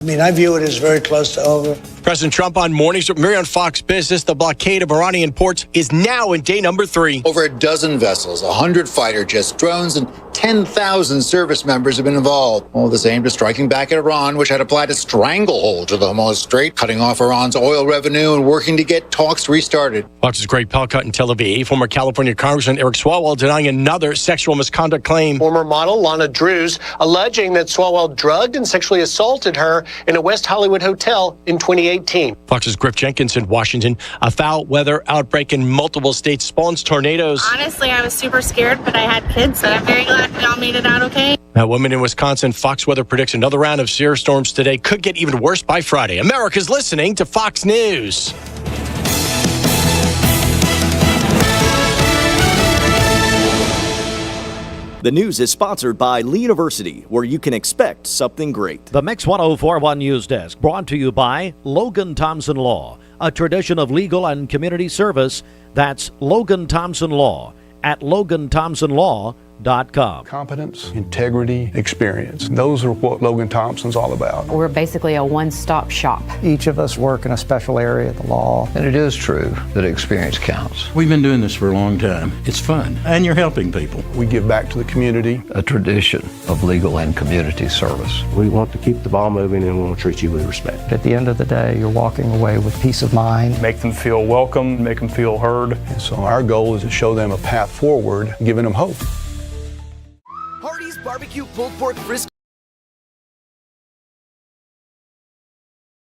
I mean, I view it as very close to over. President Trump on mornings with Mary on Fox Business. The blockade of Iranian ports is now in day number 3. Over a dozen vessels, 100 fighter jets, drones, and 10,000 service members have been involved. All this aimed at striking back at Iran, which had applied a stranglehold to the Hormuz Strait, cutting off Iran's oil revenue and working to get talks restarted. Fox's Greg Pelcott in Tel Aviv. Former California Congressman Eric Swalwell denying another sexual misconduct claim. Former model Lana Drews alleging that Swalwell drugged and sexually assaulted her in a West Hollywood hotel in 2018. Fox's Griff Jenkins in Washington. A foul weather outbreak in multiple states spawns tornadoes. Honestly, I was super scared, but I had kids, so I'm very glad we all made it out okay. A woman in Wisconsin. Fox Weather predicts another round of severe storms today. Could get even worse by Friday. America's listening to Fox News. The news is sponsored by Lee University, where you can expect something great. The Mix 1041 News Desk, brought to you by Logan Thompson Law, a tradition of legal and community service. That's Logan Thompson Law at LoganThompsonLaw.com. Competence, integrity, experience. Those are what Logan Thompson's all about. We're basically a one-stop shop. Each of us work in a special area of the law. And it is true that experience counts. We've been doing this for a long time. It's fun, and you're helping people. We give back to the community. A tradition of legal and community service. We want to keep the ball moving, and we want to treat you with respect. At the end of the day, you're walking away with peace of mind. Make them feel welcome, make them feel heard. And so our goal is to show them a path forward, giving them hope. Hardee's Barbecue Pulled Pork Brisket.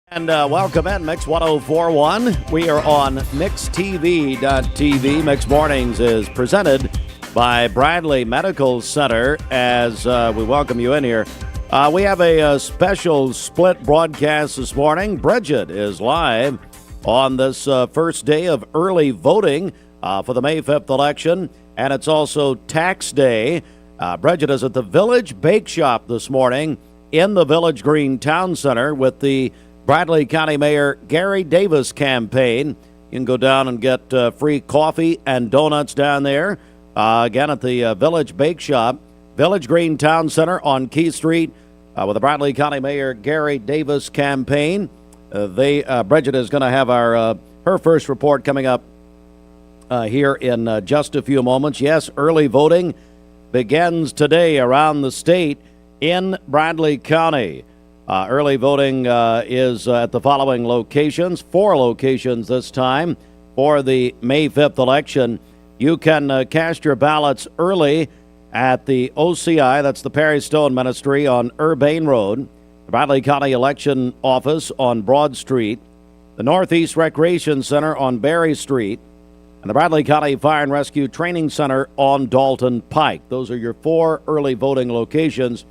And welcome in, Mix 1041. We are on MixTV.tv. Mix Mornings is presented by Bradley Medical Center as we welcome you in here. We have a special split broadcast this morning. Bridget is live on this first day of early voting for the May 5th election, and it's also tax day. Bridget is at the Village Bake Shop this morning in the Village Green Town Center with the Bradley County Mayor Gary Davis campaign. You can go down and get free coffee and donuts down there. Again, at the Village Bake Shop, Village Green Town Center on Key Street with the Bradley County Mayor Gary Davis campaign. Bridget is going to have her first report coming up here in just a few moments. Yes, early voting begins today around the state in Bradley County. Early voting is at the following locations, 4 locations this time for the May 5th election. You can cast your ballots early at the OCI, that's the Perry Stone Ministry on Urbane Road, the Bradley County Election Office on Broad Street, the Northeast Recreation Center on Berry Street, and the Bradley County Fire and Rescue Training Center on Dalton Pike. Those are your 4 early voting locations.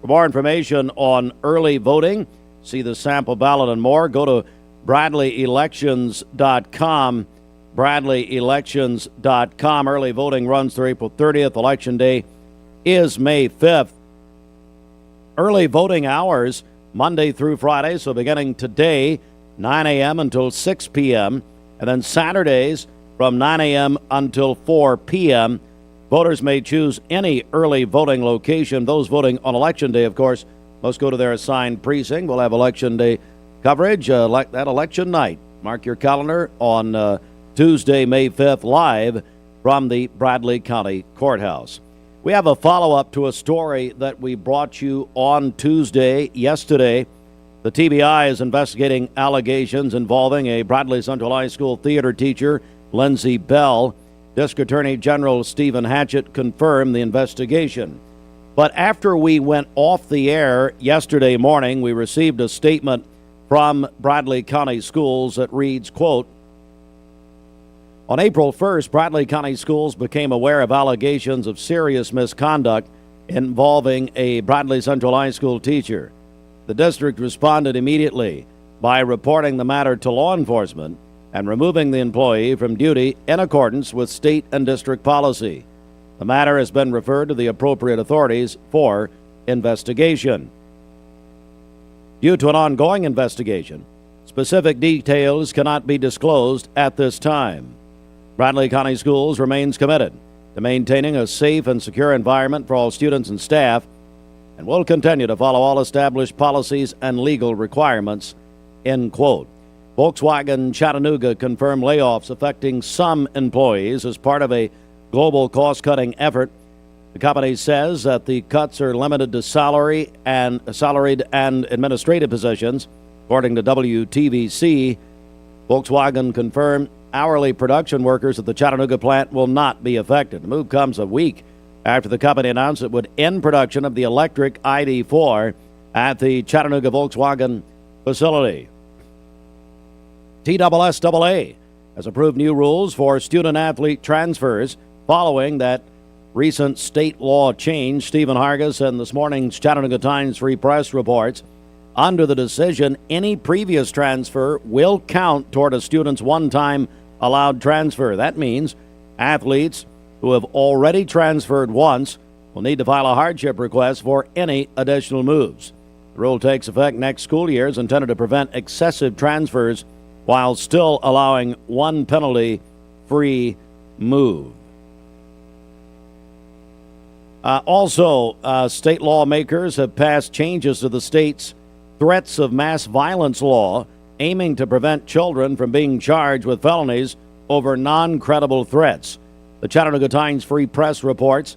For more information on early voting, see the sample ballot and more, go to BradleyElections.com. BradleyElections.com. Early voting runs through April 30th. Election day is May 5th. Early voting hours, Monday through Friday, so beginning today, 9 a.m. until 6 p.m., and then Saturdays, from 9 a.m. until 4 p.m. Voters may choose any early voting location. Those voting on Election Day, of course, must go to their assigned precinct. We'll have Election Day coverage like that election night. Mark your calendar on Tuesday, May 5th, live from the Bradley County Courthouse. We have a follow-up to a story that we brought you on Tuesday, yesterday. The TBI is investigating allegations involving a Bradley Central High School theater teacher, Lindsay Bell. District Attorney General Stephen Hatchett confirmed the investigation. But after we went off the air yesterday morning, we received a statement from Bradley County Schools that reads, quote, on April 1st, Bradley County Schools became aware of allegations of serious misconduct involving a Bradley Central High School teacher. The district responded immediately by reporting the matter to law enforcement and removing the employee from duty in accordance with state and district policy. The matter has been referred to the appropriate authorities for investigation. Due to an ongoing investigation, specific details cannot be disclosed at this time. Bradley County Schools remains committed to maintaining a safe and secure environment for all students and staff and will continue to follow all established policies and legal requirements, end quote. Volkswagen Chattanooga confirmed layoffs affecting some employees as part of a global cost-cutting effort. The company says that the cuts are limited to salaried and administrative positions. According to WTVC, Volkswagen confirmed hourly production workers at the Chattanooga plant will not be affected. The move comes a week after the company announced it would end production of the electric ID.4 at the Chattanooga Volkswagen facility. TSSAA has approved new rules for student-athlete transfers following that recent state law change. Stephen Hargis and this morning's Chattanooga Times Free Press reports, under the decision, any previous transfer will count toward a student's one-time allowed transfer. That means athletes who have already transferred once will need to file a hardship request for any additional moves. The rule takes effect next school year, is intended to prevent excessive transfers while still allowing one penalty-free move. State lawmakers have passed changes to the state's threats of mass violence law, aiming to prevent children from being charged with felonies over non-credible threats. The Chattanooga Times Free Press reports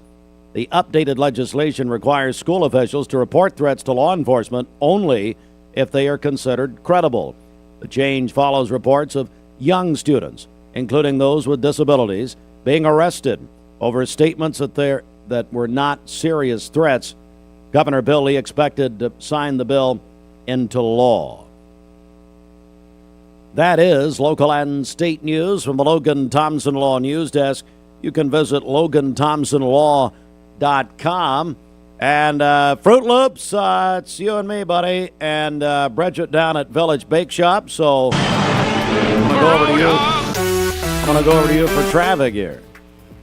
the updated legislation requires school officials to report threats to law enforcement only if they are considered credible. The change follows reports of young students, including those with disabilities, being arrested over statements that were not serious threats. Governor Bill Lee expected to sign the bill into law. That is local and state news from the Logan Thompson Law News Desk. You can visit LoganThompsonLaw.com. And Fruit Loops, it's you and me, buddy, and Bridget down at Village Bake Shop. So I'm going to go over to you for traffic here.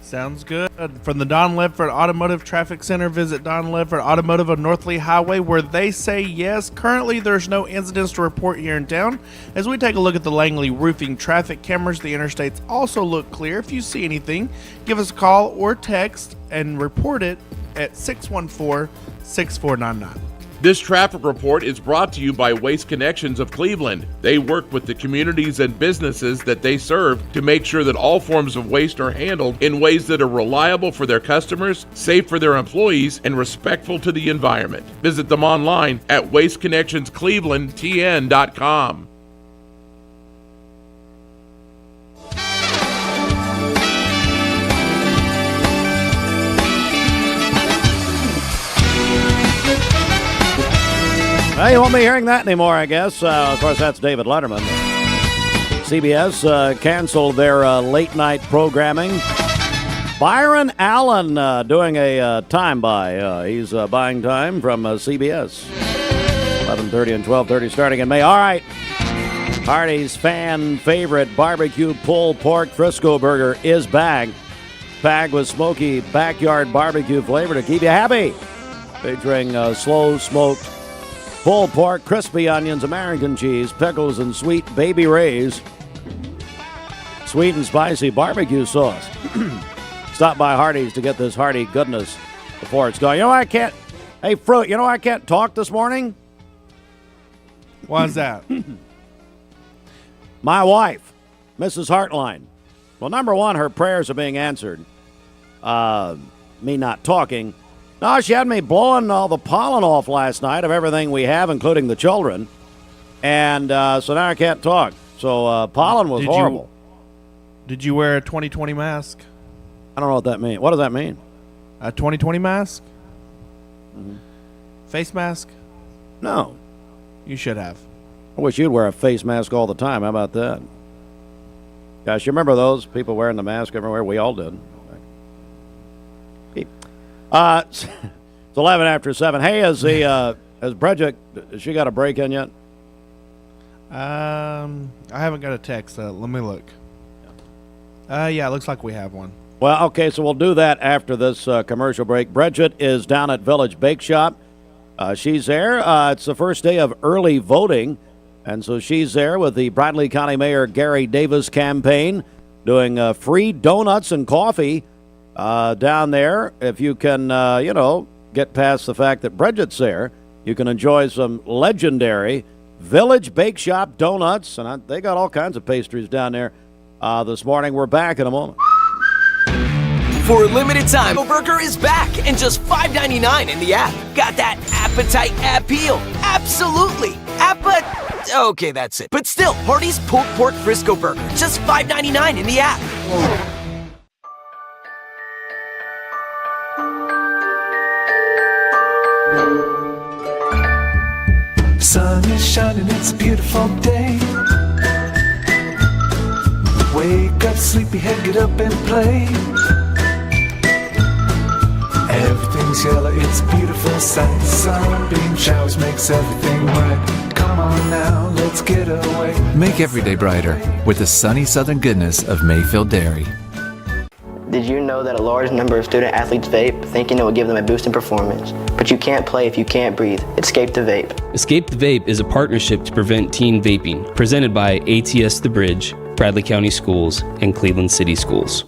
Sounds good. From the Don Ledford Automotive Traffic Center, visit Don Ledford Automotive on North Lee Highway, where they say yes. Currently, there's no incidents to report here in town. As we take a look at the Langley roofing traffic cameras, the interstates also look clear. If you see anything, give us a call or text and report it at 614-6499. This traffic report is brought to you by Waste Connections of Cleveland. They work with the communities and businesses that they serve to make sure that all forms of waste are handled in ways that are reliable for their customers, safe for their employees, and respectful to the environment. Visit them online at wasteconnectionsclevelandtn.com. Well, you won't be hearing that anymore, I guess. Of course, that's David Letterman. CBS canceled their late-night programming. Byron Allen doing a time buy. He's buying time from CBS. 11:30 and 12:30 starting in May. All right. Hardee's fan favorite barbecue pulled pork Frisco burger is back. Packed with smoky backyard barbecue flavor to keep you happy. Featuring slow-smoked pulled pork, crispy onions, American cheese, pickles, and sweet Baby Ray's sweet and spicy barbecue sauce. Stop by Hardee's to get this hearty goodness before it's gone. You know I can't. Hey, Fruit, you know I can't talk this morning? Why is that? My wife, Mrs. Hartline. Well, number one, her prayers are being answered. Me not talking. No, she had me blowing all the pollen off last night of everything we have, including the children. And so now I can't talk. So pollen was horrible. Did you wear a 2020 mask? I don't know what that means. What does that mean? A 2020 mask? Mm-hmm. Face mask? No. You should have. I wish you'd wear a face mask all the time. How about that? Gosh, you remember those people wearing the mask everywhere? We all did. It's 11 after 7. Hey, has Bridget, has she got a break in yet? I haven't got a text. Let me look. Yeah, it looks like we have one. Well, okay, so we'll do that after this commercial break. Bridget is down at Village Bake Shop. She's there. It's the first day of early voting, and so she's there with the Bradley County Mayor Gary Davis campaign doing free donuts and coffee down there. If you can, get past the fact that Bridget's there, you can enjoy some legendary Village Bake Shop donuts, and they got all kinds of pastries down there this morning. We're back in a moment. For a limited time, Burger is back and just $5.99 in the app. Got that appetite appeal? Absolutely. Okay, that's it. But still, Hardee's Pulled Pork Frisco Burger, just $5.99 in the app. Sun is shining, it's a beautiful day. Wake up, sleepyhead, get up and play. Everything's yellow, it's a beautiful sight. Sunbeam showers makes everything right. Come on now, let's get away. Make every day brighter with the sunny southern goodness of Mayfield Dairy. Did you know that a large number of student athletes vape, thinking it will give them a boost in performance? But you can't play if you can't breathe. Escape the Vape. Escape the Vape is a partnership to prevent teen vaping, presented by ATS The Bridge, Bradley County Schools, and Cleveland City Schools.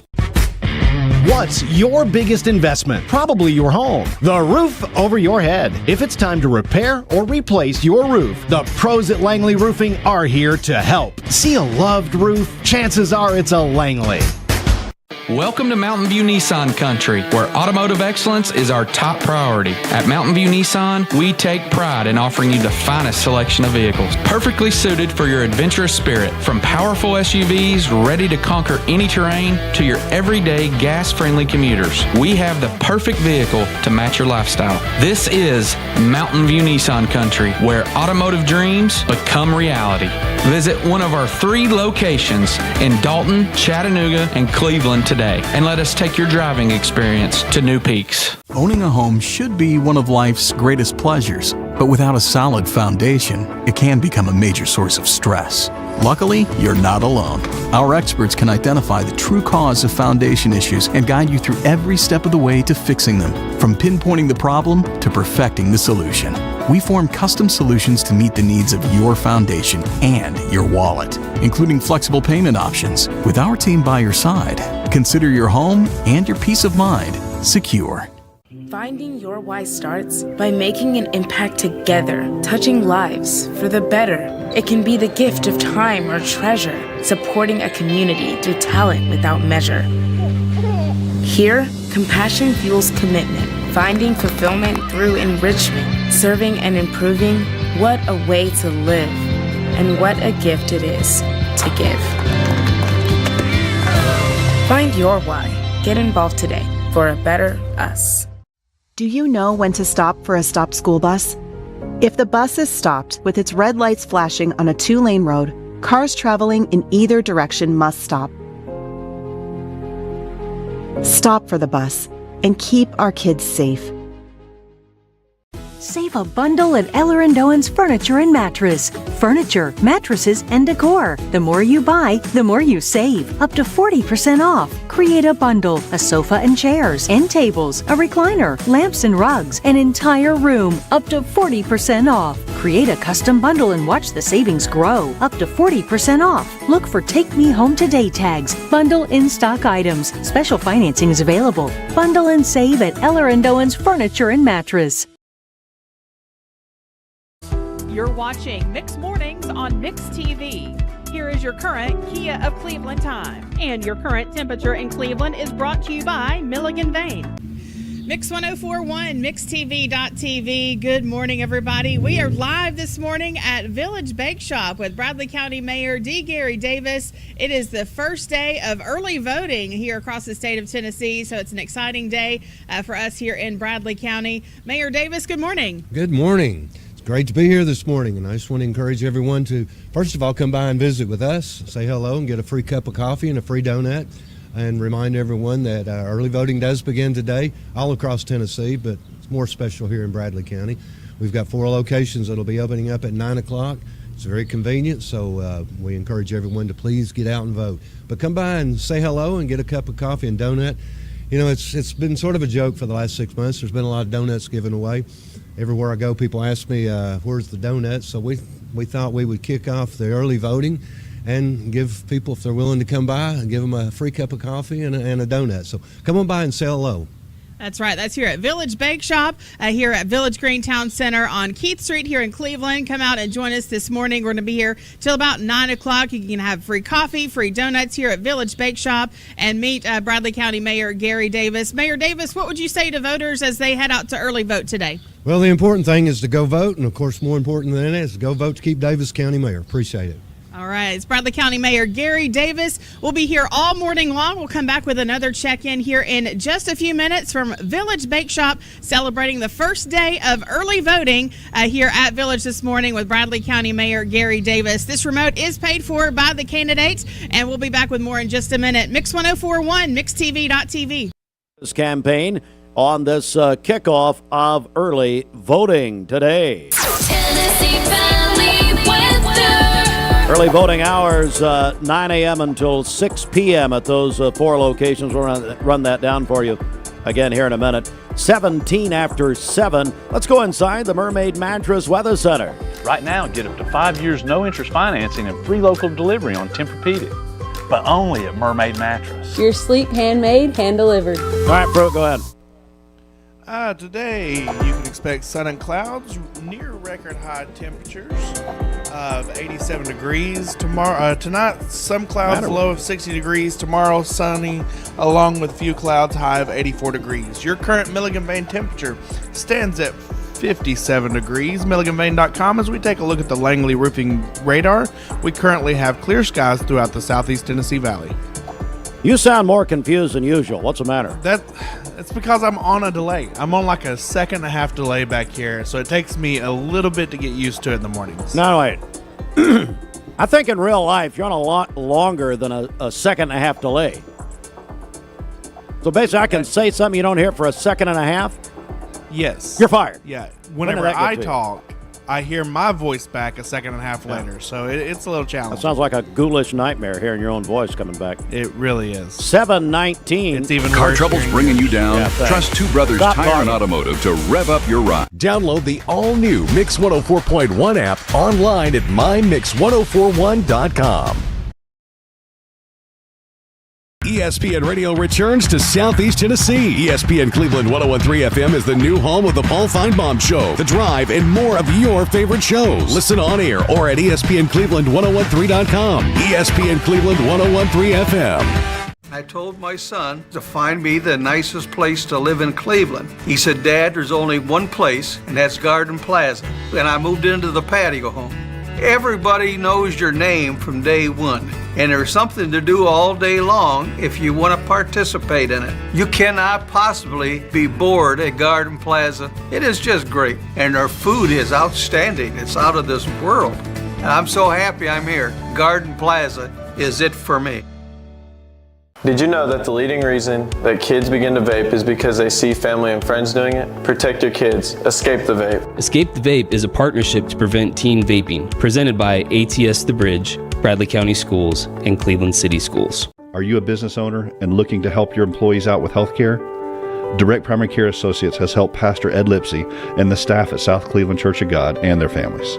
What's your biggest investment? Probably your home. The roof over your head. If it's time to repair or replace your roof, the pros at Langley Roofing are here to help. See a loved roof? Chances are it's a Langley. Welcome to Mountain View Nissan Country, where automotive excellence is our top priority. At Mountain View Nissan, we take pride in offering you the finest selection of vehicles, perfectly suited for your adventurous spirit. From powerful SUVs ready to conquer any terrain to your everyday gas-friendly commuters, we have the perfect vehicle to match your lifestyle. This is Mountain View Nissan Country, where automotive dreams become reality. Visit one of our 3 locations in Dalton, Chattanooga, and Cleveland today, and let us take your driving experience to new peaks. Owning a home should be one of life's greatest pleasures, but without a solid foundation, it can become a major source of stress. Luckily, you're not alone. Our experts can identify the true cause of foundation issues and guide you through every step of the way to fixing them, from pinpointing the problem to perfecting the solution. We form custom solutions to meet the needs of your foundation and your wallet, including flexible payment options. With our team by your side, consider your home and your peace of mind secure. Finding your why starts by making an impact together, touching lives for the better. It can be the gift of time or treasure, supporting a community through talent without measure. Here, compassion fuels commitment, finding fulfillment through enrichment, serving and improving. What a way to live, and what a gift it is to give. Find your why. Get involved today for a better us. Do you know when to stop for a stopped school bus? If the bus is stopped with its red lights flashing on a 2-lane road, cars traveling in either direction must stop. Stop for the bus and keep our kids safe. Save a bundle at Eller & Owen's Furniture and Mattress. Furniture, mattresses, and decor. The more you buy, the more you save. Up to 40% off. Create a bundle, a sofa and chairs, end tables, a recliner, lamps and rugs, an entire room. Up to 40% off. Create a custom bundle and watch the savings grow. Up to 40% off. Look for Take Me Home Today tags. Bundle in-stock items. Special financing is available. Bundle and save at Eller & Owen's Furniture and Mattress. You're watching Mix Mornings on Mix TV. Here is your current Kia of Cleveland time. And your current temperature in Cleveland is brought to you by Milligan Vane. Mix 104.1, MixTV.tv. Good morning, everybody. We are live this morning at Village Bake Shop with Bradley County Mayor D. Gary Davis. It is the first day of early voting here across the state of Tennessee, so it's an exciting day for us here in Bradley County. Mayor Davis, good morning. Good morning. Great to be here this morning, and I just want to encourage everyone to, first of all, come by and visit with us, say hello, and get a free cup of coffee and a free donut, and remind everyone that early voting does begin today all across Tennessee, but it's more special here in Bradley County. We've got 4 locations that will be opening up at 9 o'clock. It's very convenient, so we encourage everyone to please get out and vote. But come by and say hello and get a cup of coffee and donut. You know, it's been sort of a joke for the last 6 months. There's been a lot of donuts given away. Everywhere I go, people ask me, where's the donuts? So we thought we would kick off the early voting and give people, if they're willing to come by, and give them a free cup of coffee and a donut. So come on by and say hello. That's right. That's here at Village Bake Shop, here at Village Green Town Center on Keith Street here in Cleveland. Come out and join us this morning. We're going to be here till about 9 o'clock. You can have free coffee, free donuts here at Village Bake Shop, and meet Bradley County Mayor Gary Davis. Mayor Davis, what would you say to voters as they head out to early vote today? Well, the important thing is to go vote, and of course, more important than that is to go vote to keep Davis County Mayor. Appreciate it. All right, it's Bradley County Mayor Gary Davis. We'll be here all morning long. We'll come back with another check-in here in just a few minutes from Village Bake Shop, celebrating the first day of early voting here at Village this morning with Bradley County Mayor Gary Davis. This remote is paid for by the candidates, and we'll be back with more in just a minute. Mix 104.1, MixTV.tv. This campaign on this kickoff of early voting today. Early voting hours, 9 a.m. until 6 p.m. at those 4 locations. We'll run that down for you again here in a minute. 17 after 7. Let's go inside the Mermaid Mattress Weather Center. Right now, get up to 5 years no-interest financing and free local delivery on Tempur-Pedic, but only at Mermaid Mattress. Your sleep handmade, hand-delivered. All right, Brooke, go ahead. Today, you can expect sun and clouds, near record high temperatures of 87 degrees. Tonight, some clouds, low of 60 degrees. Tomorrow, sunny, along with a few clouds, high of 84 degrees. Your current Milligan Vane temperature stands at 57 degrees. MilliganVane.com. As we take a look at the Langley Roofing radar, we currently have clear skies throughout the southeast Tennessee Valley. You sound more confused than usual. What's the matter? It's because I'm on a delay. I'm on like a second and a half delay back here, so it takes me a little bit to get used to it in the mornings. No, wait. I think in real life, you're on a lot longer than a second and a half delay. So basically, I can say something you don't hear for a second and a half? Yes. You're fired. Yeah. Whenever I talk, I hear my voice back a second and a half later, so it's a little challenging. That sounds like a ghoulish nightmare, hearing your own voice coming back. It really is. 7:19. It's even Car worse. trouble's bringing you down? Yeah, Trust Two Brothers Tire and Automotive to rev up your ride. Download the all-new Mix 104.1 app online at mymix1041.com. ESPN Radio returns to Southeast Tennessee. ESPN Cleveland 101.3 FM is the new home of the Paul Feinbaum Show, The Drive, and more of your favorite shows. Listen on air or at ESPNCleveland1013.com. ESPN Cleveland 101.3 FM. I told my son to find me the nicest place to live in Cleveland. He said, Dad, there's only one place, and that's Garden Plaza. And I moved into the patio home. Everybody knows your name from day one, and there's something to do all day long if you want to participate in it. You cannot possibly be bored at Garden Plaza. It is just great, and their food is outstanding. It's out of this world. And I'm so happy I'm here. Garden Plaza is it for me. Did you know that the leading reason that kids begin to vape is because they see family and friends doing it? Protect your kids. Escape the Vape. Escape the Vape is a partnership to prevent teen vaping, presented by ATS The Bridge, Bradley County Schools, and Cleveland City Schools. Are you a business owner and looking to help your employees out with health care? Direct Primary Care Associates has helped Pastor Ed Lipsy and the staff at South Cleveland Church of God and their families.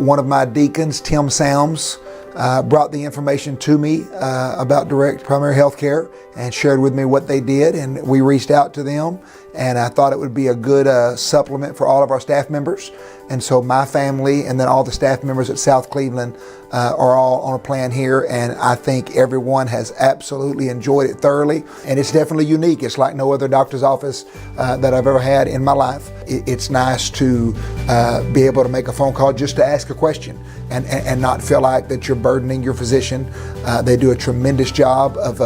One of my deacons, Tim Salms, brought the information to me about direct primary health care and shared with me what they did, and we reached out to them, and I thought it would be a good supplement for all of our staff members. And so my family and then all the staff members at South Cleveland are all on a plan here, and I think everyone has absolutely enjoyed it thoroughly, and it's definitely unique. It's like no other doctor's office that I've ever had in my life. It's nice to be able to make a phone call just to ask a question and not feel like that you're burdening your physician. They do a tremendous job of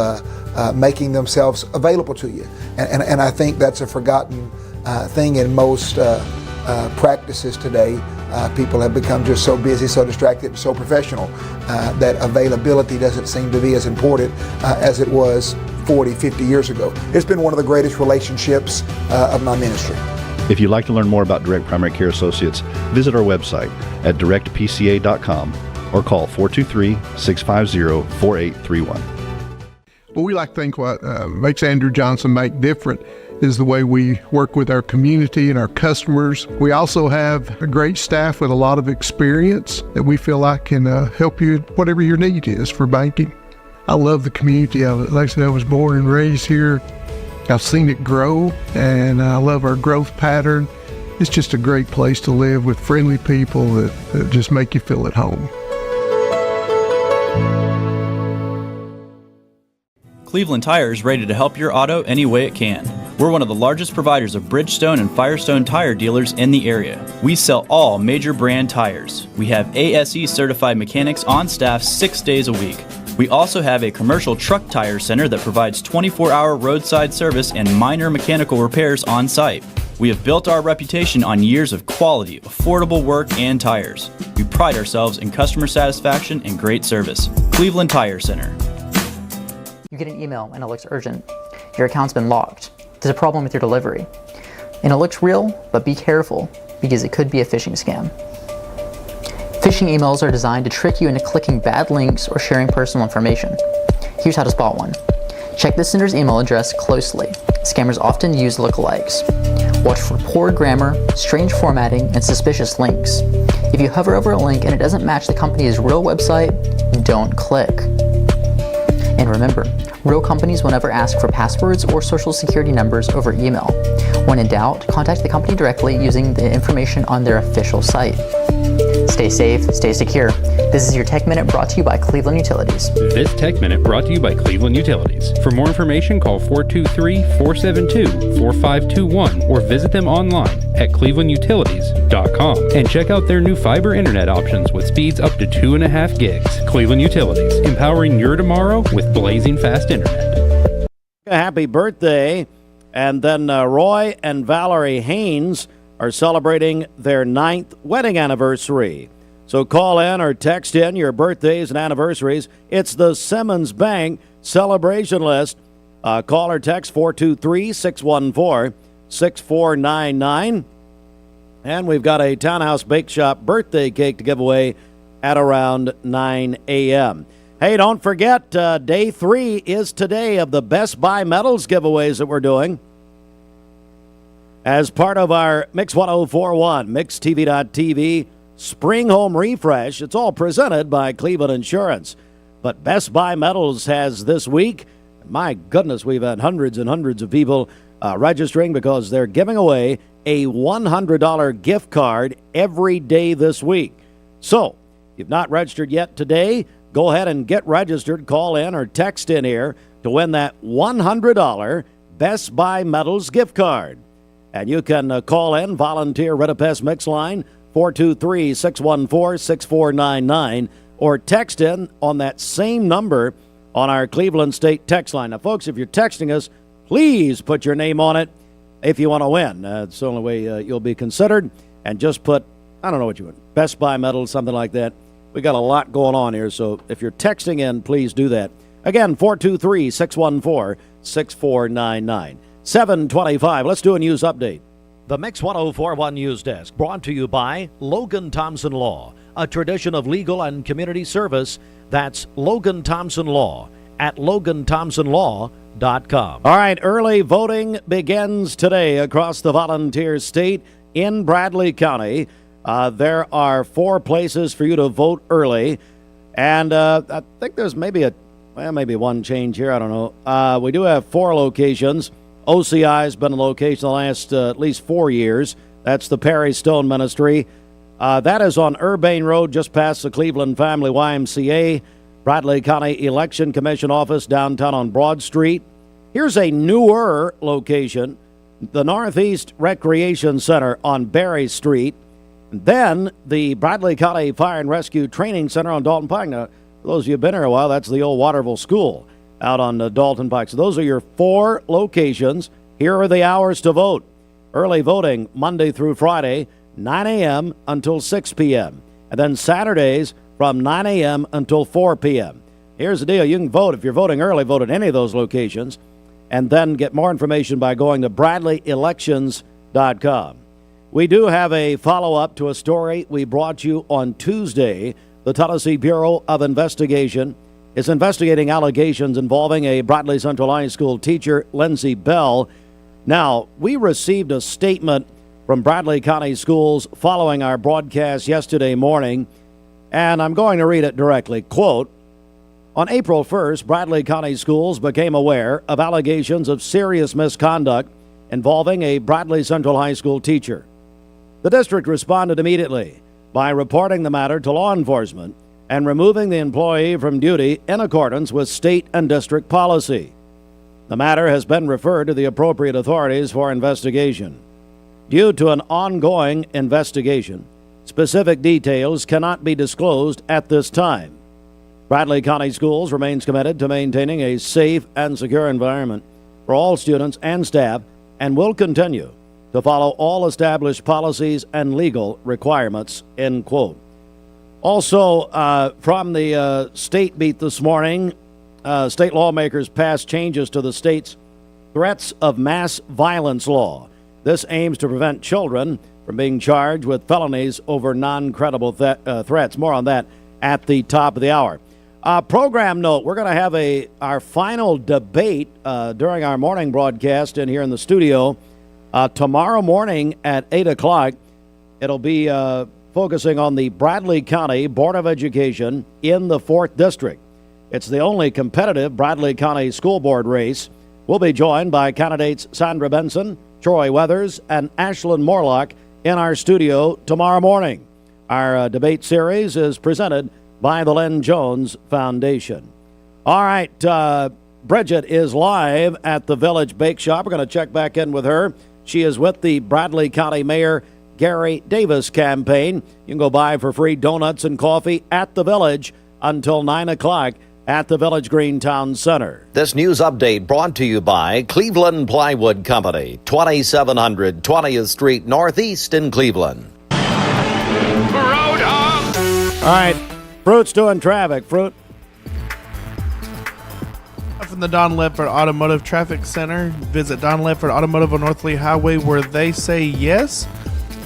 making themselves available to you, and I think that's a forgotten thing in most practices today. People have become just so busy, so distracted, so professional that availability doesn't seem to be as important as it was 40, 50 years ago. It's been one of the greatest relationships of my ministry. If you'd like to learn more about Direct Primary Care Associates, visit our website at directpca.com or call 423-650-4831. Well, we like to think what makes Andrew Johnson make different is the way we work with our community and our customers. We also have a great staff with a lot of experience that we feel like can help you whatever your need is for banking. I love the community of it. Like I said, I was born and raised here. I've seen it grow, and I love our growth pattern. It's just a great place to live with friendly people that just make you feel at home. Cleveland Tire is ready to help your auto any way it can. We're one of the largest providers of Bridgestone and Firestone tire dealers in the area. We sell all major brand tires. We have ASE certified mechanics on staff 6 days a week. We also have a commercial truck tire center that provides 24-hour roadside service and minor mechanical repairs on site. We have built our reputation on years of quality, affordable work and tires. We pride ourselves in customer satisfaction and great service. Cleveland Tire Center. You get an email and it looks urgent. Your account's been locked. There's a problem with your delivery. And it looks real, but be careful because it could be a phishing scam. Phishing emails are designed to trick you into clicking bad links or sharing personal information. Here's how to spot one. Check the sender's email address closely. Scammers often use lookalikes. Watch for poor grammar, strange formatting, and suspicious links. If you hover over a link and it doesn't match the company's real website, don't click. And remember, real companies will never ask for passwords or social security numbers over email. When in doubt, contact the company directly using the information on their official site. Stay safe, stay secure. This is your Tech Minute brought to you by Cleveland Utilities. This Tech Minute brought to you by Cleveland Utilities. For more information, call 423-472-4521 or visit them online at clevelandutilities.com and check out their new fiber internet options with speeds up to 2.5 gigs. Cleveland Utilities, empowering your tomorrow with blazing fast internet. Happy birthday. And then Roy and Valerie Haynes are celebrating their 9th wedding anniversary. So call in or text in your birthdays and anniversaries. It's the Simmons Bank celebration list. Call or text 423-614-6499. And we've got a Townhouse Bake Shop birthday cake to give away at around 9 a.m. Hey, don't forget, day 3 is today of the Best Buy Metals giveaways that we're doing. As part of our Mix 1041, MixTV.tv Spring Home Refresh, it's all presented by Cleveland Insurance. But Best Buy Metals has this week, my goodness, we've had hundreds and hundreds of people registering because they're giving away a $100 gift card every day this week. So, if you've not registered yet today, go ahead and get registered. Call in or text in here to win that $100 Best Buy Metals gift card. And you can call in, volunteer, Red Pest Mix line, 423-614-6499, or text in on that same number on our Cleveland State text line. Now, folks, if you're texting us, please put your name on it if you want to win. It's the only way you'll be considered. And just put, I don't know what you want, Best Buy Metals, something like that. We got a lot going on here, so if you're texting in, please do that. Again, 423-614-6499. 7:25. Let's do a news update. The Mix 1041 News Desk brought to you by Logan Thompson Law, a tradition of legal and community service. That's Logan Thompson Law at LoganThompsonLaw.com. All right, early voting begins today across the volunteer state in Bradley County. There are 4 places for you to vote early, and I think there's maybe one change here. I don't know. We do have 4 locations. OCI has been a location the last at least 4 years. That's the Perry Stone Ministry. That is on Urbane Road, just past the Cleveland Family YMCA. Bradley County Election Commission office downtown on Broad Street. Here's a newer location, the Northeast Recreation Center on Berry Street. And then the Bradley County Fire and Rescue Training Center on Dalton Pike. Now, for those of you who've been here a while, that's the old Waterville School out on Dalton Pike. So those are your 4 locations. Here are the hours to vote. Early voting Monday through Friday, 9 a.m. until 6 p.m. And then Saturdays from 9 a.m. until 4 p.m. Here's the deal. You can vote. If you're voting early, vote at any of those locations. And then get more information by going to BradleyElections.com. We do have a follow-up to a story we brought you on Tuesday. The Tennessee Bureau of Investigation is investigating allegations involving a Bradley Central High School teacher, Lindsay Bell. Now, we received a statement from Bradley County Schools following our broadcast yesterday morning, and I'm going to read it directly. Quote, On April 1st, Bradley County Schools became aware of allegations of serious misconduct involving a Bradley Central High School teacher. The district responded immediately by reporting the matter to law enforcement and removing the employee from duty in accordance with state and district policy. The matter has been referred to the appropriate authorities for investigation. Due to an ongoing investigation, specific details cannot be disclosed at this time. Bradley County Schools remains committed to maintaining a safe and secure environment for all students and staff and will continue to follow all established policies and legal requirements, end quote. Also, from the state beat this morning, state lawmakers passed changes to the state's threats of mass violence law. This aims to prevent children from being charged with felonies over non-credible threats. More on that at the top of the hour. Program note, we're going to have our final debate during our morning broadcast in here in the studio tomorrow morning at 8 o'clock. It'll be focusing on the Bradley County Board of Education in the 4th District. It's the only competitive Bradley County School Board race. We'll be joined by candidates Sandra Benson, Troy Weathers, and Ashlyn Morlock in our studio tomorrow morning. Our debate series is presented by the Len Jones Foundation. All right, Bridget is live at the Village Bake Shop. We're going to check back in with her. She is with the Bradley County Mayor Gary Davis campaign. You can go by for free donuts and coffee at the Village until 9 o'clock at the Village Green Town Center. This news update brought to you by Cleveland Plywood Company, 2700 20th Street Northeast in Cleveland. All right, Fruit's doing traffic. Fruit. From the Don Ledford Automotive Traffic Center, visit Don Ledford Automotive on North Lee Highway where they say yes.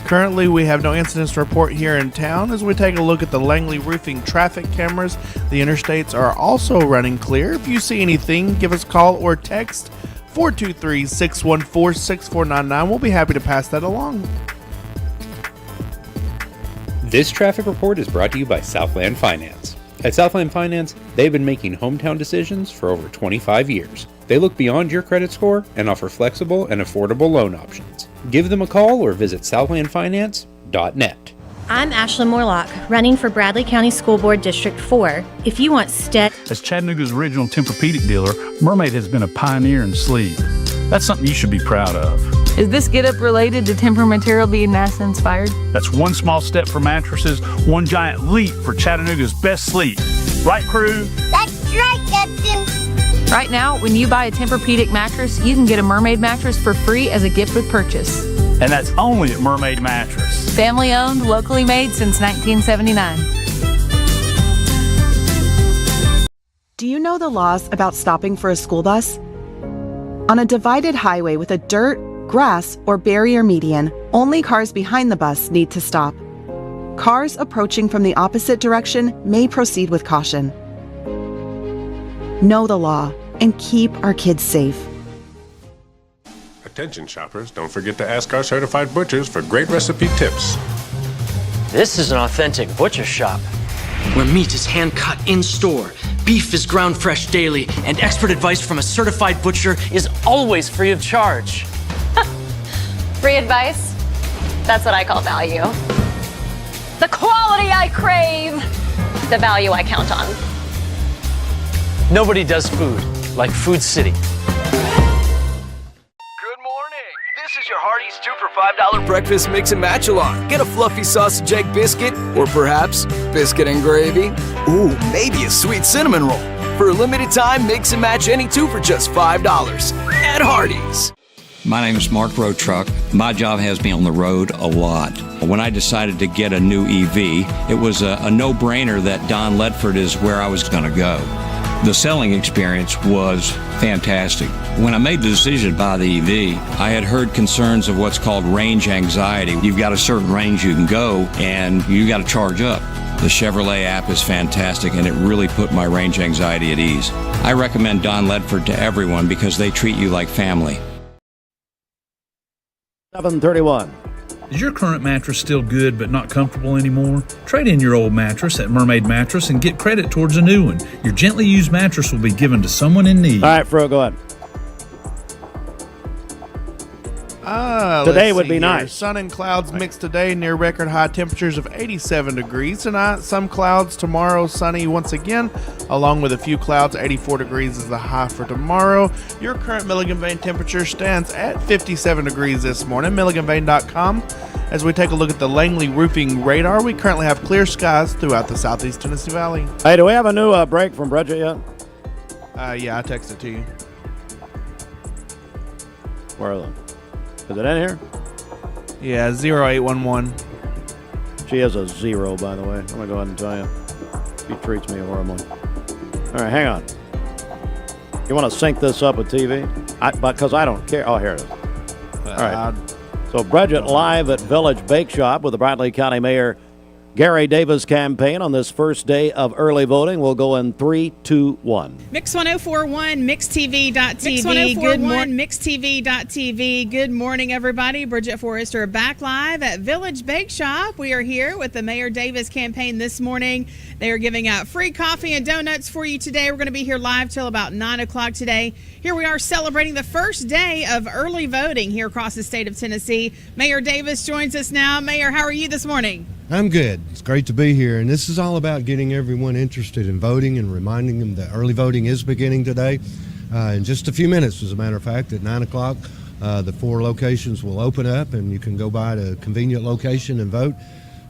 Currently, we have no incidents to report here in town. As we take a look at the Langley Roofing traffic cameras, the interstates are also running clear. If you see anything, give us a call or text 423-614-6499. We'll be happy to pass that along. This traffic report is brought to you by Southland Finance. At Southland Finance, they've been making hometown decisions for over 25 years. They look beyond your credit score and offer flexible and affordable loan options. Give them a call or visit southlandfinance.net. I'm Ashlyn Morlock, running for Bradley County School Board District 4. If you want As Chattanooga's original Tempur-Pedic dealer, Mermaid has been a pioneer in sleep. That's something you should be proud of. Is this get-up related to Tempur material being NASA-inspired? That's one small step for mattresses, one giant leap for Chattanooga's best sleep. Right, crew? That's right, Captain. Right now, when you buy a Tempur-Pedic mattress, you can get a Mermaid mattress for free as a gift with purchase. And that's only at Mermaid Mattress. Family owned, locally made since 1979. Do you know the laws about stopping for a school bus? On a divided highway with a dirt, grass, or barrier median, only cars behind the bus need to stop. Cars approaching from the opposite direction may proceed with caution. Know the law and keep our kids safe. Attention shoppers, don't forget to ask our certified butchers for great recipe tips. This is an authentic butcher shop, where meat is hand-cut in-store, beef is ground fresh daily, and expert advice from a certified butcher is always free of charge. Free advice? That's what I call value. The quality I crave, the value I count on. Nobody does food like Food City. This is your Hardee's 2 for $5 breakfast mix and match along. Get a fluffy sausage egg biscuit, or perhaps biscuit and gravy. Ooh, maybe a sweet cinnamon roll. For a limited time, mix and match any two for just $5 at Hardee's. My name is Mark Road Truck. My job has me on the road a lot. When I decided to get a new EV, it was a no-brainer that Don Ledford is where I was going to go. The selling experience was fantastic. When I made the decision to buy the EV, I had heard concerns of what's called range anxiety. You've got a certain range you can go, and you got to charge up. The Chevrolet app is fantastic, and it really put my range anxiety at ease. I recommend Don Ledford to everyone because they treat you like family. 7:31. Is your current mattress still good but not comfortable anymore? Trade in your old mattress at Mermaid Mattress and get credit towards a new one. Your gently used mattress will be given to someone in need. All right, Fro, go ahead. Today would be nice. Sun and clouds mixed today, near record high temperatures of 87 degrees tonight. Some clouds tomorrow, sunny once again, along with a few clouds. 84 degrees is the high for tomorrow. Your current Milligan Vane temperature stands at 57 degrees this morning. MilliganVane.com. As we take a look at the Langley roofing radar, we currently have clear skies throughout the southeast Tennessee Valley. Hey, do we have a new break from Bridget yet? Yeah, I texted to you. Where are they? Is it in here? Yeah, 0811. She is a 0, by the way. I'm going to go ahead and tell you. She treats me horribly. All right, hang on. You want to sync this up with TV? Because I don't care. Oh, here it is. All right. So Bridget live at Village Bake Shop with the Bradley County Mayor Gary Davis campaign on this first day of early voting. We'll go in 3, 2, 1. Mix 1041, MixTV.tv. Mix 1041, MixTV.tv. Good morning, everybody. Bridget Forrester back live at Village Bake Shop. We are here with the Mayor Davis campaign this morning. They are giving out free coffee and donuts for you today. We're going to be here live till about 9 o'clock today. Here we are celebrating the first day of early voting here across the state of Tennessee. Mayor Davis joins us now. Mayor, how are you this morning? I'm good. It's great to be here, and this is all about getting everyone interested in voting and reminding them that early voting is beginning today. In just a few minutes, as a matter of fact, at 9 o'clock, the 4 locations will open up, and you can go by to a convenient location and vote.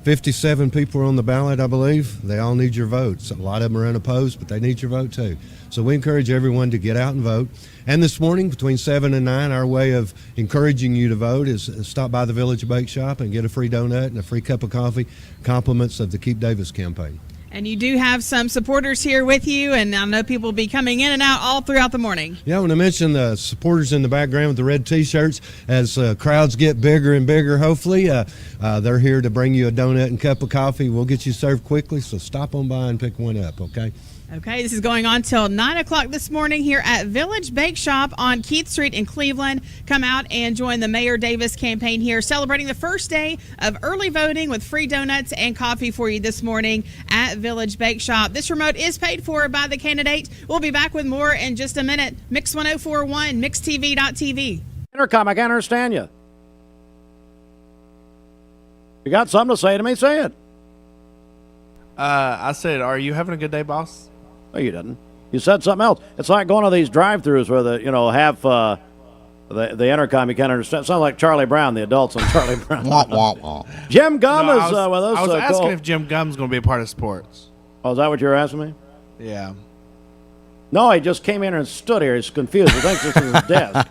57 people are on the ballot, I believe. They all need your votes. A lot of them are unopposed, but they need your vote too. So we encourage everyone to get out and vote. And this morning, between 7 and 9, our way of encouraging you to vote is stop by the Village Bake Shop and get a free donut and a free cup of coffee, compliments of the Keep Davis campaign. And you do have some supporters here with you, and I know people will be coming in and out all throughout the morning. Yeah, when I mentioned the supporters in the background with the red T-shirts, as crowds get bigger and bigger, hopefully, they're here to bring you a donut and cup of coffee. We'll get you served quickly, so stop on by and pick one up, okay? Okay, this is going on till 9 o'clock this morning here at Village Bake Shop on Keith Street in Cleveland. Come out and join the Mayor Davis campaign here, celebrating the first day of early voting with free donuts and coffee for you this morning at Village Bake Shop. This remote is paid for by the candidate. We'll be back with more in just a minute. Mix 1041, MixTV.tv. Intercom, I can't understand you. You got something to say to me? Say it. I said, are you having a good day, boss? No, you didn't. You said something else. It's like going to these drive-thrus where the half the intercom you can't understand. It sounds like Charlie Brown, the adults on Charlie Brown. Jim Gum is with us. I was asking if Jim Gum's going to be a part of sports. Oh, is that what you were asking me? Yeah. No, he just came in and stood here. He's confused. He thinks this is his desk.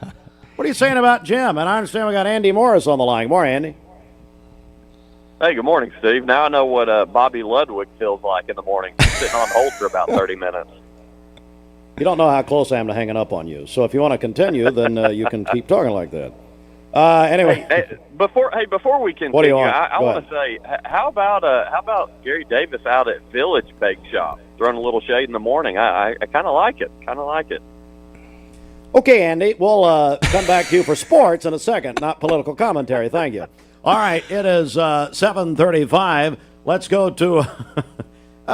What are you saying about Jim? And I understand we got Andie Morris on the line. Good morning, Andie. Hey, good morning, Steve. Now I know what Bobby Ludwig feels like in the morning, sitting on hold for about 30 minutes. You don't know how close I am to hanging up on you. So if you want to continue, then you can keep talking like that. Anyway. Before we continue, what do you want? I want to say, how about Gary Davis out at Village Bake Shop, throwing a little shade in the morning? I kind of like it. Okay, Andie, we'll come back to you for sports in a second, not political commentary. Thank you. All right, it is 7:35. Let's go to.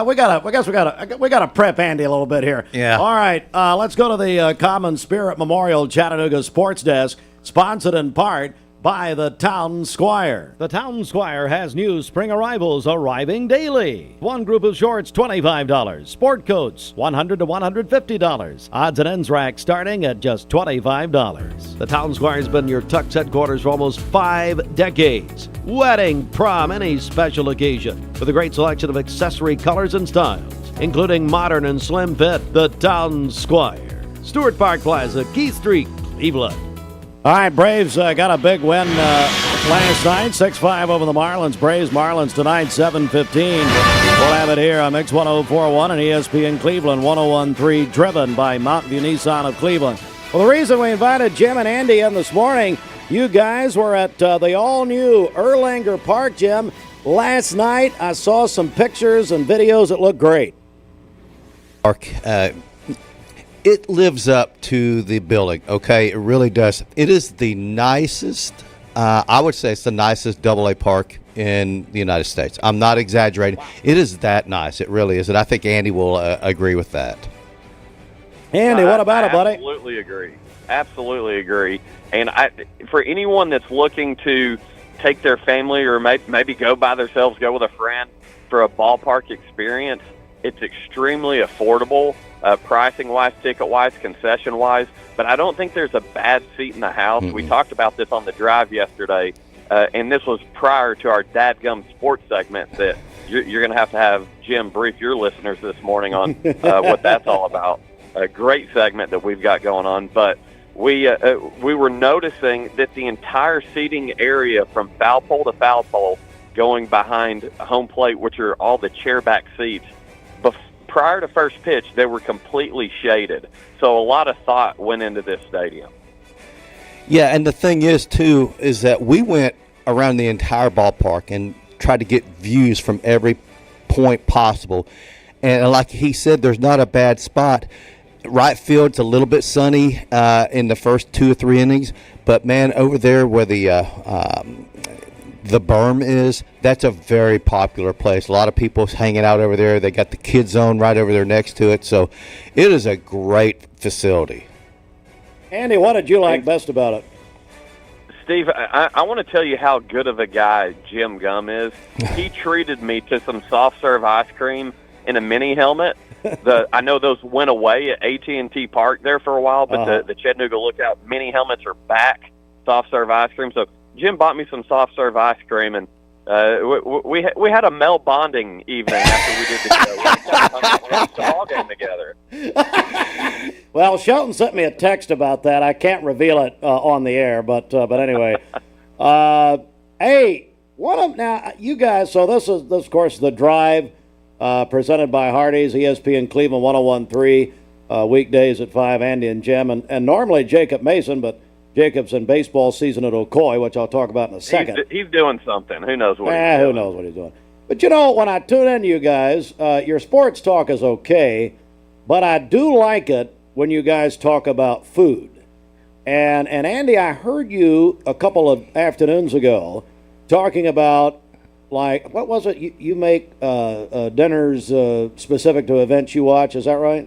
We gotta prep Andie a little bit here. Yeah. All right, let's go to the Common Spirit Memorial Chattanooga Sports Desk, sponsored in part by the Town Squire. The Town Squire has new spring arrivals arriving daily. One group of shorts, $25. Sport coats, $100 to $150. Odds and ends rack starting at just $25. The Town Squire has been your Tux headquarters for almost 5 decades. Wedding, prom, any special occasion, with a great selection of accessory colors and styles, including modern and slim fit. The Town Squire. Stewart Park Plaza, Keith Street, Cleveland. All right, Braves got a big win last night, 6-5 over the Marlins. Braves, Marlins tonight, 7:15. We'll have it here on Mix 1041 and ESPN Cleveland 101.3, driven by Mountain View Nissan of Cleveland. Well, the reason we invited Jim and Andie in this morning, you guys were at the all-new Erlanger Park, Jim. Last night, I saw some pictures and videos that look great. It lives up to the billing, okay? It really does. It is the nicest I would say it's the nicest AA park in the United States. I'm not exaggerating. It is that nice. It really is. And I think Andie will agree with that. Andie, what about it, buddy? Absolutely agree. Absolutely agree. And for anyone that's looking to take their family or maybe go by themselves, go with a friend for a ballpark experience, it's extremely affordable, pricing-wise, ticket-wise, concession-wise. But I don't think there's a bad seat in the house. Mm-hmm. We talked about this on the drive yesterday, and this was prior to our Dadgum Sports segment that you're going to have Jim brief your listeners this morning on what that's all about. A great segment that we've got going on. But we were noticing that the entire seating area from foul pole to foul pole going behind home plate, which are all the chairback seats, prior to first pitch, they were completely shaded. So a lot of thought went into this stadium. Yeah, and the thing is, too, is that we went around the entire ballpark and tried to get views from every point possible. And like he said, there's not a bad spot. Right field's a little bit sunny in the first 2 or 3 innings, but, man, over there where the berm is, that's a very popular place. A lot of people hanging out over there. They got the kid zone right over there next to it. So it is a great facility. Andie, what did you like best about it? Steve, I want to tell you how good of a guy Jim Gum is. He treated me to some soft serve ice cream in a mini helmet. I know those went away at AT&T Park there for a while, but the Chattanooga Lookout mini helmets are back, soft serve ice cream. So Jim bought me some soft serve ice cream, and we had a Mel bonding evening after we did the show. We watched the ball game together. Well, Shelton sent me a text about that. I can't reveal it on the air, but anyway. Hey, now you guys. So this is of course the drive presented by Hardee's, ESPN Cleveland 101.3 weekdays at 5. Andie and Jim, and normally Jacob Mason, but Jacob's in baseball season at Ocoee, which I'll talk about in a second. He's doing something. Who knows what he's doing? Who knows what he's doing. But, when I tune in to you guys, your sports talk is okay, but I do like it when you guys talk about food. And Andie, I heard you a couple of afternoons ago talking about, like, what was it? You make dinners specific to events you watch, is that right?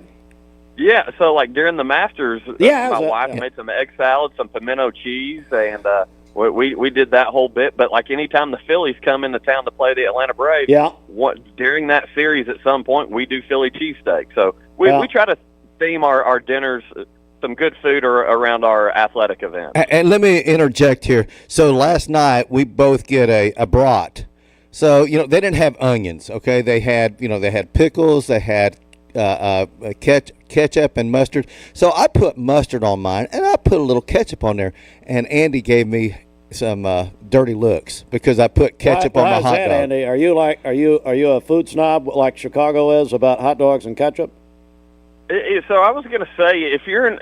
Yeah, so like during the Masters, my wife made some egg salad, some pimento cheese, and we did that whole bit. But like anytime the Phillies come into town to play the Atlanta Braves, during that series at some point we do Philly cheesesteak. So we try to theme our dinners some good food around our athletic events. And let me interject here. So last night we both get a brat. So they didn't have onions. Okay, they had pickles, they had ketchup and mustard. So I put mustard on mine, and I put a little ketchup on there. And Andie gave me some dirty looks because I put ketchup on my hot dog. Andie, are you a food snob like Chicago is about hot dogs and ketchup? So I was going to say, if you're and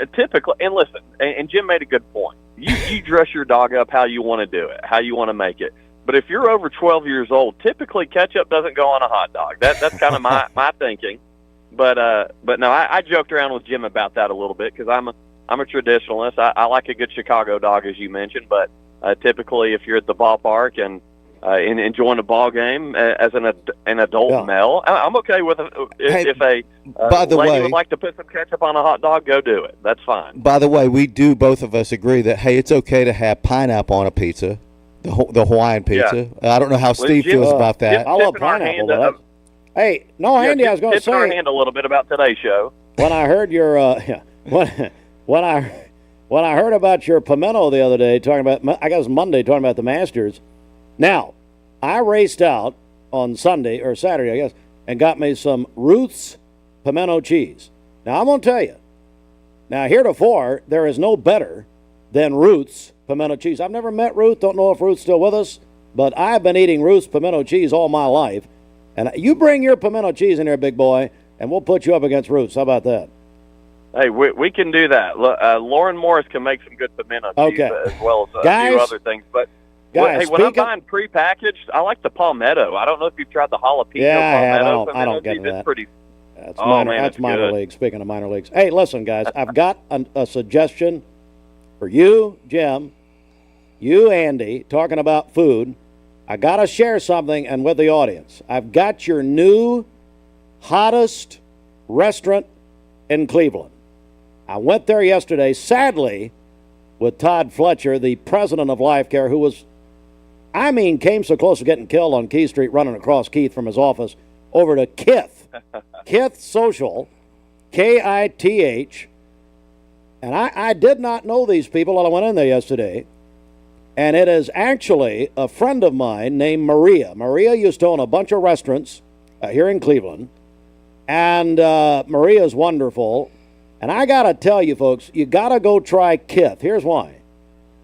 listen, and Jim made a good point. You dress your dog up how you want to do it, how you want to make it. But if you're over 12 years old, typically ketchup doesn't go on a hot dog. That's kind of my thinking. But no, I joked around with Jim about that a little bit because I'm a traditionalist. I like a good Chicago dog, as you mentioned. But typically, if you're at the ballpark and enjoying a ball game as an adult male, I'm okay with if a lady would like to put some ketchup on a hot dog, go do it. That's fine. By the way, we do both of us agree that it's okay to have pineapple on a pizza, the Hawaiian pizza. Yeah. I don't know how Steve feels about that. I love pineapple. Hey, no, Andie, I was going to say. Our hand a little bit about today's show. When I heard your when I heard about your pimento the other day, talking about, I guess Monday, talking about the Masters. Now, I raced out on Sunday or Saturday, I guess, and got me some Ruth's pimento cheese. Now, I'm going to tell you. Now, heretofore, there is no better than Ruth's pimento cheese. I've never met Ruth. Don't know if Ruth's still with us, but I've been eating Ruth's pimento cheese all my life. And you bring your pimento cheese in there, big boy, and we'll put you up against Ruth's. How about that? Hey, we can do that. Lauren Morris can make some good pimento cheese as well as a few other things. But guys, when I'm buying prepackaged, I like the palmetto. I don't know if you've tried the jalapeno palmetto. I don't get that. Pretty. That's minor league. Speaking of minor leagues, hey, listen, guys, I've got a suggestion for you, Jim, you, Andie, talking about food. I got to share something and with the audience. I've got your new hottest restaurant in Cleveland. I went there yesterday, sadly, with Todd Fletcher, the president of Life Care, who came so close to getting killed on Keith Street running across Keith from his office over to Kith. Kith Social, Kith. And I did not know these people while I went in there yesterday. And it is actually a friend of mine named Maria. Maria used to own a bunch of restaurants here in Cleveland. And Maria is wonderful. And I got to tell you, folks, you got to go try Kith. Here's why.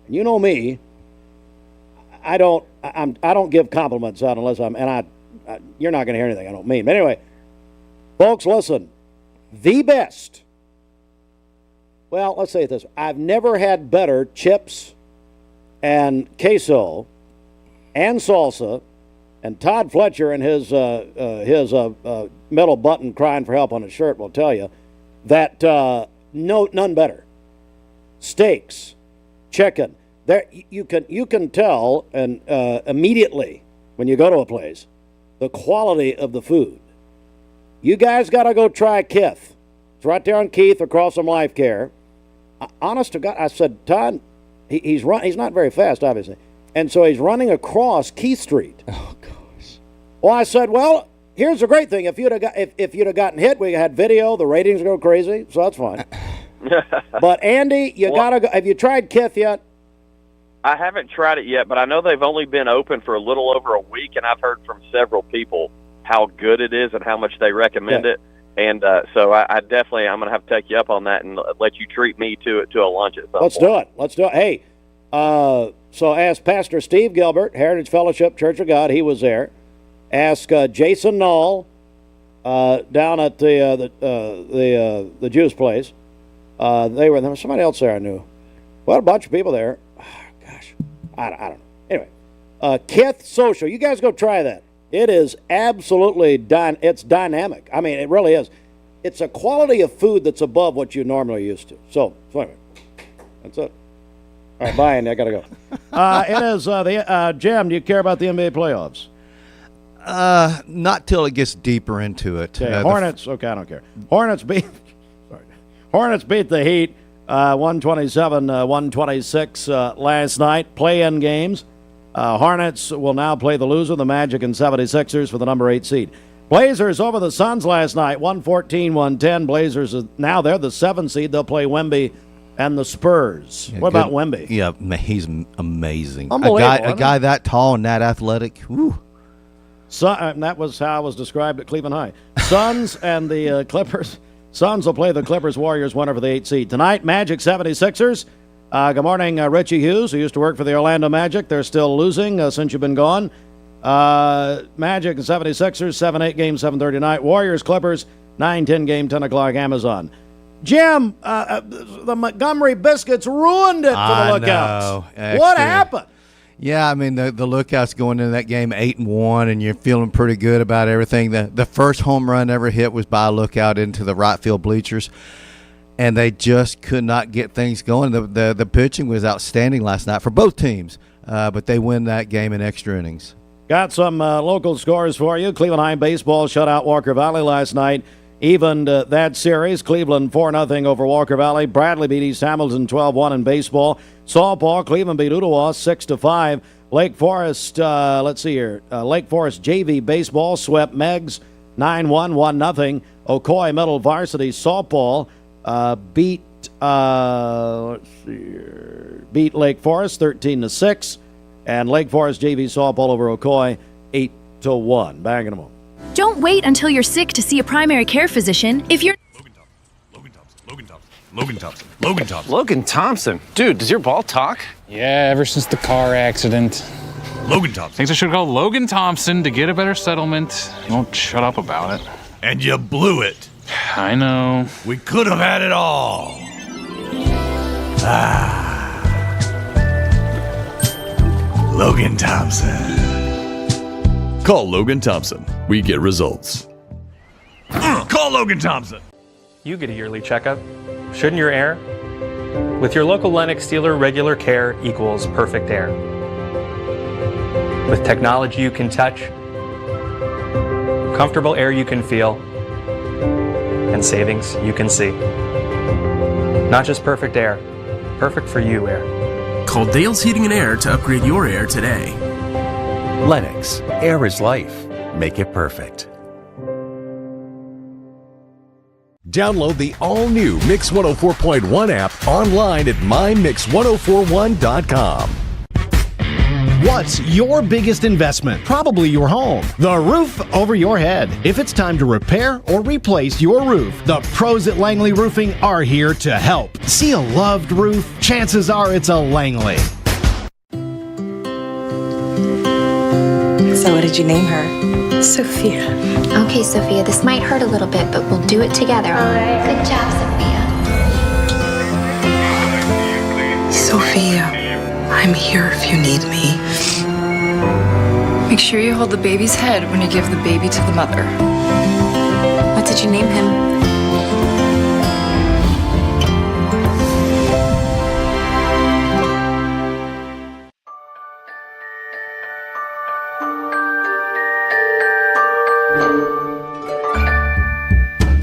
You know me. I don't give compliments out unless you're not going to hear anything I don't mean. But anyway, folks, listen. The best. Well, let's say it this way. I've never had better chips and queso and salsa, and Todd Fletcher and his middle button crying for help on his shirt will tell you that none better. Steaks, chicken. There you can tell and immediately when you go to a place the quality of the food. You guys got to go try Kith. It's right there on Keith across from Life Care. Honest to God, I said, Todd, he's not very fast, obviously, and so he's running across Keith Street. Oh gosh. Well, I said, well, here's the great thing: if you'd have gotten hit, we had video. The ratings go crazy, so that's fine. But Andie, you gotta go. Have you tried Kith yet? I haven't tried it yet, but I know they've only been open for a little over a week, and I've heard from several people how good it is and how much they recommend it. And so I definitely, I'm going to have to take you up on that and let you treat me to a lunch at some point. Let's do it. Hey, so ask Pastor Steve Gilbert, Heritage Fellowship Church of God. He was there. Ask Jason Knoll down at the juice place. There was somebody else there I knew. Well, a bunch of people there. Oh, gosh, I don't know. Anyway, Kith Social. You guys go try that. It is absolutely it's dynamic. I mean, it really is. It's a quality of food that's above what you're normally used to. So anyway, that's it. All right, bye, Andy. I got to go. It is Jim, do you care about the NBA playoffs? Not till it gets deeper into it. Okay, Hornets. Okay, I don't care. Hornets beat the Heat 127-126 last night. Play-in games. Hornets will now play the loser, the Magic and 76ers, for the number 8 seed. Blazers over the Suns last night, 114-110. Blazers, now they're the 7 seed. They'll play Wemby and the Spurs. Yeah, what about Wemby? Yeah, he's amazing. Unbelievable, a guy that tall and that athletic. Whew. That was how I was described at Cleveland High. Suns and the Clippers. Suns will play the Clippers-Warriors winner for the 8 seed. Tonight, Magic 76ers. Good morning, Richie Hughes, who used to work for the Orlando Magic. They're still losing since you've been gone. Magic and 76ers, 7-8 game, 7:30 tonight. Warriors, Clippers, 9-10 game, 10 o'clock, Amazon. Jim, the Montgomery Biscuits ruined it for the Lookouts. What happened? Yeah, I mean, the Lookouts going into that game 8-1, and you're feeling pretty good about everything. The first home run ever hit was by a Lookout into the right field bleachers, and they just could not get things going. The pitching was outstanding last night for both teams, but they win that game in extra innings. Got some local scores for you. Cleveland High baseball shut out Walker Valley last night. Evened that series. Cleveland 4-0 over Walker Valley. Bradley beat East Hamilton 12-1 in baseball. Softball, Cleveland beat Ottawa 6-5. Lake Forest, Lake Forest JV baseball swept Meggs 9-1, 1-0. Ocoee Middle Varsity softball beat Lake Forest 13-6, and Lake Forest JV softball over Ocoee 8-1. Back in a moment. Don't wait until you're sick to see a primary care physician. If you're Logan Thompson. Dude, does your ball talk? Yeah, ever since the car accident. Logan Thompson. Thinks I should call Logan Thompson to get a better settlement. He won't shut up about it. And you blew it. I know. We could have had it all. Logan Thompson. Call Logan Thompson. We get results. Call Logan Thompson. You get a yearly checkup. Shouldn't your heir? With your local Lennox dealer, regular care equals perfect air. With technology you can touch, comfortable air you can feel, and savings you can see. Not just perfect air, perfect for you air. Call Dale's Heating and Air to upgrade your air today. Lennox, air is life. Make it perfect. Download the all-new Mix 104.1 app online at mymix1041.com. What's your biggest investment? Probably your home. The roof over your head. If it's time to repair or replace your roof, the pros at Langley Roofing are here to help. See a loved roof? Chances are it's a Langley. So what did you name her? Sophia. Okay, Sophia, this might hurt a little bit, but we'll do it together. All right. Good job, Sophia, I'm here if you need me. Make sure you hold the baby's head when you give the baby to the mother. What did you name him?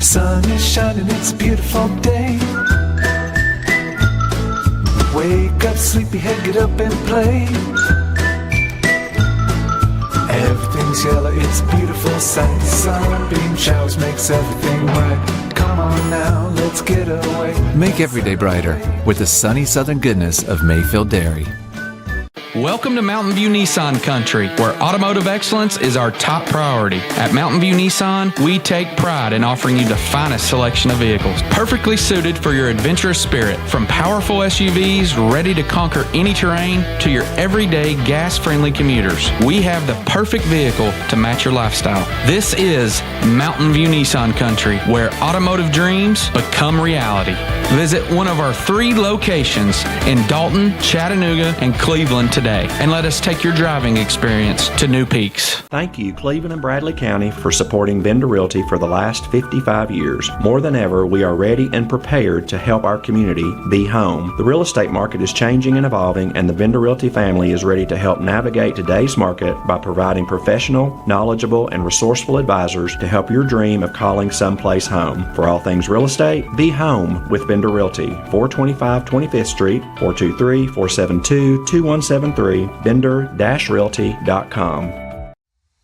Sun is shining, it's a beautiful day. Wake up, sleepyhead, get up and play. Everything's yellow, it's a beautiful sight. Sunbeam showers makes everything right. Come on now, let's get away. Make every day brighter with the sunny southern goodness of Mayfield Dairy. Welcome to Mountain View Nissan Country, where automotive excellence is our top priority. At Mountain View Nissan, we take pride in offering you the finest selection of vehicles, perfectly suited for your adventurous spirit. From powerful SUVs ready to conquer any terrain to your everyday gas-friendly commuters, we have the perfect vehicle to match your lifestyle. This is Mountain View Nissan Country, where automotive dreams become reality. Visit one of our 3 locations in Dalton, Chattanooga, and Cleveland today, and let us take your driving experience to new peaks. Thank you, Cleveland and Bradley County, for supporting Vendor Realty for the last 55 years. More than ever, we are ready and prepared to help our community be home. The real estate market is changing and evolving, and the Vendor Realty family is ready to help navigate today's market by providing professional, knowledgeable, and resourceful advisors to help your dream of calling someplace home. For all things real estate, be home with Vendor Realty, 425 25th Street, 423-472-2173, vendor-realty.com.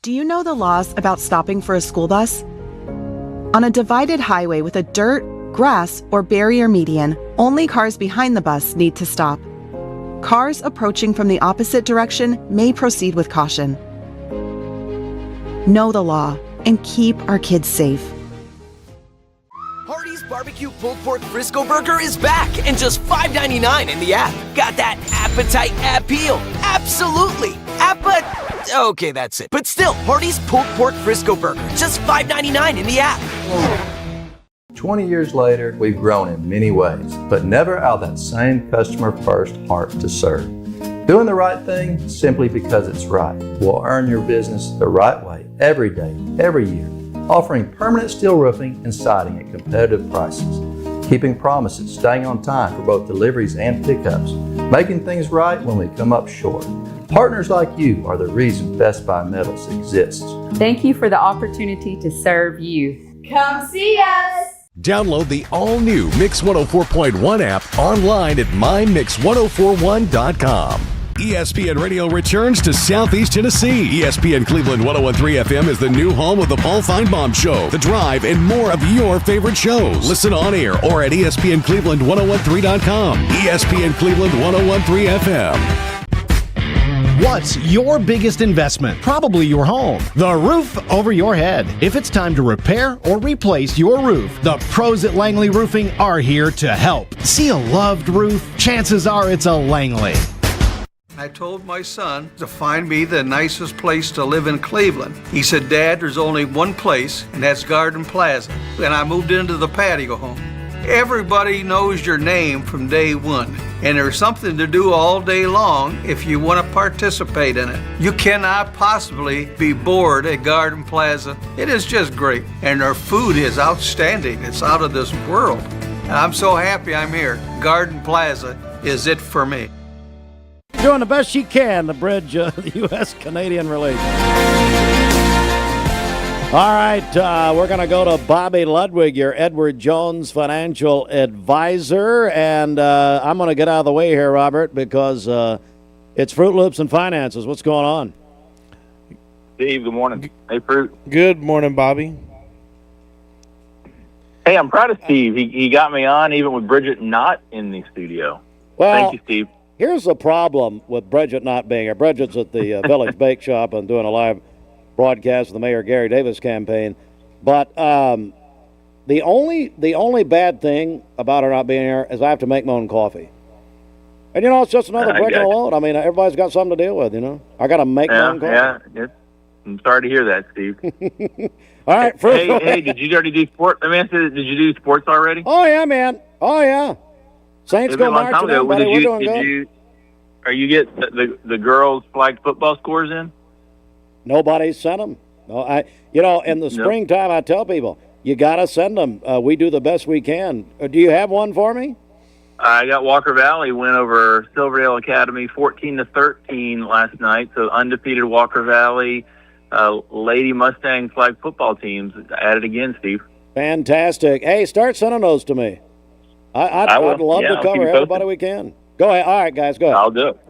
Do you know the laws about stopping for a school bus? On a divided highway with a dirt, grass, or barrier median, only cars behind the bus need to stop. Cars approaching from the opposite direction may proceed with caution. Know the law and keep our kids safe. Hardee's Barbecue Pulled Pork Frisco Burger is back and just $5.99 in the app. Got that appetite appeal? Absolutely. Okay, that's it. But still, Hardee's Pulled Pork Frisco Burger, just $5.99 in the app. 20 years later, we've grown in many ways, but never out of that same customer-first heart to serve. Doing the right thing simply because it's right will earn your business the right way every day, every year. Offering permanent steel roofing and siding at competitive prices. Keeping promises, staying on time for both deliveries and pickups. Making things right when we come up short. Partners like you are the reason Best Buy Metals exists. Thank you for the opportunity to serve you. Come see us! Download the all-new Mix 104.1 app online at mymix1041.com. ESPN Radio returns to Southeast Tennessee. ESPN Cleveland 101.3 FM is the new home of the Paul Feinbaum Show, The Drive, and more of your favorite shows. Listen on air or at ESPNCleveland1013.com. ESPN Cleveland 101.3 FM. What's your biggest investment? Probably your home. The roof over your head. If it's time to repair or replace your roof, the pros at Langley Roofing are here to help. See a loved roof? Chances are it's a Langley. I told my son to find me the nicest place to live in Cleveland. He said, Dad, there's only one place, and that's Garden Plaza. And I moved into the patio home. Everybody knows your name from day one, and there's something to do all day long if you want to participate in it. You cannot possibly be bored at Garden Plaza. It is just great, and their food is outstanding. It's out of this world. and I'm so happy I'm here. Garden Plaza is it for me. Doing the best she can to bridge the U.S.-Canadian relations. All right, we're going to go to Bobby Ludwig, your Edward Jones financial advisor, and I'm going to get out of the way here, Robert, because it's Fruit Loops and Finances. What's going on? Steve, good morning. Hey, Fruit. Good morning, Bobby. Hey, I'm proud of Steve. He got me on even with Bridget not in the studio. Well, thank you, Steve. Here's the problem with Bridget not being here. Bridget's at the Village Bake Shop and doing a live broadcast of the Mayor Gary Davis campaign. But the only bad thing about her not being here is I have to make my own coffee. And, it's just another brick in the load. I mean, everybody's got something to deal with, I got to make my own coffee. Yeah, I'm sorry to hear that, Steve. All right. Hey, did you already do sports? Let me ask you, did you do sports already? Oh, yeah, man. Oh, yeah. Saints go marching in, buddy. We're doing good. Are you get the girls' flag football scores in? Nobody's sent them. No, in the springtime, I tell people, you got to send them. We do the best we can. Do you have one for me? I got Walker Valley win over Silverdale Academy 14-13 last night. So undefeated Walker Valley Lady Mustang flag football teams at it again, Steve. Fantastic. Hey, start sending those to me. I'd love to cover everybody we can. Go ahead. All right, guys, go ahead. I'll do it.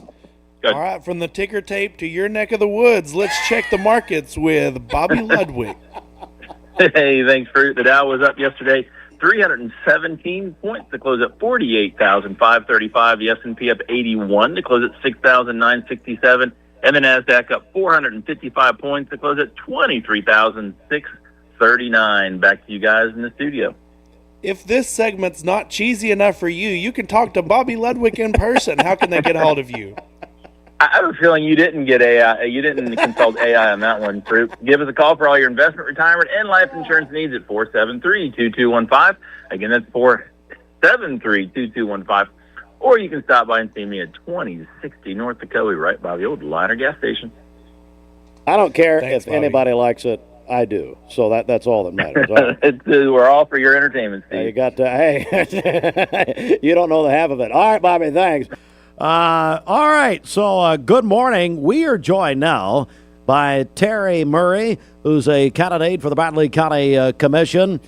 Good. All right, from the ticker tape to your neck of the woods, let's check the markets with Bobby Ludwig. Hey, thanks, Fruit. The Dow was up yesterday 317 points to close at 48,535. The S&P up 81 to close at 6,967. And the NASDAQ up 455 points to close at 23,639. Back to you guys in the studio. If this segment's not cheesy enough for you, you can talk to Bobby Ludwig in person. How can they get a hold of you? I have a feeling you didn't get AI. You didn't consult AI on that one, Fruit. Give us a call for all your investment, retirement, and life insurance needs at 473-2215. Again, that's 473-2215. Or you can stop by and see me at 2060 North Dakota, right by the old Liner gas station. I don't care if anybody likes it. I do. So that's all that matters. Right? We're all for your entertainment, Steve. You got to, hey, you don't know the half of it. All right, Bobby, thanks. All right, so good morning. We are joined now by Terri Murray, who's a candidate for the Bradley County Commission,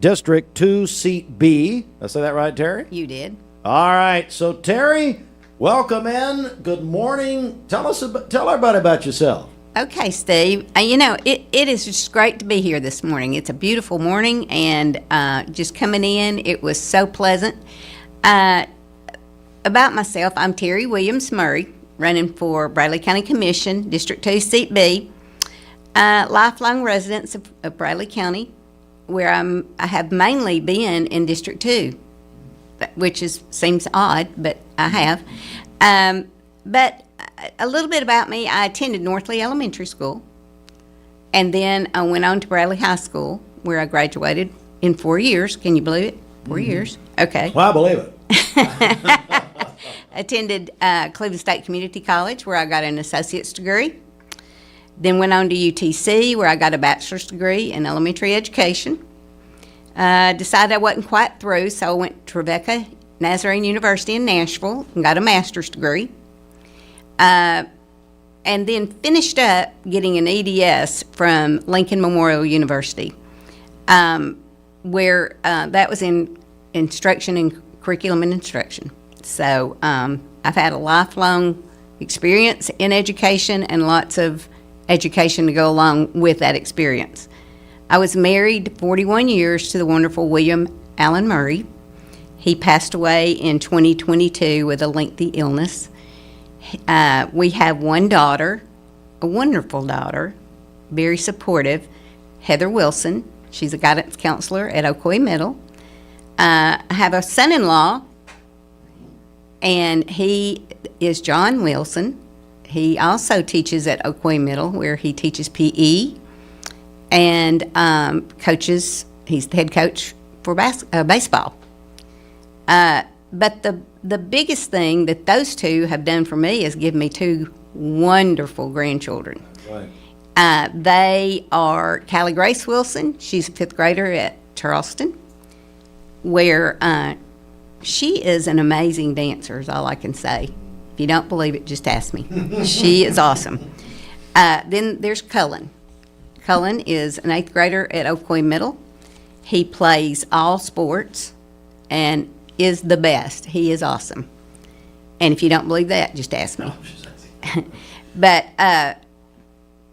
District 2, Seat B. Did I say that right, Terri? You did. All right, so Terri, welcome in. Good morning. Tell everybody about yourself. Okay, Steve. It is just great to be here this morning. It's a beautiful morning, and just coming in, it was so pleasant. About myself, I'm Terri Williams Murray, running for Bradley County Commission, District 2, Seat B. Lifelong residents of Bradley County, where I have mainly been in District 2, which seems odd, but I have. But a little bit about me, I attended Northley Elementary School, and then I went on to Bradley High School, where I graduated in 4 years. Can you believe it? 4 years. Okay. Well, I believe it. Attended Cleveland State Community College, where I got an associate's degree. Then went on to UTC, where I got a bachelor's degree in elementary education. Decided I wasn't quite through, so I went to Rebecca Nazarene University in Nashville and got a master's degree. And then finished up getting an EDS from Lincoln Memorial University, where that was in instruction and curriculum and instruction. So I've had a lifelong experience in education and lots of education to go along with that experience. I was married 41 years to the wonderful William Allen Murray. He passed away in 2022 with a lengthy illness. We have one daughter, a wonderful daughter, very supportive, Heather Wilson. She's a guidance counselor at Ocoee Middle. I have a son-in-law, and he is John Wilson. He also teaches at Ocoee Middle, where he teaches PE and coaches. He's the head coach for baseball. But the biggest thing that those two have done for me is give me two wonderful grandchildren. Right. They are Callie Grace Wilson. She's a fifth grader at Charleston. where she is an amazing dancer, is all I can say. If you don't believe it, just ask me. She is awesome. Then there's Cullen. Cullen is an 8th grader at Oakwood Middle. He plays all sports and is the best. He is awesome. And if you don't believe that, just ask me. But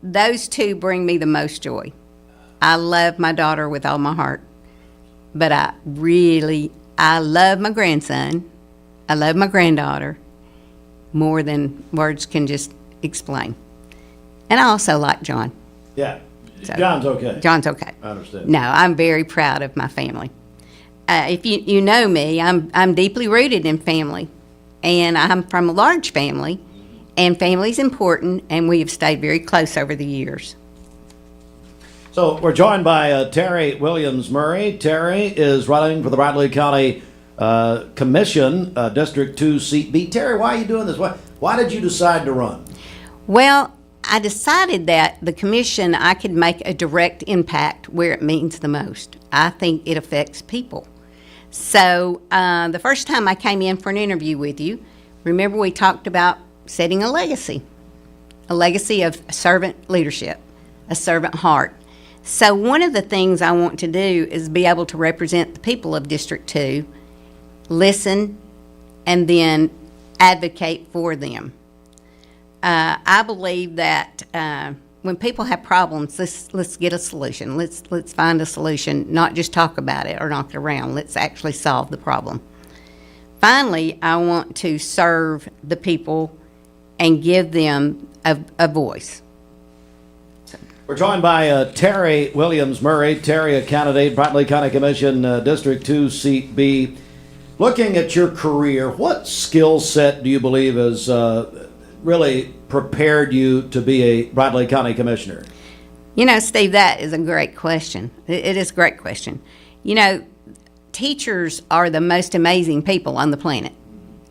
those two bring me the most joy. I love my daughter with all my heart, but I love my grandson. I love my granddaughter more than words can just explain. And I also like John. Yeah. So, John's okay. John's okay. I understand. No, I'm very proud of my family. If you know me, I'm deeply rooted in family, and I'm from a large family, and family's important, and we have stayed very close over the years. So we're joined by Terri Williams Murray. Terri is running for the Bradley County Commission, District 2 Seat B. Terri, why are you doing this? Why did you decide to run? Well, I decided that the commission, I could make a direct impact where it means the most. I think it affects people. So the first time I came in for an interview with you, remember we talked about setting a legacy of servant leadership, a servant heart. So one of the things I want to do is be able to represent the people of District 2, listen, and then advocate for them. I believe that when people have problems, let's get a solution. Let's find a solution, not just talk about it or knock it around. Let's actually solve the problem. Finally, I want to serve the people and give them a voice. We're joined by Terri Williams Murray. Terri, a candidate, Bradley County Commission, District 2, Seat B. Looking at your career, what skill set do you believe has really prepared you to be a Bradley County Commissioner? You know, Steve, that is a great question. It is a great question. You know, teachers are the most amazing people on the planet.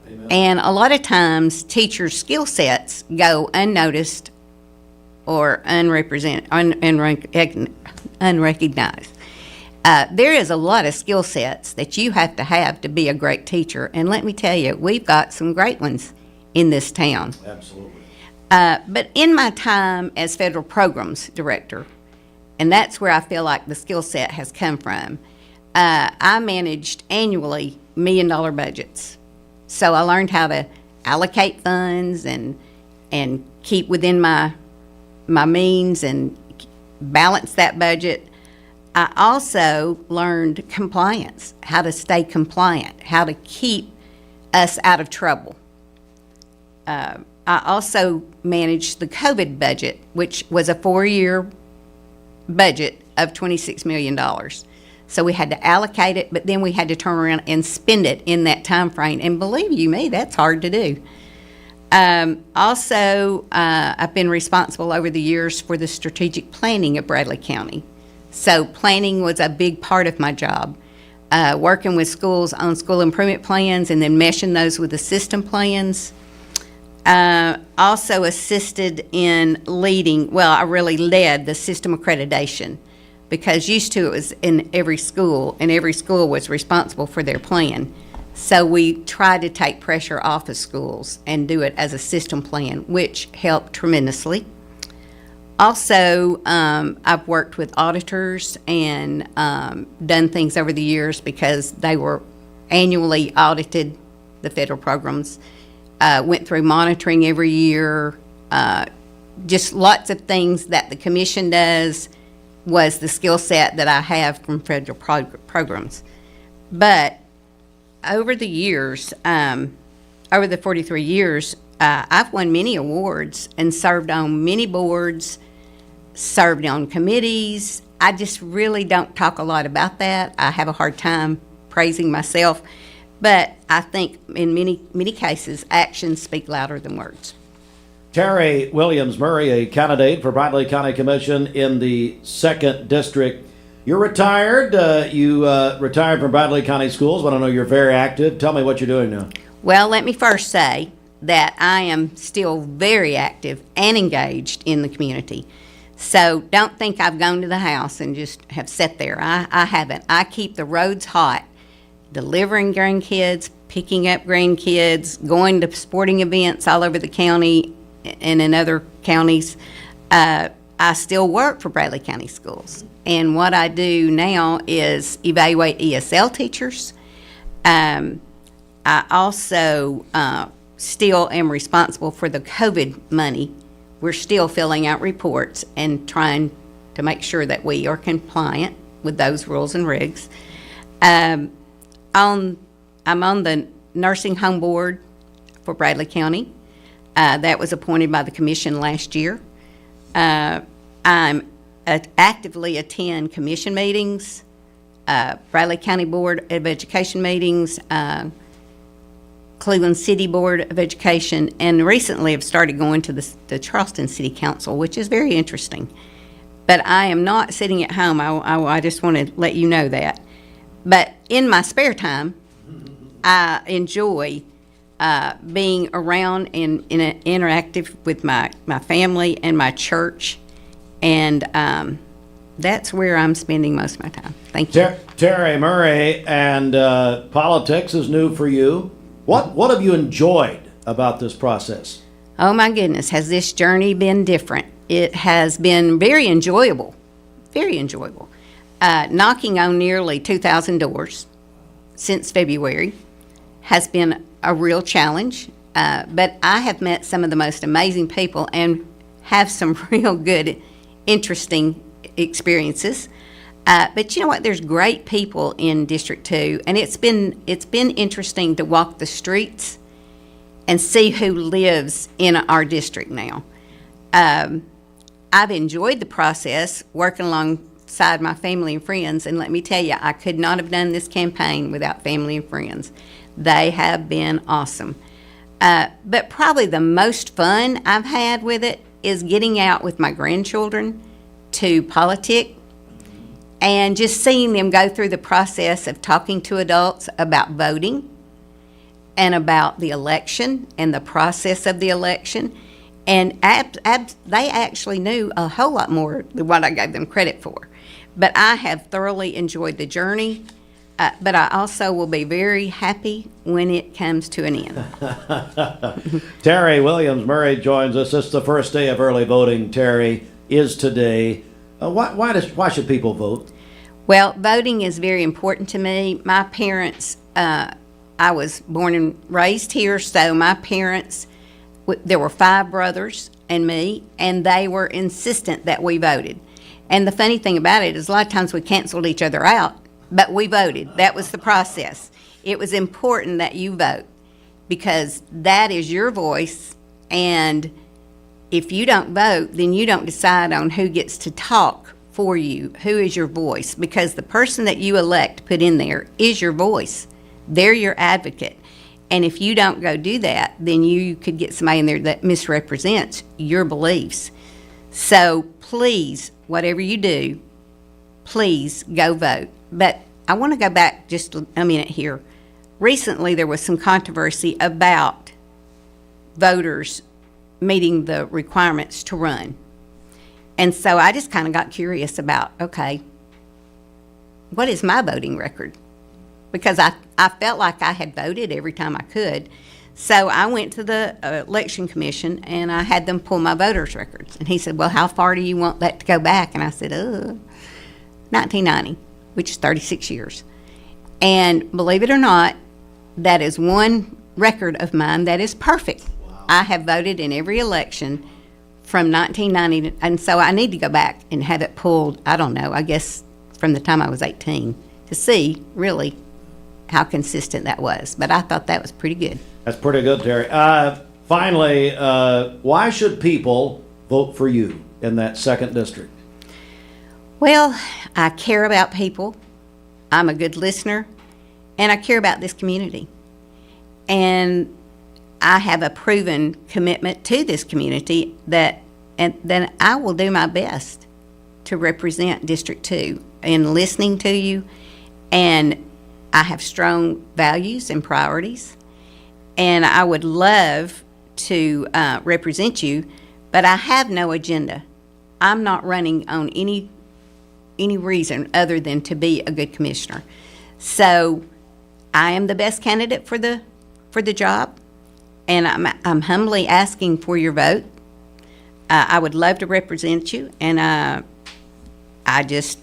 Amen. And a lot of times, teachers' skill sets go unnoticed or unrecognized. There is a lot of skill sets that you have to be a great teacher. And let me tell you, we've got some great ones in this town. Absolutely. But in my time as federal programs director, and that's where I feel like the skill set has come from, I managed annually $1 million budgets. So I learned how to allocate funds and keep within my means and balance that budget. I also learned compliance, how to stay compliant, how to keep us out of trouble. I also managed the COVID budget, which was a 4-year budget of $26 million. So we had to allocate it, but then we had to turn around and spend it in that time frame. And believe you me, that's hard to do. Also, I've been responsible over the years for the strategic planning of Bradley County. So planning was a big part of my job, working with schools on school improvement plans and then meshing those with the system plans. Also assisted in I really led the system accreditation, because used to it was in every school, and every school was responsible for their plan. So we tried to take pressure off of schools and do it as a system plan, which helped tremendously. Also, I've worked with auditors and done things over the years because they were annually audited, the federal programs. Went through monitoring every year. Just lots of things that the commission does was the skill set that I have from federal programs. But over the years, over the 43 years, I've won many awards and served on many boards, served on committees. I just really don't talk a lot about that. I have a hard time praising myself. But I think in many cases, actions speak louder than words. Terri Williams Murray, a candidate for Bradley County Commission in the 2nd District. You're retired. You retired from Bradley County Schools, but I know you're very active. Tell me what you're doing now. Well, let me first say that I am still very active and engaged in the community. So don't think I've gone to the house and just have sat there. I haven't. I keep the roads hot delivering grandkids, picking up grandkids, going to sporting events all over the county and in other counties. I still work for Bradley County Schools. And what I do now is evaluate ESL teachers. I also still am responsible for the COVID money. We're still filling out reports and trying to make sure that we are compliant with those rules and regs. I'm on the nursing home board for Bradley County. That was appointed by the commission last year. I'm actively attend commission meetings, Bradley County Board of Education meetings, Cleveland City Board of Education, and recently have started going to the Charleston City Council, which is very interesting. But I am not sitting at home. I just want to let you know that. But in my spare time, I enjoy being around and interactive with my family and my church, and that's where I'm spending most of my time. Thank you. Terri Murray, and politics is new for you. What have you enjoyed about this process? Oh my goodness, has this journey been different? It has been very enjoyable, very enjoyable. Knocking on nearly 2,000 doors since February has been a real challenge, but I have met some of the most amazing people and have some real good, interesting experiences. But you know what? There's great people in District 2, and it's been interesting to walk the streets and see who lives in our district now. I've enjoyed the process working alongside my family and friends, and let me tell you, I could not have done this campaign without family and friends. They have been awesome. But probably the most fun I've had with it is getting out with my grandchildren to politic and just seeing them go through the process of talking to adults about voting and about the election and the process of the election. And they actually knew a whole lot more than what I gave them credit for. But I have thoroughly enjoyed the journey. But I also will be very happy when it comes to an end. Terri Williams Murray joins us. It's the first day of early voting. Terri, is today. Why should people vote? Well, voting is very important to me. My parents, I was born and raised here, so my parents, there were 5 brothers and me, and they were insistent that we voted. And the funny thing about it is a lot of times we canceled each other out, but we voted. That was the process. It was important that you vote because that is your voice, and if you don't vote, then you don't decide on who gets to talk for you, who is your voice, because the person that you elect put in there is your voice. They're your advocate. And if you don't go do that, then you could get somebody in there that misrepresents your beliefs. So please, whatever you do, please go vote. But I want to go back just a minute here. Recently, there was some controversy about voters meeting the requirements to run. And so I just kind of got curious about, okay, what is my voting record? Because I felt like I had voted every time I could. So I went to the election commission and I had them pull my voters records. And he said, well, how far do you want that to go back? And I said, 1990, which is 36 years. And believe it or not, that is one record of mine that is perfect. Wow. I have voted in every election from 1990, and so I need to go back and have it pulled, I don't know, I guess from the time I was 18 to see really how consistent that was. But I thought that was pretty good. That's pretty good, Terri. Finally, why should people vote for you in that 2nd district? Well, I care about people. I'm a good listener, and I care about this community. And I have a proven commitment to this community that I will do my best to represent District 2 in listening to you. And I have strong values and priorities, and I would love to represent you, but I have no agenda. I'm not running on any reason other than to be a good commissioner. So I am the best candidate for the job, and I'm humbly asking for your vote. I would love to represent you, and I just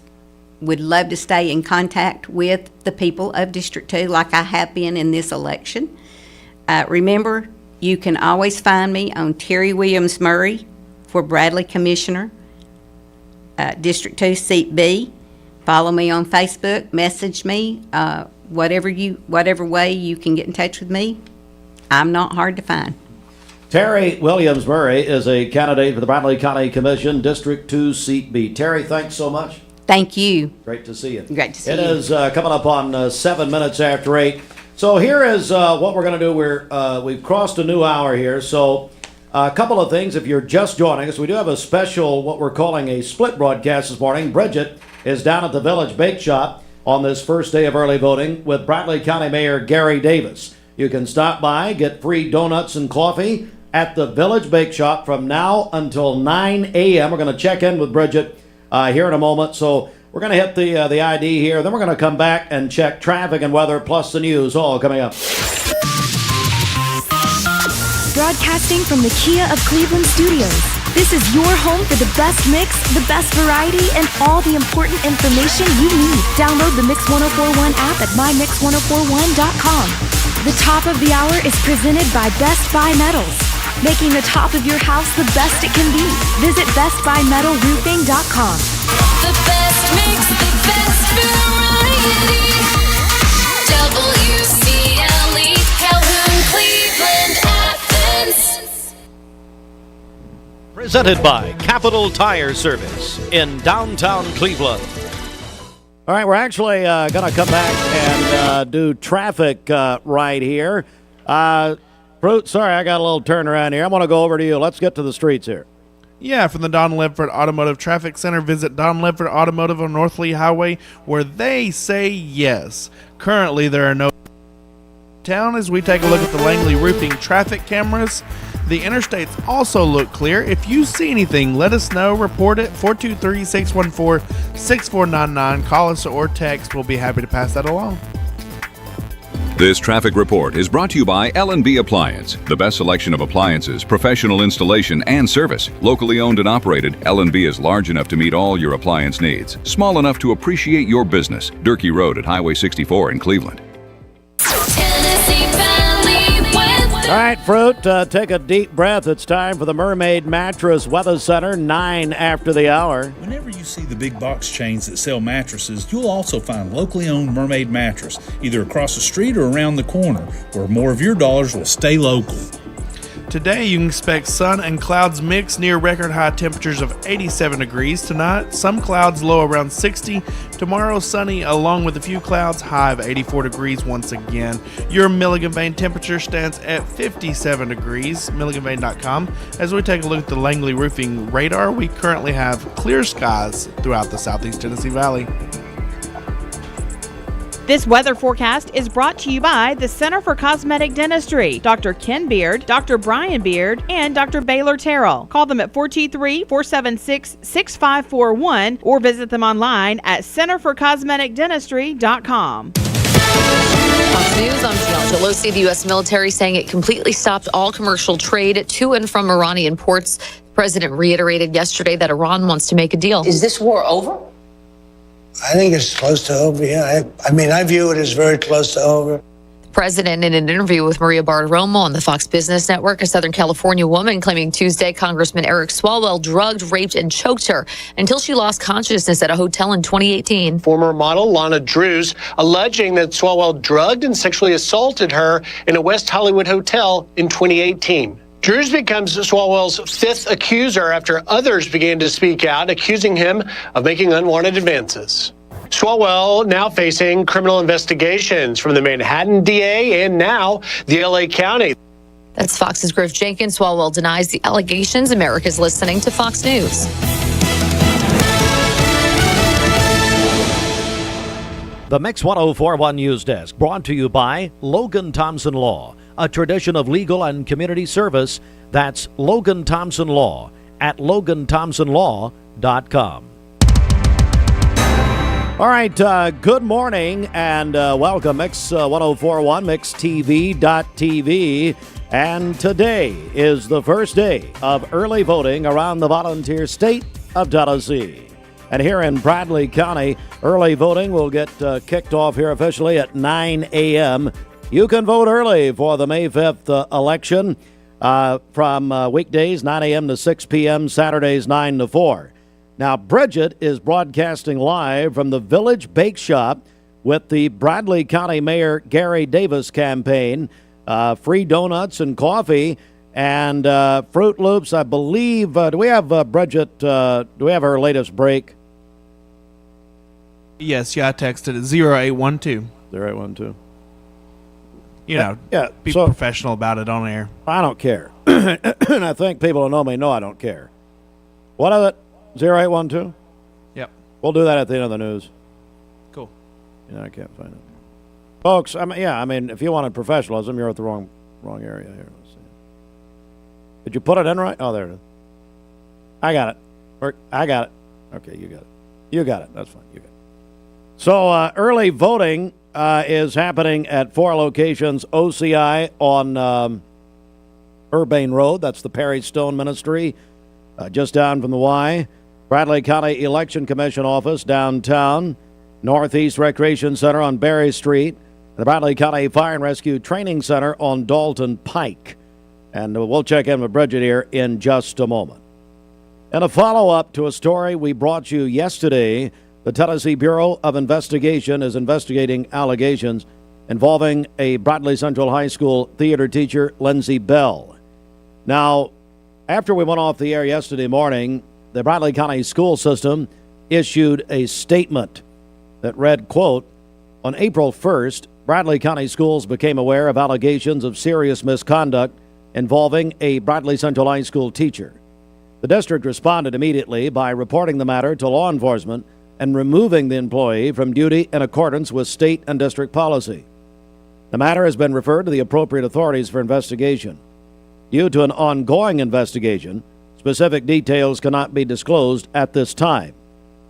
would love to stay in contact with the people of District 2 like I have been in this election. Remember, you can always find me on Terri Murray for Bradley Commissioner, District 2, Seat B. Follow me on Facebook, message me, whatever way you can get in touch with me. I'm not hard to find. Terri Williams Murray is a candidate for the Bradley County Commission, District 2, Seat B. Terri, thanks so much. Thank you. Great to see you. Great to see you. It is coming up on 7 minutes after 8. So here is what we're going to do. We've crossed a new hour here. So a couple of things. If you're just joining us, we do have a special, what we're calling a split broadcast this morning. Bridget is down at the Village Bake Shop on this first day of early voting with Bradley County Mayor Gary Davis. You can stop by, get free donuts and coffee at the Village Bake Shop from now until 9 a.m. We're going to check in with Bridget here in a moment. So we're going to hit the ID here. Then we're going to come back and check traffic and weather plus the news, all coming up. Broadcasting from the Kia of Cleveland studios. This is your home for the best mix, the best variety, and all the important information you need. Download the Mix 1041 app at mymix1041.com. The top of the hour is presented by Best Buy Metals, making the top of your house the best it can be. Visit bestbuymetalroofing.com. The best mix, the best variety. WCLE, Calhoun, Cleveland, Athens. Presented by Capital Tire Service in downtown Cleveland. All right, we're actually going to come back and do traffic right here. Fruit, sorry, I got a little turnaround here. I'm going to go over to you. Let's get to the streets here. Yeah, from the Don Ledford Automotive Traffic Center, visit Don Ledford Automotive on North Lee Highway, where they say yes. Currently, there are no town as we take a look at the Langley Roofing traffic cameras. The interstates also look clear. If you see anything, let us know. Report it, 423-614-6499. Call us or text. We'll be happy to pass that along. This traffic report is brought to you by L&B Appliance, the best selection of appliances, professional installation, and service. Locally owned and operated, L&B is large enough to meet all your appliance needs, small enough to appreciate your business. Durkee Road at Highway 64 in Cleveland. All right, Fruit, take a deep breath. It's time for the Mermaid Mattress Weather Center, 9 after the hour. Whenever you see the big box chains that sell mattresses, you'll also find locally owned Mermaid Mattress, either across the street or around the corner, where more of your dollars will stay local. Today, you can expect sun and clouds mix near record high temperatures of 87 degrees. Tonight, some clouds low around 60. Tomorrow, sunny along with a few clouds, high of 84 degrees once again. Your Milligan Vane temperature stands at 57 degrees, milliganvane.com. As we take a look at the Langley Roofing radar, we currently have clear skies throughout the southeast Tennessee Valley. This weather forecast is brought to you by the Center for Cosmetic Dentistry, Dr. Ken Beard, Dr. Brian Beard, and Dr. Baylor Terrell. Call them at 423-476-6541 or visit them online at centerforcosmeticdentistry.com. Fox News, I'm Janelle Pelosi. The U.S. military saying it completely stopped all commercial trade to and from Iranian ports. The president reiterated yesterday that Iran wants to make a deal. Is this war over? I think it's close to over, yeah. I view it as very close to over. The president, in an interview with Maria Bartiromo on the Fox Business Network, a Southern California woman claiming Tuesday Congressman Eric Swalwell drugged, raped, and choked her until she lost consciousness at a hotel in 2018. Former model Lana Drews alleging that Swalwell drugged and sexually assaulted her in a West Hollywood hotel in 2018. Drews becomes Swalwell's fifth accuser after others began to speak out, accusing him of making unwanted advances. Swalwell now facing criminal investigations from the Manhattan DA and now the LA County. That's Fox's Griff Jenkins. Swalwell denies the allegations. America's listening to Fox News. The Mix 1041 News Desk brought to you by Logan Thompson Law, a tradition of legal and community service. That's Logan Thompson Law at loganthompsonlaw.com. All right, good morning and welcome. Mix 1041, MixTV.tv. And today is the first day of early voting around the volunteer state of Tennessee. And here in Bradley County, early voting will get kicked off here officially at 9 a.m. You can vote early for the May 5th election from weekdays 9 a.m. to 6 p.m., Saturdays 9 to 4. Now, Bridget is broadcasting live from the Village Bake Shop with the Bradley County Mayor Gary Davis campaign. Free donuts and coffee and Fruit Loops, I believe. Do we have Bridget? Do we have her latest break? Yes, I texted it 0812. 0812. You know, be so, professional about it on air. I don't care. And I think people who know me know I don't care. What is it? 0812? Yep. We'll do that at the end of the news. Cool. Yeah, I can't find it. Folks, I mean, if you wanted professionalism, you're at the wrong area here. Let's see. Did you put it in right? Oh, there it is. I got it. I got it. Okay, you got it. You got it. That's fine. You got it. So early voting is happening at 4 locations. OCI on Urbane Road. That's the Perry Stone Ministry, just down from the Y. Bradley County Election Commission office downtown. Northeast Recreation Center on Berry Street. The Bradley County Fire and Rescue Training Center on Dalton Pike. And we'll check in with Bridget here in just a moment. And a follow-up to a story we brought you yesterday, the Tennessee Bureau of Investigation is investigating allegations involving a Bradley Central High School theater teacher, Lindsay Bell. Now, after we went off the air yesterday morning, the Bradley County school system issued a statement that read, quote, on April 1st, Bradley County schools became aware of allegations of serious misconduct involving a Bradley Central High School teacher. The district responded immediately by reporting the matter to law enforcement and removing the employee from duty in accordance with state and district policy. The matter has been referred to the appropriate authorities for investigation. Due to an ongoing investigation, specific details cannot be disclosed at this time.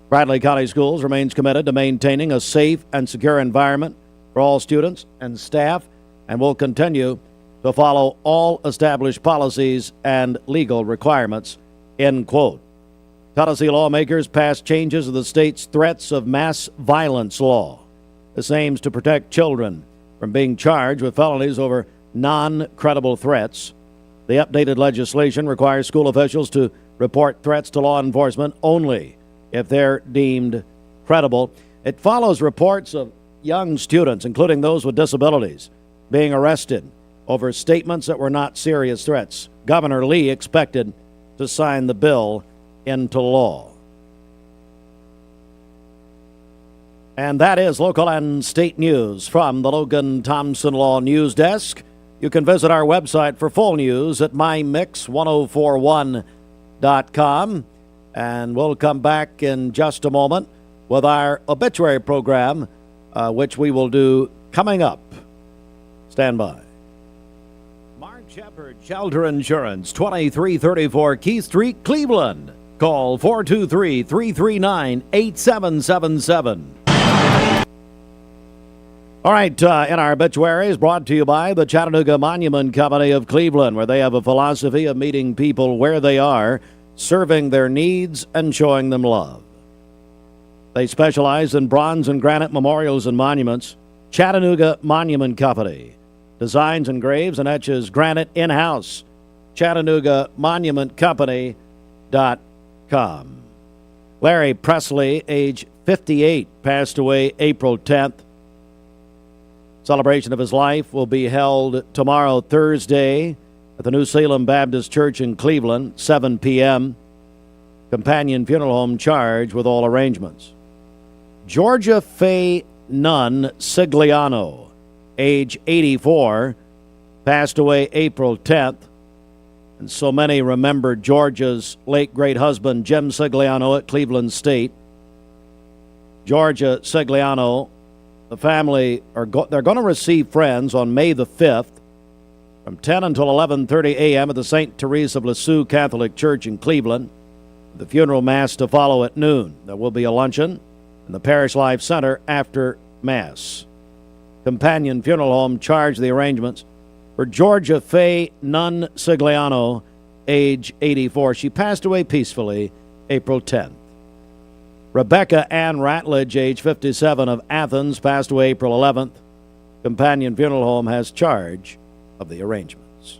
Bradley County Schools remains committed to maintaining a safe and secure environment for all students and staff and will continue to follow all established policies and legal requirements, end quote. Tennessee lawmakers passed changes to the state's threats of mass violence law. This aims to protect children from being charged with felonies over non-credible threats. The updated legislation requires school officials to report threats to law enforcement only if they're deemed credible. It follows reports of young students, including those with disabilities, being arrested over statements that were not serious threats. Governor Lee expected to sign the bill into law. And that is local and state news from the Logan Thompson Law News Desk. You can visit our website for full news at mymix1041.com. And we'll come back in just a moment with our obituary program, which we will do coming up. Stand by. Mark Shepard, Shelter Insurance, 2334 Keith Street, Cleveland. Call 423-339-8777. All right, in our obituaries, brought to you by the Chattanooga Monument Company of Cleveland, where they have a philosophy of meeting people where they are, serving their needs and showing them love. They specialize in bronze and granite memorials and monuments. Chattanooga Monument Company designs, engraves, and etches granite in-house. ChattanoogaMonumentCompany.com. Larry Presley, age 58, passed away April 10th. Celebration of his life will be held tomorrow, Thursday, at the New Salem Baptist Church in Cleveland, 7 p.m. Companion funeral home charge with all arrangements. Georgia Faye Nunn Sigliano, age 84, passed away April 10th. And so many remember Georgia's late great husband, Jim Sigliano, at Cleveland State. Georgia Sigliano, the family, they're going to receive friends on May the 5th from 10 until 11:30 a.m. at the St. Teresa of Lisieux Catholic Church in Cleveland. The funeral mass to follow at noon. There will be a luncheon. in the Parish Life Center after Mass. Companion Funeral Home charged the arrangements for Georgia Faye Nunn Sigliano, age 84. She passed away peacefully April 10th. Rebecca Ann Ratledge, age 57, of Athens, passed away April 11th. Companion Funeral Home has charge of the arrangements.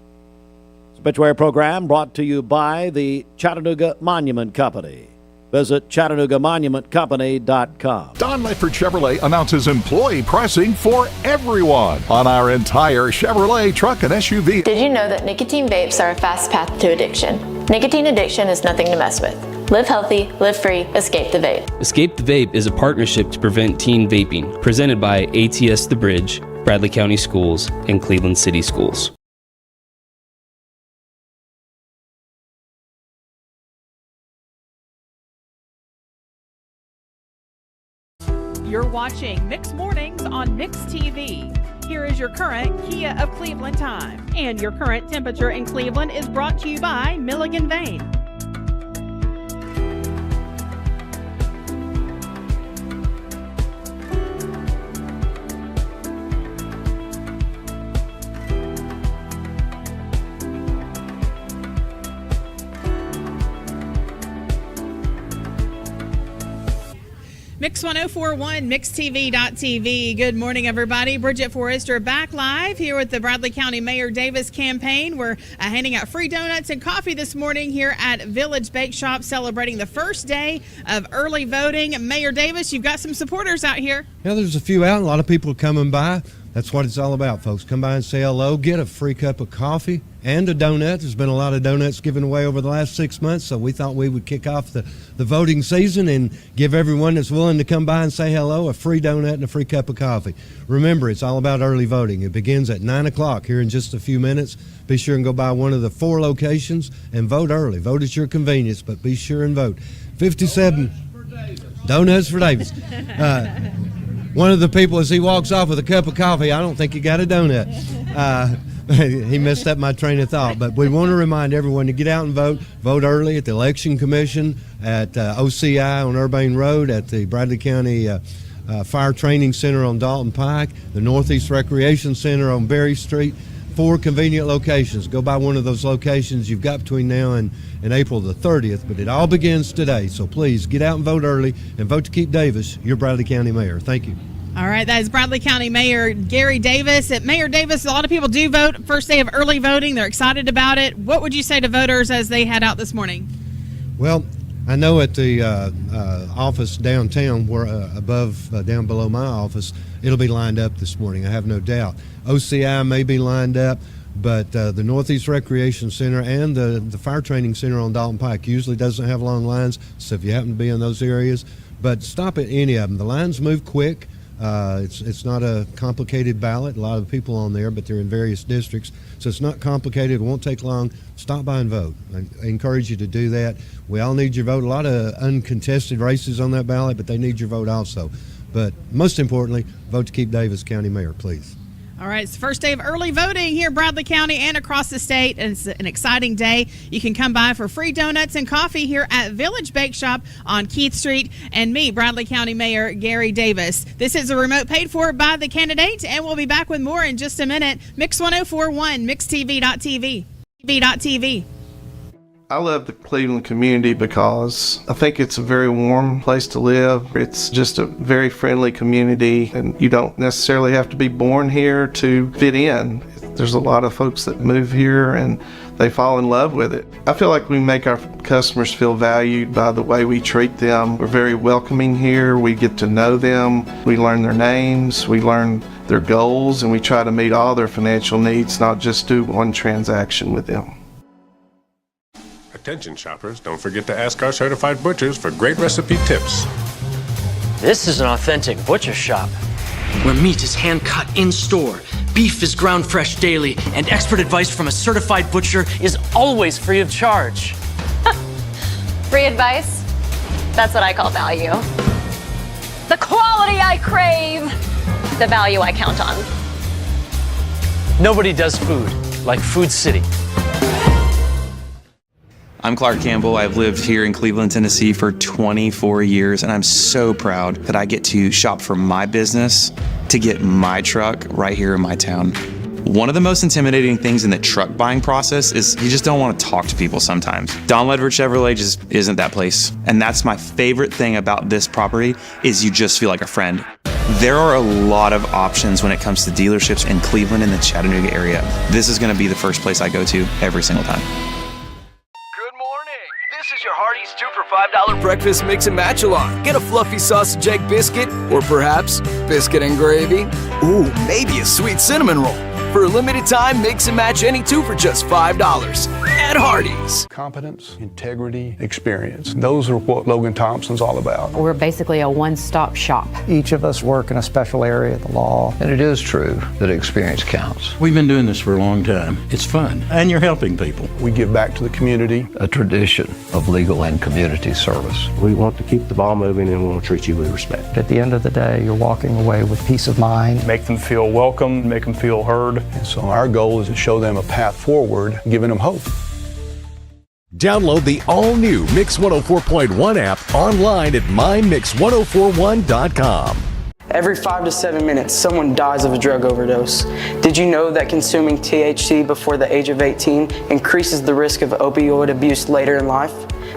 Obituary program brought to you by the Chattanooga Monument Company. Visit ChattanoogaMonumentCompany.com. Don Ledford Chevrolet announces employee pricing for everyone on our entire Chevrolet truck and SUV. Did you know that nicotine vapes are a fast path to addiction? Nicotine addiction is nothing to mess with. Live healthy, live free, escape the vape. Escape the Vape is a partnership to prevent teen vaping, presented by ATS The Bridge, Bradley County Schools, and Cleveland City Schools. You're watching Mix Mornings on Mix TV. Here is your current Kia of Cleveland time. And your current temperature in Cleveland is brought to you by Milligan Vane. Mix 1041, MixTV.tv. Good morning, everybody. Bridget Forrester back live here with the Bradley County Mayor Davis campaign. We're handing out free donuts and coffee this morning here at Village Bake Shop, celebrating the first day of early voting. Mayor Davis, you've got some supporters out here. Yeah, there's a few out. A lot of people coming by. That's what it's all about, folks. Come by and say hello, get a free cup of coffee and a donut. There's been a lot of donuts given away over the last 6 months, so we thought we would kick off the voting season and give everyone that's willing to come by and say hello a free donut and a free cup of coffee. Remember, it's all about early voting. It begins at 9 o'clock here in just a few minutes. Be sure and go by one of the 4 locations and vote early. Vote at your convenience, but be sure and vote. 57 donuts for Davis. One of the people, as he walks off with a cup of coffee, I don't think he got a donut. He messed up my train of thought. But we want to remind everyone to get out and vote. Vote early at the Election Commission, at OCI on Urbane Road, at the Bradley County Fire Training Center on Dalton Pike, the Northeast Recreation Center on Berry Street. 4 convenient locations. Go by one of those locations you've got between now and April the 30th, but it all begins today. So please get out and vote early and vote to keep Davis your Bradley County Mayor. Thank you. All right, that is Bradley County Mayor Gary Davis. At Mayor Davis, a lot of people do vote first day of early voting. They're excited about it. What would you say to voters as they head out this morning? Well, I know at the office downtown, where down below my office, it'll be lined up this morning. I have no doubt. OCI may be lined up, but the Northeast Recreation Center and the Fire Training Center on Dalton Pike usually doesn't have long lines. So if you happen to be in those areas, but stop at any of them. The lines move quick. It's not a complicated ballot. A lot of people on there, but they're in various districts. So it's not complicated. It won't take long. Stop by and vote. I encourage you to do that. We all need your vote. A lot of uncontested races on that ballot, but they need your vote also. But most importantly, vote to keep Davis County Mayor, please. All right, it's the first day of early voting here in Bradley County and across the state, and it's an exciting day. You can come by for free donuts and coffee here at Village Bake Shop on Keith Street, and me, Bradley County Mayor Gary Davis. This is a remote paid for by the candidate, and we'll be back with more in just a minute. Mix 1041, MixTV.tv. TV. I love the Cleveland community because I think it's a very warm place to live. It's just a very friendly community, and you don't necessarily have to be born here to fit in. There's a lot of folks that move here and they fall in love with it. I feel like we make our customers feel valued by the way we treat them. We're very welcoming here. We get to know them. We learn their names. We learn their goals, and we try to meet all their financial needs, not just do one transaction with them. Attention shoppers, don't forget to ask our certified butchers for great recipe tips. This is an authentic butcher shop, where meat is hand-cut in-store, beef is ground fresh daily, and expert advice from a certified butcher is always free of charge. Free advice? That's what I call value. The quality I crave, the value I count on. Nobody does food like Food City. I'm Clark Campbell. I've lived here in Cleveland, Tennessee for 24 years, and I'm so proud that I get to shop for my business to get my truck right here in my town. One of the most intimidating things in the truck buying process is you just don't want to talk to people sometimes. Don Ledford Chevrolet just isn't that place. And that's my favorite thing about this property is you just feel like a friend. There are a lot of options when it comes to dealerships in Cleveland and the Chattanooga area. This is going to be the first place I go to every single time. This is your Hardee's 2 for $5 breakfast mix and match along. Get a fluffy sausage egg biscuit, or perhaps biscuit and gravy. Ooh, maybe a sweet cinnamon roll. For a limited time, mix and match any 2 for just $5 at Hardee's. Competence, integrity, experience. Those are what Logan Thompson's all about. We're basically a one-stop shop. Each of us work in a special area of the law. And it is true that experience counts. We've been doing this for a long time. It's fun, and you're helping people. We give back to the community. A tradition of legal and community service. We want to keep the ball moving, and we want to treat you with respect. At the end of the day, you're walking away with peace of mind. Make them feel welcome, make them feel heard. And so our goal is to show them a path forward, giving them hope. Download the all-new Mix 104.1 app online at mymix1041.com. Every 5 to 7 minutes, someone dies of a drug overdose. Did you know that consuming THC before the age of 18 increases the risk of opioid abuse later in life?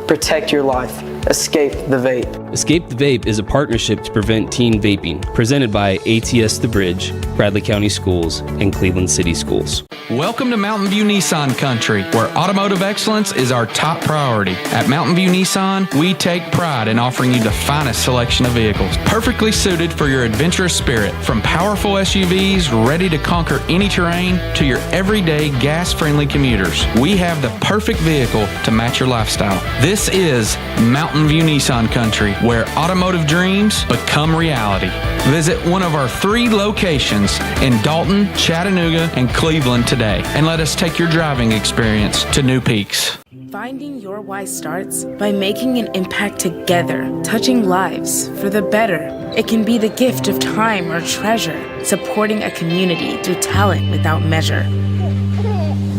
Protect your life. Escape the Vape. Escape the Vape is a partnership to prevent teen vaping, presented by ATS The Bridge, Bradley County Schools, and Cleveland City Schools. Welcome to Mountain View Nissan Country, where automotive excellence is our top priority. At Mountain View Nissan, we take pride in offering you the finest selection of vehicles, perfectly suited for your adventurous spirit. From powerful SUVs ready to conquer any terrain to your everyday gas-friendly commuters, we have the perfect vehicle to match your lifestyle. This is Mountain View Nissan Country, where automotive dreams become reality. Visit one of our 3 locations in Dalton, Chattanooga, and Cleveland today, and let us take your driving experience to new peaks. Finding your why starts by making an impact together, touching lives for the better. It can be the gift of time or treasure, supporting a community through talent without measure.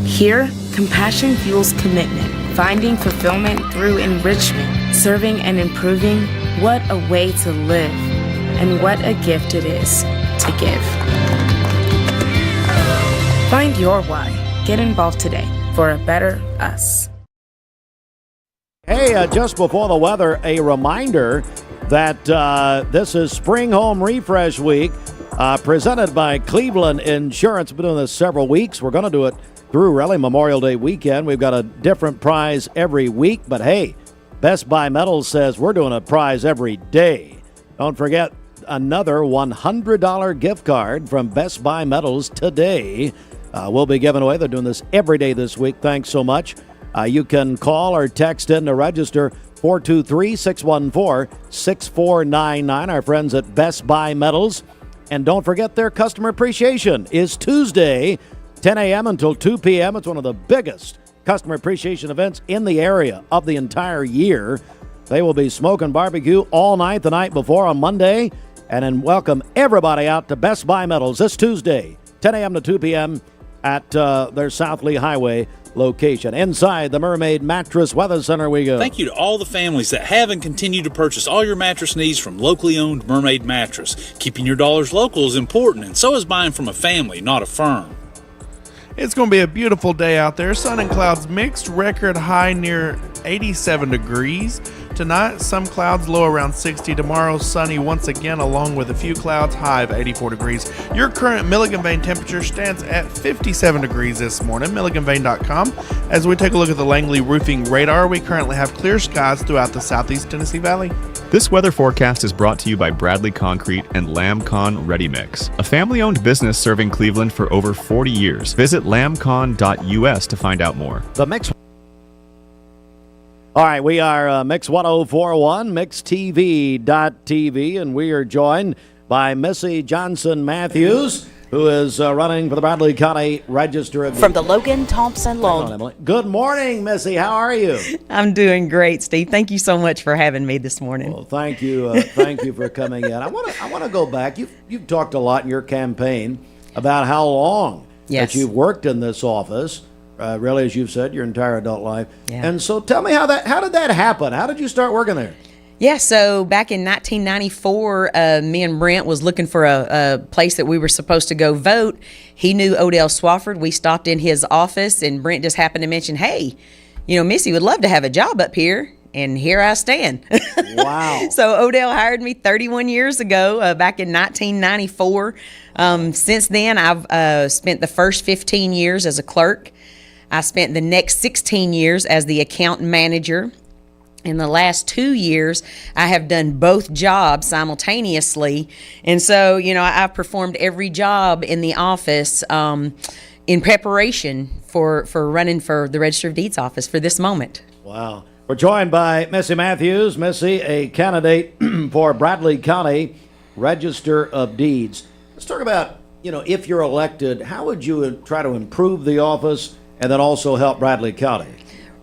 Here, compassion fuels commitment, finding fulfillment through enrichment, serving and improving. What a way to live, and what a gift it is to give. Find your why. Get involved today for a better us. Hey, just before the weather, a reminder that this is Spring Home Refresh Week, presented by Cleveland Insurance. We've been doing this several weeks. We're going to do it through really Memorial Day weekend. We've got a different prize every week, but hey, Best Buy Metals says we're doing a prize every day. Don't forget another $100 gift card from Best Buy Metals today. We'll be giving away. They're doing this every day this week. Thanks so much. You can call or text in to register 423-614-6499. Our friends at Best Buy Metals. And don't forget their customer appreciation is Tuesday, 10 a.m. until 2 p.m. It's one of the biggest customer appreciation events in the area of the entire year. They will be smoking barbecue all night the night before on Monday, and then welcome everybody out to Best Buy Metals this Tuesday, 10 a.m. to 2 p.m. at their South Lee Highway location. Inside the Mermaid Mattress Weather Center we go. Thank you to all the families that have and continue to purchase all your mattress needs from locally owned Mermaid Mattress. Keeping your dollars local is important, and so is buying from a family, not a firm. It's going to be a beautiful day out there. Sun and clouds mixed, record high near 87 degrees. Tonight, some clouds, low around 60. Tomorrow, sunny once again, along with a few clouds, high of 84 degrees. Your current Milligan Vein temperature stands at 57 degrees this morning. MilliganVein.com. As we take a look at the Langley Roofing radar, we currently have clear skies throughout the southeast Tennessee Valley. This weather forecast is brought to you by Bradley Concrete and LambCon Ready Mix, a family-owned business serving Cleveland for over 40 years. Visit lambcon.us to find out more. The Mix. All right, we are Mix 1041, MixTV.tv, and we are joined by Missy Johnson Mathews, who is running for the Bradley County Register of from the Logan Thompson Law. Good morning, Missy. How are you? I'm doing great, Steve. Thank you so much for having me this morning. Well, thank you. Thank you for coming in. I want to go back. You've talked a lot in your campaign about how long that you've worked in this office. really, as you've said, your entire adult life. Yeah. And so tell me how did that happen? How did you start working there? Yeah, so back in 1994, me and Brent was looking for a place that we were supposed to go vote. He knew Odell Swafford. We stopped in his office, and Brent just happened to mention, hey, Missy would love to have a job up here. And here I stand. Wow. So Odell hired me 31 years ago, back in 1994. Since then, I've spent the first 15 years as a clerk. I spent the next 16 years as the account manager. In the last 2 years, I have done both jobs simultaneously. And so, I've performed every job in the office in preparation for running for the Register of Deeds office for this moment. Wow. We're joined by Missy Mathews. Missy, a candidate for Bradley County Register of Deeds. Let's talk about, if you're elected, how would you try to improve the office and then also help Bradley County?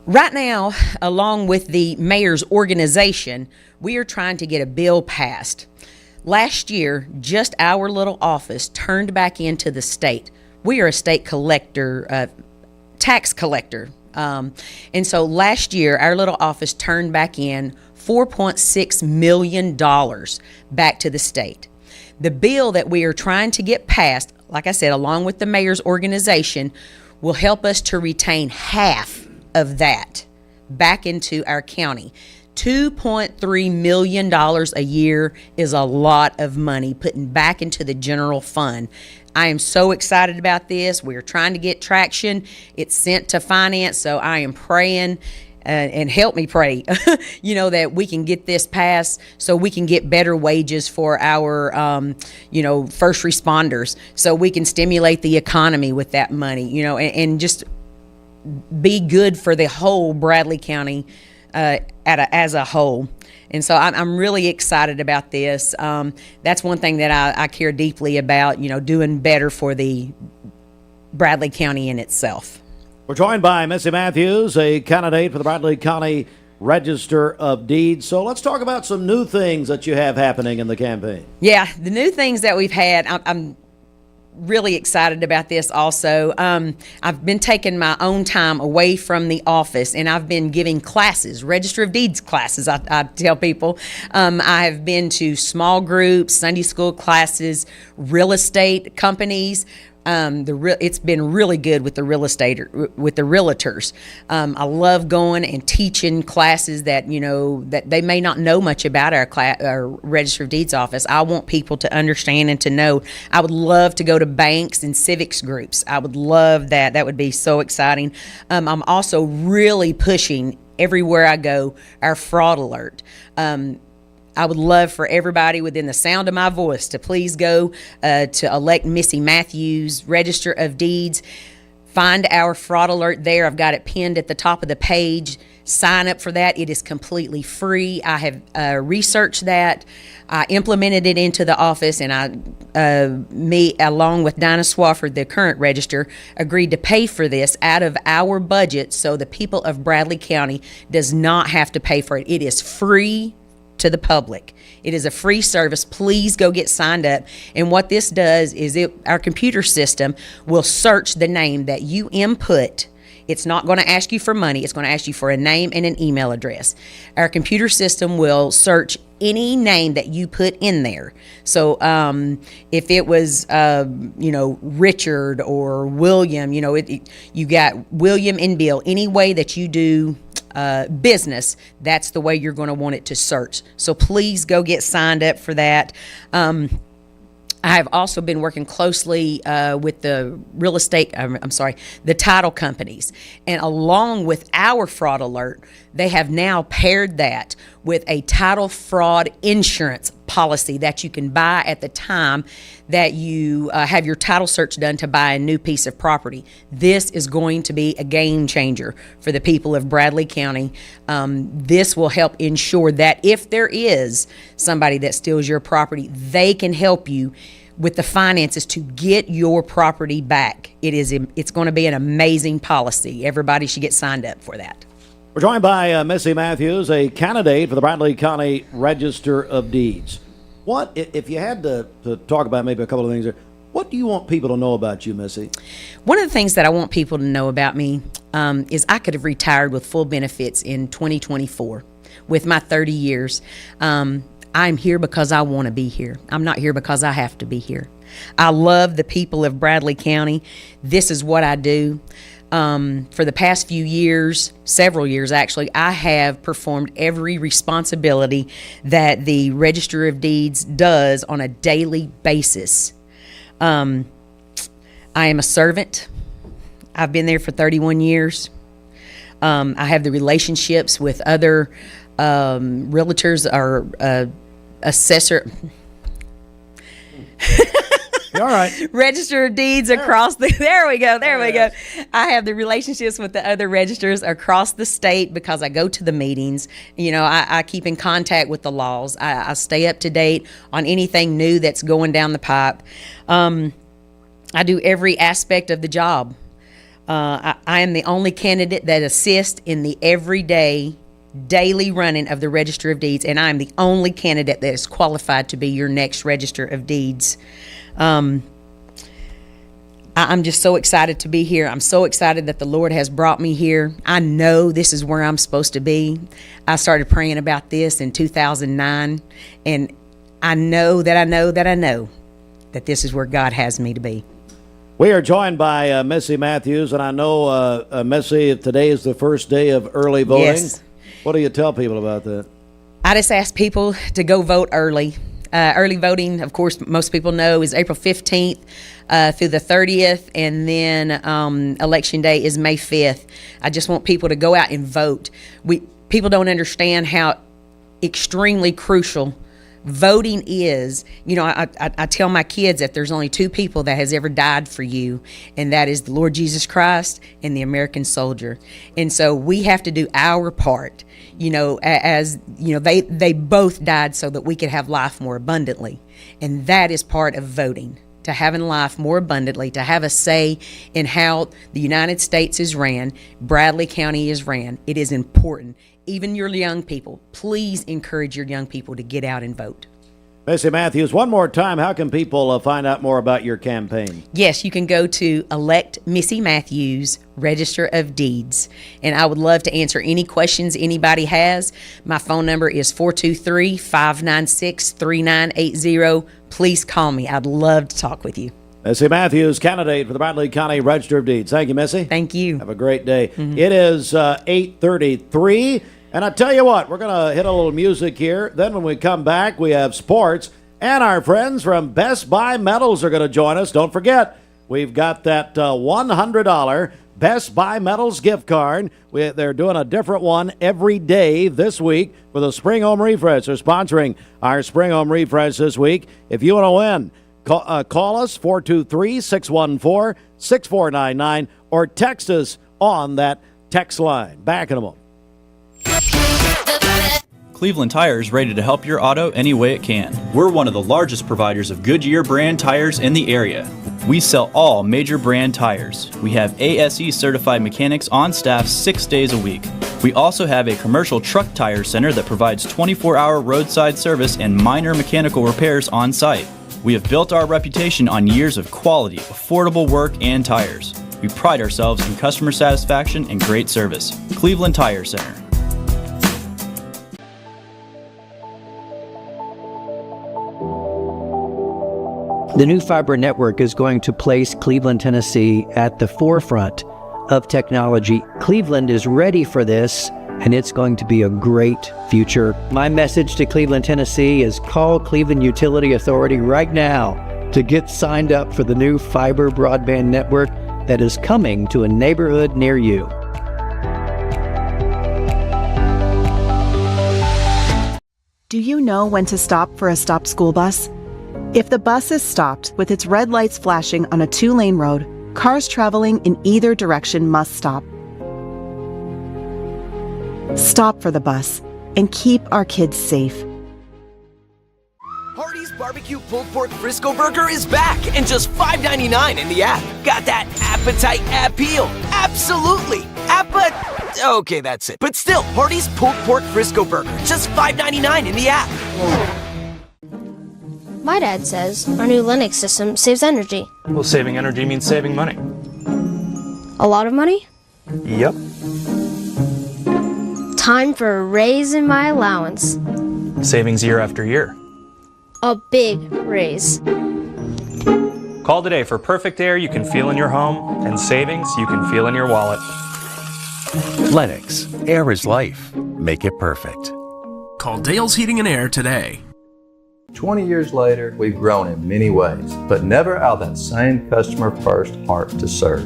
Right now, along with the mayor's organization, we are trying to get a bill passed. Last year, just our little office turned back into the state. We are a state collector, tax collector. And so last year, our little office turned back in $4.6 million back to the state. The bill that we are trying to get passed, like I said, along with the mayor's organization, will help us to retain half of that back into our county. $2.3 million a year is a lot of money putting back into the general fund. I am so excited about this. We're trying to get traction. It's sent to finance, so I am praying and help me pray, that we can get this passed so we can get better wages for our, first responders, so we can stimulate the economy with that money, and just be good for the whole Bradley County as a whole. And so I'm really excited about this. That's one thing that I care deeply about, doing better for the Bradley County in itself. We're joined by Missy Mathews, a candidate for the Bradley County Register of Deeds. So let's talk about some new things that you have happening in the campaign. Yeah, the new things that we've had, I'm really excited about this also. I've been taking my own time away from the office, and I've been giving classes, Register of Deeds classes, I tell people. I have been to small groups, Sunday school classes, real estate companies. It's been really good with the realtors. I love going and teaching classes that that they may not know much about our Register of Deeds office. I want people to understand and to know. I would love to go to banks and civics groups. I would love that. That would be so exciting. I'm also really pushing everywhere I go our fraud alert. I would love for everybody within the sound of my voice to please go to elect Missy Mathews, Register of Deeds. Find our fraud alert there. I've got it pinned at the top of the page. Sign up for that. It is completely free. I have researched that. I implemented it into the office, and me, along with Dinah Swafford, the current register, agreed to pay for this out of our budget so the people of Bradley County does not have to pay for it. It is free to the public. It is a free service. Please go get signed up. And what this does is our computer system will search the name that you input. It's not going to ask you for money. It's going to ask you for a name and an email address. Our computer system will search any name that you put in there. So if it was, Richard or William, you got William and Bill, any way that you do business, that's the way you're going to want it to search. So please go get signed up for that. I have also been working closely with the the title companies. And along with our fraud alert, they have now paired that with a title fraud insurance policy that you can buy at the time that you have your title search done to buy a new piece of property. This is going to be a game changer for the people of Bradley County. This will help ensure that if there is somebody that steals your property, they can help you with the finances to get your property back. It's going to be an amazing policy. Everybody should get signed up for that. We're joined by Missy Mathews, a candidate for the Bradley County Register of Deeds. What, if you had to talk about maybe a couple of things here, What do you want people to know about you, Missy? One of the things that I want people to know about me is I could have retired with full benefits in 2024 with my 30 years. I'm here because I want to be here. I'm not here because I have to be here. I love the people of Bradley County. This is what I do. For the past few years, several years actually, I have performed every responsibility that the Register of Deeds does on a daily basis. I am a servant. I've been there for 31 years. I have the relationships with other realtors or assessor. All right. Register of Deeds across the, there we go. I have the relationships with the other registers across the state because I go to the meetings. You know, I keep in contact with the laws. I stay up to date on anything new that's going down the pipe. I do every aspect of the job. I am the only candidate that assists in the everyday, daily running of the Register of Deeds, and I am the only candidate that is qualified to be your next Register of Deeds. I'm just so excited to be here. I'm so excited that the Lord has brought me here. I know this is where I'm supposed to be. I started praying about this in 2009, and I know that this is where God has me to be. We are joined by Missy Mathews, and I know, Missy, today is the first day of early voting. Yes. What do you tell people about that? I just ask people to go vote early. Early voting, of course, most people know, is April 15th through the 30th, and then Election Day is May 5th. I just want people to go out and vote. People don't understand how extremely crucial voting is. You know, I tell my kids that there's only two people that has ever died for you, and that is the Lord Jesus Christ and the American soldier. And so we have to do our part. You know, as you know, they both died so that we could have life more abundantly, and that is part of voting. To having life more abundantly, to have a say in how the United States is ran, Bradley County is ran. It is important. Even your young people, please encourage your young people to get out and vote. Missy Mathews, one more time, how can people find out more about your campaign? Yes, you can go to Elect Missy Mathews, Register of Deeds. And I would love to answer any questions anybody has. My phone number is 423-596-3980. Please call me. I'd love to talk with you. Missy Mathews, candidate for the Bradley County Register of Deeds. Thank you, Missy. Thank you. Have a great day. Mm-hmm. It is 8:33. And I tell you what, we're going to hit a little music here. Then when we come back, we have sports. And our friends from Best Buy Metals are going to join us. Don't forget, we've got that $100 Best Buy Metals gift card. They're doing a different one every day this week for the Spring Home Refresh. They're sponsoring our Spring Home Refresh this week. If you want to win, call us, 423-614-6499, or text us on that text line. Back in a moment. Cleveland Tire is ready to help your auto any way it can. We're one of the largest providers of Goodyear brand tires in the area. We sell all major brand tires. We have ASE certified mechanics on staff 6 days a week. We also have a commercial truck tire center that provides 24-hour roadside service and minor mechanical repairs on site. We have built our reputation on years of quality, affordable work and tires. We pride ourselves in customer satisfaction and great service. Cleveland Tire Center. The new fiber network is going to place Cleveland, Tennessee at the forefront of technology. Cleveland is ready for this, and it's going to be a great future. My message to Cleveland, Tennessee is call Cleveland Utility Authority right now to get signed up for the new fiber broadband network that is coming to a neighborhood near you. Do you know when to stop for a stopped school bus? If the bus is stopped with its red lights flashing on a 2-lane road, cars traveling in either direction must stop. Stop for the bus and keep our kids safe. Hardee's Barbecue Pulled Pork Frisco Burger is back and just $5.99 in the app. Got that appetite appeal? Absolutely. Okay, that's it. But still, Hardee's Pulled Pork Frisco Burger, just $5.99 in the app. My dad says our new Linux system saves energy. Well, saving energy means saving money. A lot of money? Yep. Time for a raise in my allowance. Savings year after year. A big raise. Call today for perfect air you can feel in your home and savings you can feel in your wallet. Lennox, air is life. Make it perfect. Call Dale's Heating and Air today. 20 years later, we've grown in many ways, but never out of that same customer-first heart to serve.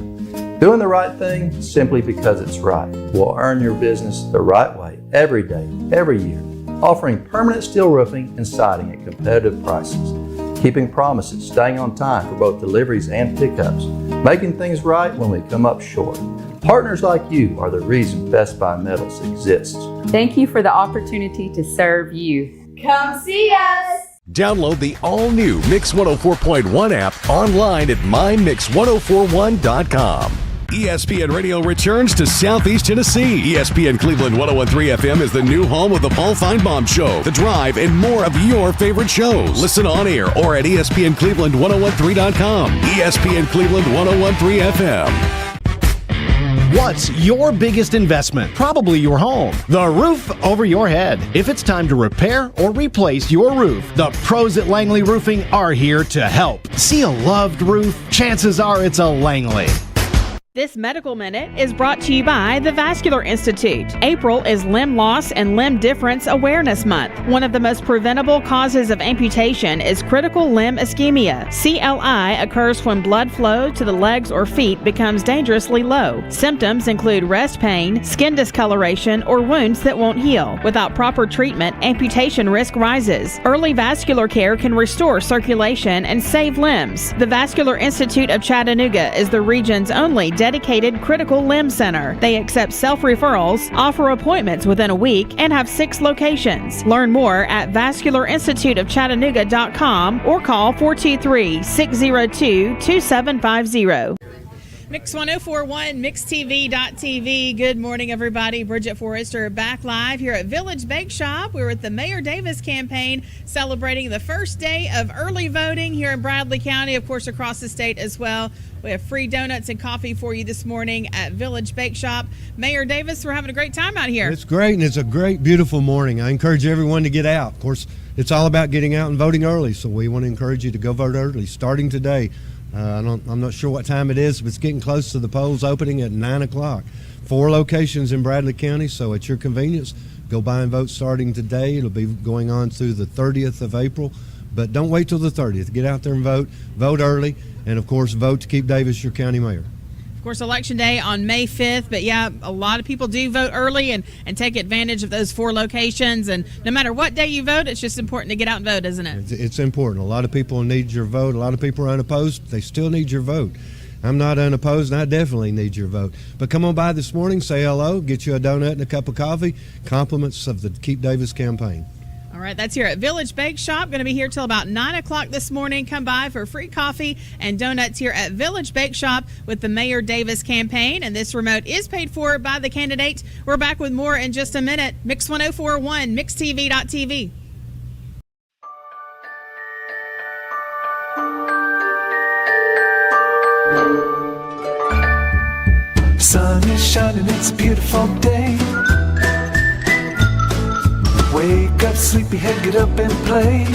Doing the right thing simply because it's right will earn your business the right way every day, every year, offering permanent steel roofing and siding at competitive prices, keeping promises, staying on time for both deliveries and pickups, making things right when we come up short. Partners like you are the reason Best Buy Metals exists. Thank you for the opportunity to serve you. Come see us! Download the all-new Mix 104.1 app online at mymix1041.com. ESPN Radio returns to Southeast Tennessee. ESPN Cleveland 101.3 FM is the new home of the Paul Feinbaum Show, The Drive, and more of your favorite shows. Listen on air or at ESPNCleveland1013.com. ESPN Cleveland 101.3 FM. What's your biggest investment? Probably your home. The roof over your head. If it's time to repair or replace your roof, the pros at Langley Roofing are here to help. See a loved roof? Chances are it's a Langley. This Medical Minute is brought to you by the Vascular Institute. April is Limb Loss and Limb Difference Awareness Month. One of the most preventable causes of amputation is critical limb ischemia. CLI occurs when blood flow to the legs or feet becomes dangerously low. Symptoms include rest pain, skin discoloration, or wounds that won't heal. Without proper treatment, amputation risk rises. Early vascular care can restore circulation and save limbs. The Vascular Institute of Chattanooga is the region's only dedicated critical limb center. They accept self-referrals, offer appointments within a week, and have 6 locations. Learn more at vascularinstituteofchattanooga.com or call 423-602-2750. Mix 104.1, MixTV.tv. Good morning, everybody. Bridget Forrester back live here at Village Bake Shop. We're at the Mayor Davis campaign celebrating the first day of early voting here in Bradley County, of course, across the state as well. We have free donuts and coffee for you this morning at Village Bake Shop. Mayor Davis, we're having a great time out here. It's great, and it's a great, beautiful morning. I encourage everyone to get out. Of course, it's all about getting out and voting early, so we want to encourage you to go vote early, starting today. I'm not sure what time it is, but it's getting close to the polls opening at 9 o'clock. 4 locations in Bradley County, so at your convenience, go by and vote starting today. It'll be going on through the 30th of April, but don't wait till the 30th. Get out there and vote early, and of course, vote to keep Davis your county mayor. Of course, Election Day on May 5th, but yeah, a lot of people do vote early and take advantage of those 4 locations. And no matter what day you vote, it's just important to get out and vote, isn't it? It's important. A lot of people need your vote. A lot of people are unopposed. They still need your vote. I'm not unopposed, and I definitely need your vote. But come on by this morning, say hello, get you a donut and a cup of coffee, compliments of the Keep Davis campaign. All right, that's here at Village Bake Shop. Going to be here till about 9 o'clock this morning. Come by for free coffee and donuts here at Village Bake Shop with the Mayor Davis campaign. And this remote is paid for by the candidate. We're back with more in just a minute. Mix 104.1, MixTV.tv. Sun is shining, it's a beautiful day. Wake up, sleepyhead, get up and play.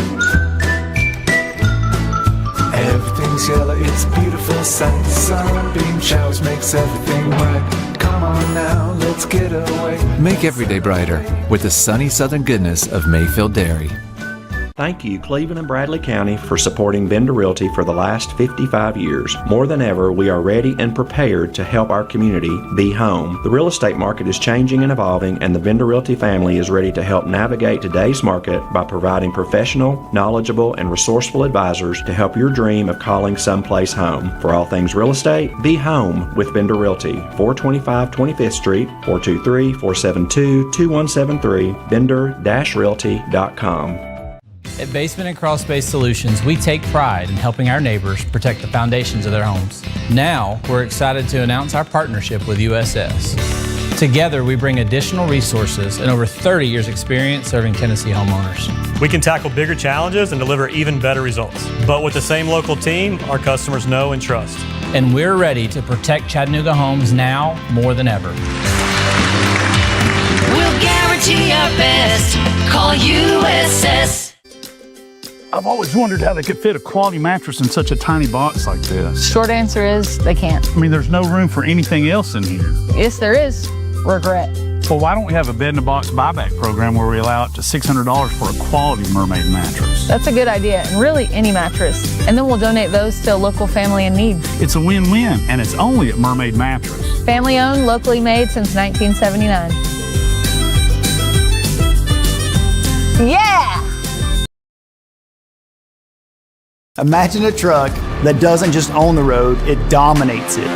Everything's yellow, it's a beautiful sight. Sunbeam showers makes everything right. Come on now, let's get away. Make every day brighter with the sunny southern goodness of Mayfield Dairy. Thank you, Cleveland and Bradley County, for supporting Bender Realty for the last 55 years. More than ever, we are ready and prepared to help our community be home. The real estate market is changing and evolving, and the Bender Realty family is ready to help navigate today's market by providing professional, knowledgeable, and resourceful advisors to help your dream of calling someplace home. For all things real estate, be home with Bender Realty, 425 25th Street, 423-472-2173, bender-realty.com. At Basement and Crawl Space Solutions, we take pride in helping our neighbors protect the foundations of their homes. Now, we're excited to announce our partnership with USS. Together, we bring additional resources and over 30 years experience serving Tennessee homeowners. We can tackle bigger challenges and deliver even better results. But with the same local team, our customers know and trust. And we're ready to protect Chattanooga homes now more than ever. We'll guarantee our best. Call USS. I've always wondered how they could fit a quality mattress in such a tiny box like this. Short answer is they can't. I mean, there's no room for anything else in here. Yes, there is. Regret. Well, why don't we have a bed-in-a-box buyback program where we allow up to $600 for a quality Mermaid mattress? That's a good idea, and really any mattress. And then we'll donate those to a local family in need. It's a win-win, and it's only at Mermaid Mattress. Family owned, locally made since 1979. Yeah! Imagine a truck that doesn't just own the road, it dominates it.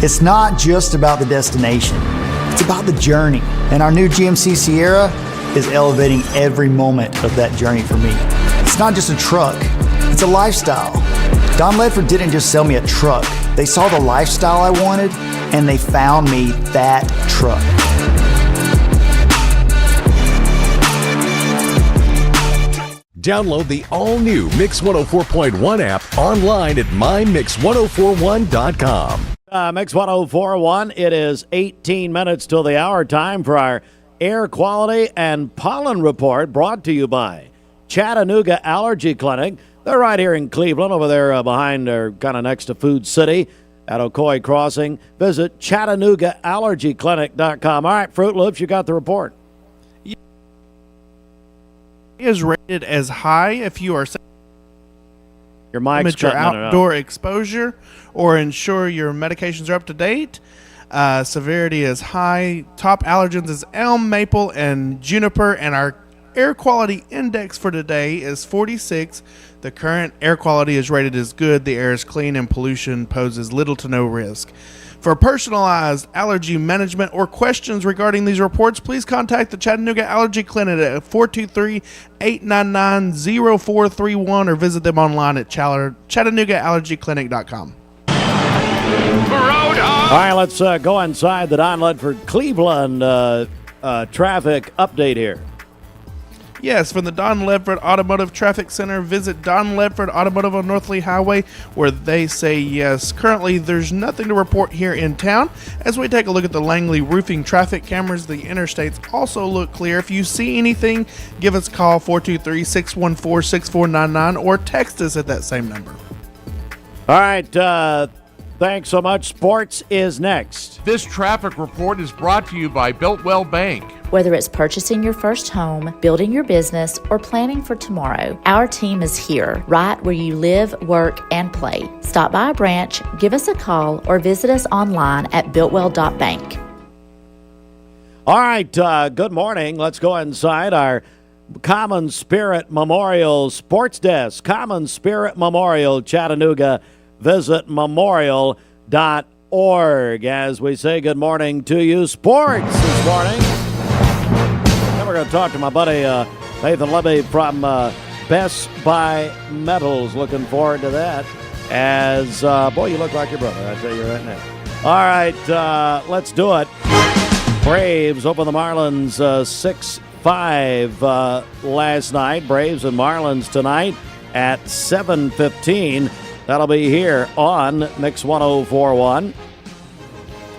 It's not just about the destination, it's about the journey. And our new GMC Sierra is elevating every moment of that journey for me. It's not just a truck, it's a lifestyle. Don Ledford didn't just sell me a truck. They saw the lifestyle I wanted, and they found me that truck. Download the all-new Mix 104.1 app online at mymix1041.com. Mix 1041, it is 18 minutes till the hour. Time for our air quality and pollen report, brought to you by Chattanooga Allergy Clinic. They're right here in Cleveland, over there behind, or kind of next to Food City at Ocoee Crossing. Visit ChattanoogaAllergyClinic.com. All right, Fruit Loops, you got the report. Is rated as high if you are your mic's limit your outdoor exposure or ensure your medications are up to date. Severity is high. Top allergens is elm, maple, and juniper, and our air quality index for today is 46. The current air quality is rated as good. The air is clean and pollution poses little to no risk. For personalized allergy management or questions regarding these reports, please contact the Chattanooga Allergy Clinic at 423-899-0431 or visit them online at ChattanoogaAllergyClinic.com. All right, let's go inside the Don Ledford Cleveland traffic update here. Yes, from the Don Ledford Automotive Traffic Center, visit Don Ledford Automotive on North Lee Highway, where they say yes. Currently, there's nothing to report here in town. As we take a look at the Langley roofing traffic cameras, the interstates also look clear. If you see anything, give us a call, 423-614-6499, or text us at that same number. All right, thanks so much. Sports is next. This traffic report is brought to you by Builtwell Bank. Whether it's purchasing your first home, building your business, or planning for tomorrow, our team is here, right where you live, work, and play. Stop by a branch, give us a call, or visit us online at builtwell.bank. All right, good morning. Let's go inside our Common Spirit Memorial Sports Desk. Common Spirit Memorial, Chattanooga. Visit memorial.org as we say good morning to you. Sports this morning. Then we're going to talk to my buddy Nathan Levy from Best Buy Metals. Looking forward to that. As, boy, you look like your brother, I tell you right now. All right, let's do it. Braves open the Marlins 6-5 last night. Braves and Marlins tonight at 7:15. That'll be here on Mix 1041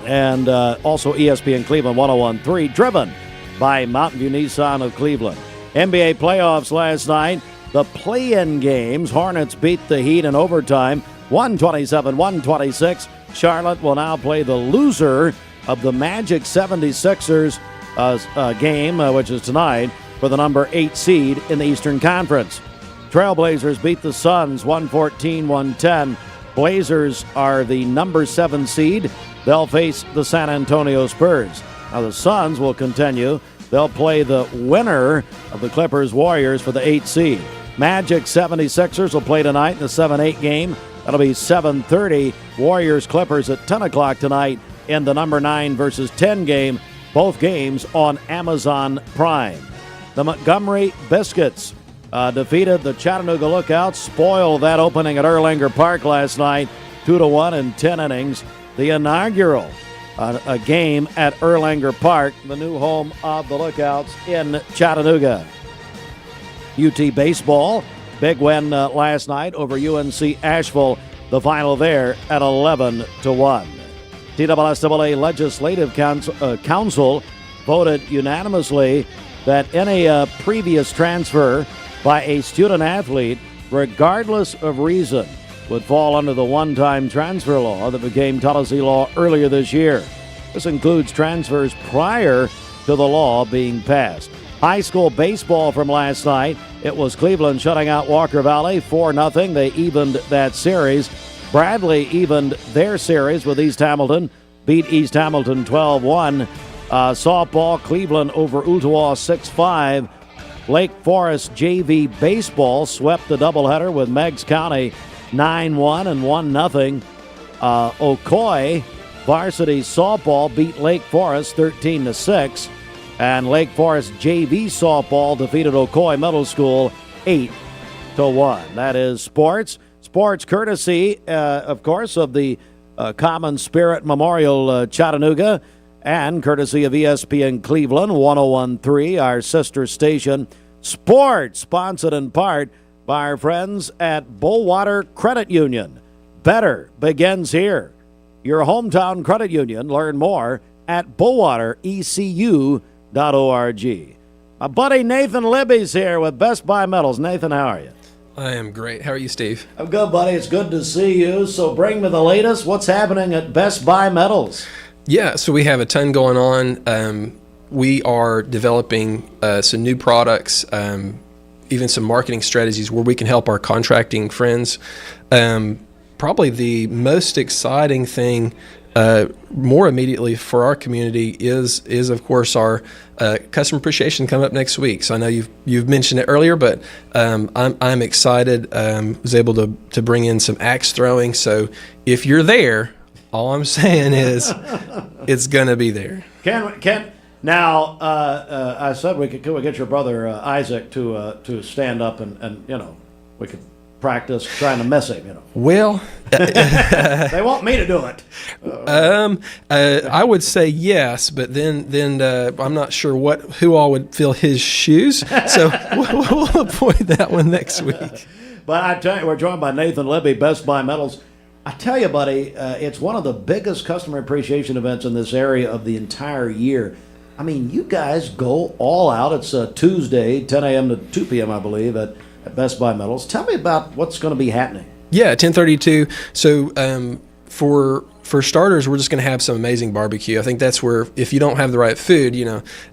and also ESPN Cleveland 101.3, driven by Mountain View Nissan of Cleveland. NBA playoffs last night. The play-in games. Hornets beat the Heat in overtime, 127-126. Charlotte will now play the loser of the Magic 76ers game, which is tonight, for the number 8 seed in the Eastern Conference. Trailblazers beat the Suns 114-110. Blazers are the number 7 seed. They'll face the San Antonio Spurs. Now the Suns will continue. They'll play the winner of the Clippers Warriors for the 8 seed. Magic 76ers will play tonight in the 7-8 game. That'll be 7:30. Warriors Clippers at 10 o'clock tonight in the number 9 versus 10 game. Both games on Amazon Prime. The Montgomery Biscuits defeated the Chattanooga Lookouts, spoiled that opening at Erlanger Park last night, 2-1 in 10 innings. The inaugural a game at Erlanger Park, the new home of the Lookouts in Chattanooga. UT baseball, big win last night over UNC Asheville. The final there at 11-1. TSSAA Legislative Council voted unanimously that any previous transfer by a student athlete, regardless of reason, would fall under the one-time transfer law that became Tennessee law earlier this year. This includes transfers prior to the law being passed. High school baseball from last night. It was Cleveland shutting out Walker Valley 4-0. They evened that series. Bradley evened their series with East Hamilton, beat East Hamilton 12-1. Softball, Cleveland over Ooltewah 6-5. Lake Forest JV baseball swept the doubleheader with Meigs County 9-1 and 1-0. Ocoee varsity softball beat Lake Forest 13-6. And Lake Forest JV softball defeated Ocoee Middle School 8-1. That is sports. Sports courtesy, of course, of the Common Spirit Memorial Chattanooga, and courtesy of ESPN Cleveland 101.3, our sister station. Sports sponsored in part by our friends at Bullwater Credit Union. Better begins here. Your hometown credit union. Learn more at bullwaterecu.org. My buddy Nathan Libby's here with Best Buy Metals. Nathan, how are you? I am great. How are you, Steve? I'm good, buddy. It's good to see you. So bring me the latest. What's happening at Best Buy Metals? Yeah, so we have a ton going on. We are developing some new products, even some marketing strategies where we can help our contracting friends. Probably the most exciting thing more immediately for our community is of course our customer appreciation coming up next week. So I know you've mentioned it earlier, but I'm excited. Was able to bring in some axe throwing. So if you're there, all I'm saying is it's gonna be there. Now I said we could get your brother Isaac to stand up and we could practice trying to miss him. Well, they want me to do it. I would say yes, but then I'm not sure who all would fill his shoes. So we'll avoid that one next week. But I tell you, we're joined by Nathan Libby, Best Buy Metals. I tell you, buddy, it's one of the biggest customer appreciation events in this area of the entire year. I mean, you guys go all out. It's Tuesday, 10 a.m. to 2 p.m., I believe, at Best Buy Metals. Tell me about what's going to be happening. Yeah, 10:32. So for starters, we're just going to have some amazing barbecue. I think that's where, if you don't have the right food,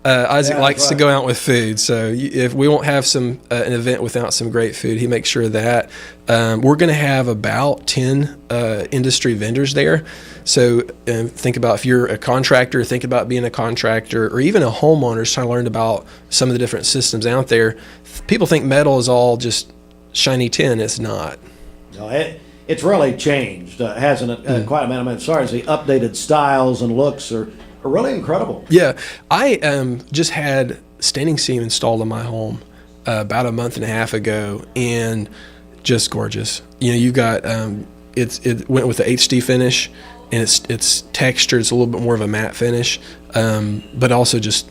Isaac likes to go out with food. So if we won't have an event without some great food, he makes sure of that. We're going to have about 10 industry vendors there. So think about if you're a contractor, think about being a contractor, or even a homeowner trying to learn about some of the different systems out there. People think metal is all just shiny tin. It's not. No, it's really changed, hasn't it? Quite a bit. I mean, as far as the updated styles and looks are really incredible. Yeah, I just had standing seam installed in my home about a month and a half ago, and just gorgeous. You got it went with the HD finish, and it's textured. It's a little bit more of a matte finish, but also just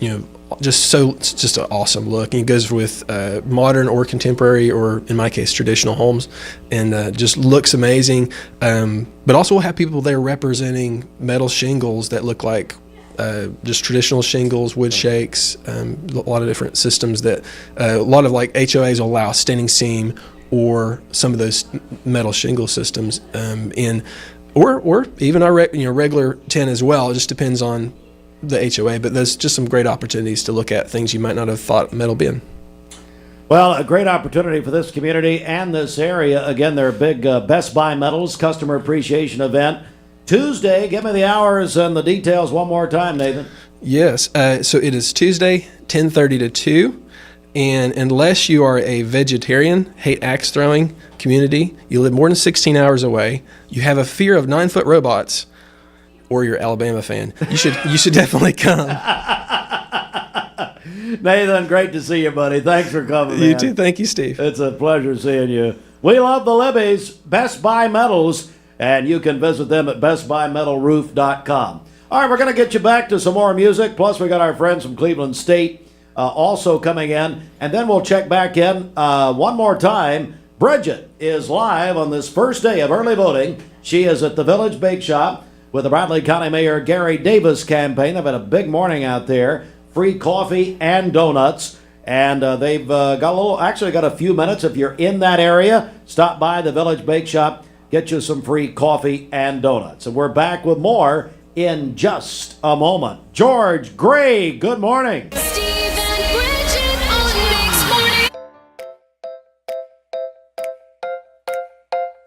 it's just an awesome look. And it goes with modern or contemporary, or in my case, traditional homes, and just looks amazing. But also we'll have people there representing metal shingles that look like just traditional shingles, wood shakes, a lot of different systems that a lot of like HOAs will allow standing seam or some of those metal shingle systems, or even our regular tin as well. It just depends on the HOA, but there's just some great opportunities to look at things you might not have thought metal been. Well, a great opportunity for this community and this area. Again, their big Best Buy Metals Customer Appreciation Event. Tuesday, give me the hours and the details one more time, Nathan. Yes, so it is Tuesday, 10:30 to 2. And unless you are a vegetarian, hate axe throwing community, you live more than 16 hours away, you have a fear of 9-foot robots, or you're an Alabama fan, you should definitely come. Nathan, great to see you, buddy. Thanks for coming, man. You too. Thank you, Steve. It's a pleasure seeing you. We love the Libbies, Best Buy Metals, and you can visit them at bestbuymetalroof.com. All right, we're going to get you back to some more music. Plus, we got our friends from Cleveland State also coming in. And then we'll check back in one more time. Bridget is live on this first day of early voting. She is at the Village Bake Shop with the Bradley County Mayor Gary Davis campaign. They've had a big morning out there. Free coffee and donuts. And they've got a few minutes. If you're in that area, stop by the Village Bake Shop. Get you some free coffee and donuts. And we're back with more in just a moment. George Gray, good morning.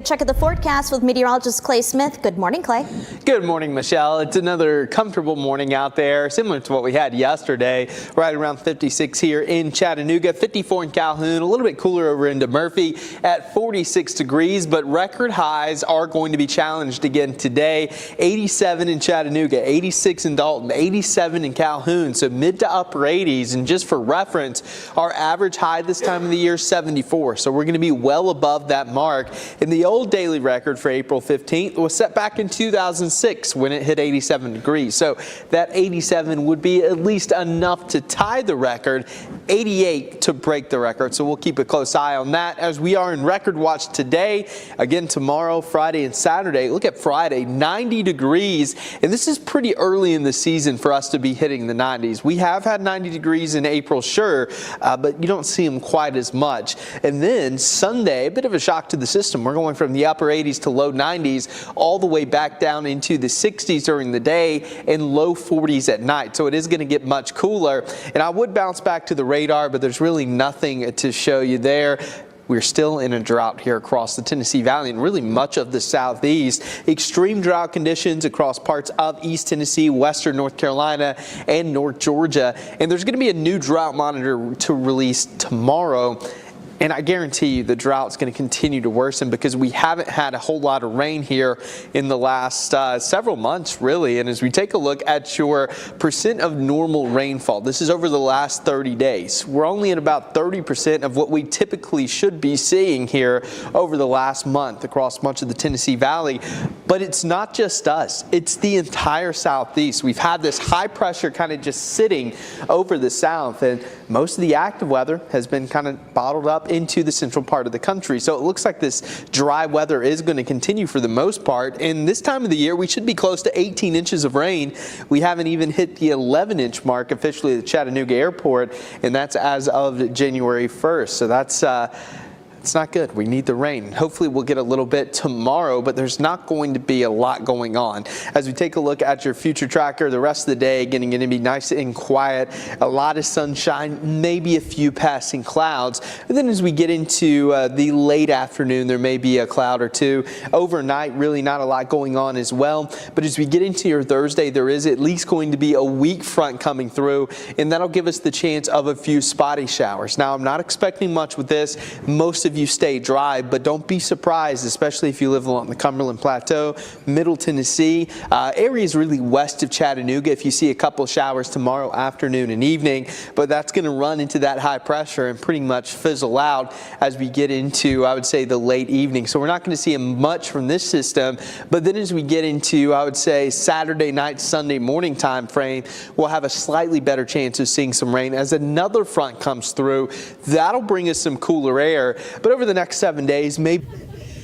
Check out the forecast with meteorologist Clay Smith. Good morning, Clay. Good morning, Michelle. It's another comfortable morning out there, similar to what we had yesterday, right around 56 here in Chattanooga, 54 in Calhoun, a little bit cooler over into Murphy at 46 degrees, but record highs are going to be challenged again today. 87 in Chattanooga, 86 in Dalton, 87 in Calhoun, so mid to upper 80s. And just for reference, our average high this time of the year is 74, so we're going to be well above that mark. In the old daily record for April 15th was set back in 2006 when it hit 87 degrees. So that 87 would be at least enough to tie the record, 88 to break the record. So we'll keep a close eye on that as we are in record watch today. Again, tomorrow, Friday, and Saturday. Look at Friday, 90 degrees. And this is pretty early in the season for us to be hitting the 90s. We have had 90 degrees in April, sure, but you don't see them quite as much. And then Sunday, a bit of a shock to the system. We're going from the upper 80s to low 90s all the way back down into the 60s during the day and low 40s at night. So it is going to get much cooler. And I would bounce back to the radar, but there's really nothing to show you there. We're still in a drought here across the Tennessee Valley and really much of the southeast. Extreme drought conditions across parts of East Tennessee, western North Carolina, and North Georgia. And there's going to be a new drought monitor to release tomorrow. And I guarantee you the drought's going to continue to worsen because we haven't had a whole lot of rain here in the last several months, really. And as we take a look at your percent of normal rainfall, this is over the last 30 days. We're only at about 30% of what we typically should be seeing here over the last month across much of the Tennessee Valley. But it's not just us. It's the entire southeast. We've had this high pressure kind of just sitting over the south, and most of the active weather has been kind of bottled up into the central part of the country. So it looks like this dry weather is going to continue for the most part. And this time of the year, we should be close to 18 inches of rain. We haven't even hit the 11-inch mark officially at the Chattanooga Airport, and that's as of January 1st. So that's it's not good. We need the rain. Hopefully we'll get a little bit tomorrow, but there's not going to be a lot going on. As we take a look at your future tracker, the rest of the day going to be nice and quiet. A lot of sunshine, maybe a few passing clouds. And then as we get into the late afternoon, there may be a cloud or two. Overnight, really not a lot going on as well. But as we get into your Thursday, there is at least going to be a weak front coming through, and that'll give us the chance of a few spotty showers. Now, I'm not expecting much with this. Most of you stay dry, but don't be surprised, especially if you live along the Cumberland Plateau, Middle Tennessee, areas really west of Chattanooga. If you see a couple showers tomorrow afternoon and evening, but that's going to run into that high pressure and pretty much fizzle out as we get into, I would say, the late evening. So we're not going to see much from this system, but then as we get into, I would say, Saturday night, Sunday morning time frame, we'll have a slightly better chance of seeing some rain as another front comes through. That'll bring us some cooler air. But over the next 7 days, maybe.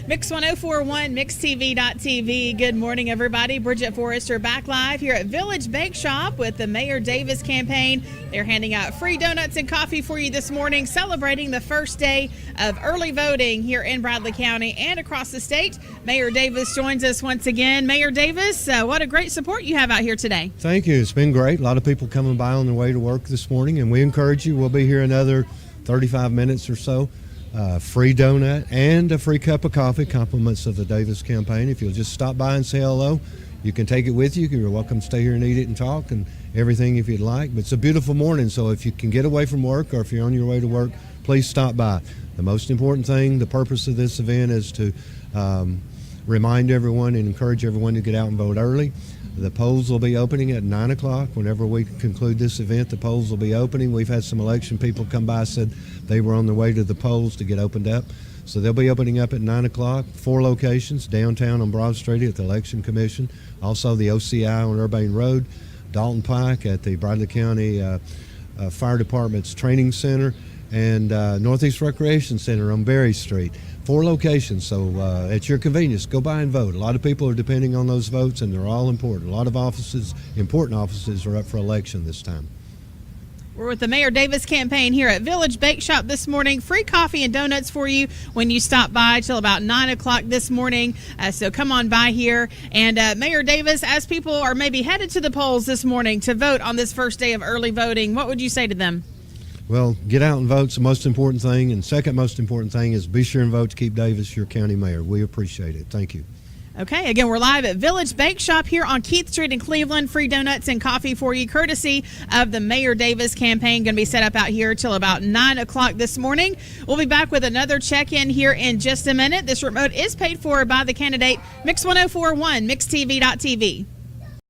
Mix 1041, mixtv.tv. Good morning, everybody. Bridget Forrester back live here at Village Bake Shop with the Mayor Davis campaign. They're handing out free donuts and coffee for you this morning, celebrating the first day of early voting here in Bradley County and across the state. Mayor Davis joins us once again. Mayor Davis, what a great support you have out here today. Thank you. It's been great. A lot of people coming by on their way to work this morning, and we encourage you. We'll be here another 35 minutes or so. Free donut and a free cup of coffee, compliments of the Davis campaign. If you'll just stop by and say hello, you can take it with you. You're welcome to stay here and eat it and talk and everything if you'd like. But it's a beautiful morning, so if you can get away from work or if you're on your way to work, please stop by. The most important thing, the purpose of this event is to remind everyone and encourage everyone to get out and vote early. The polls will be opening at 9 o'clock. Whenever we conclude this event, the polls will be opening. We've had some election people come by, said they were on their way to the polls to get opened up. So they'll be opening up at 9 o'clock, 4 locations, downtown on Broad Street at the Election Commission, also the OCI on Urbane Road, Dalton Pike at the Bradley County Fire Department's Training Center, and Northeast Recreation Center on Berry Street. 4 locations, so at your convenience, go by and vote. A lot of people are depending on those votes, and they're all important. A lot of offices, important offices, are up for election this time. We're with the Mayor Davis campaign here at Village Bake Shop this morning. Free coffee and donuts for you when you stop by till about 9 o'clock this morning. So come on by here. And Mayor Davis, as people are maybe headed to the polls this morning to vote on this first day of early voting, what would you say to them? Well, get out and vote's the most important thing, and second most important thing is be sure and vote to keep Davis your county mayor. We appreciate it. Thank you. Okay, again, we're live at Village Bake Shop here on Keith Street in Cleveland. Free donuts and coffee for you, courtesy of the Mayor Davis campaign. Going to be set up out here till about 9 o'clock this morning. We'll be back with another check-in here in just a minute. This remote is paid for by the candidate, Mix 1041, MixTV.tv.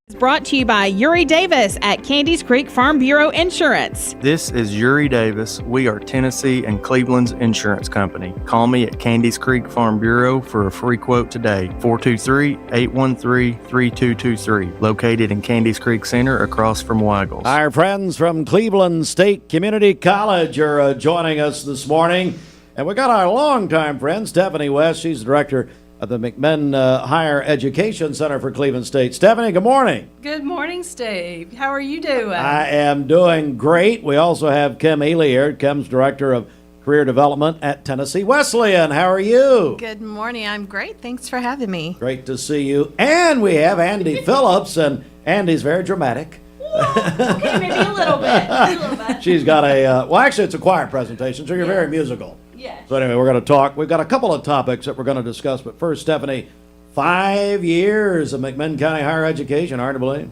It's brought to you by Uri Davis at Candies Creek Farm Bureau Insurance. This is Uri Davis. We are Tennessee and Cleveland's insurance company. Call me at Candies Creek Farm Bureau for a free quote today. 423-813-3223. Located in Candies Creek Center across from Weigels. Our friends from Cleveland State Community College are joining us this morning. And we got our longtime friend, Stephanie West. She's the director of the McMinn Higher Education Center for Cleveland State. Stephanie, good morning. Good morning, Steve. How are you doing? I am doing great. We also have Kim Ely here. Kim's Director of Career Development at Tennessee Wesleyan. How are you? Good morning. I'm great. Thanks for having me. Great to see you. And we have Andie Phillips, and Andie's very dramatic. Okay, maybe a little bit. She's got a, well, actually, it's a choir presentation, so you're very musical. Yes. So anyway, we're going to talk. We've got a couple of topics that we're going to discuss, but first, Stephanie, 5 years of McMinn County Higher Education, hard to believe.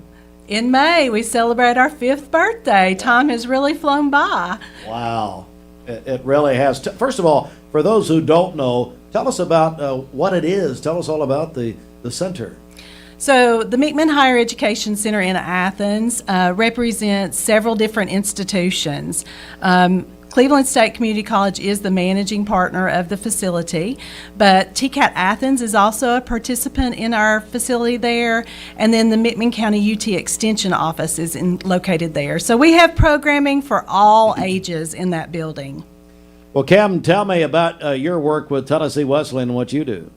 In May, we celebrate our 5th birthday. Time has really flown by. Wow. It really has. First of all, for those who don't know, tell us about what it is. Tell us all about the center. So the McMinn Higher Education Center in Athens represents several different institutions. Cleveland State Community College is the managing partner of the facility, but TCAT Athens is also a participant in our facility there, and then the McMinn County UT Extension Office is located there. So we have programming for all ages in that building. Well, Kim, tell me about your work with Tennessee Wesleyan and what you do.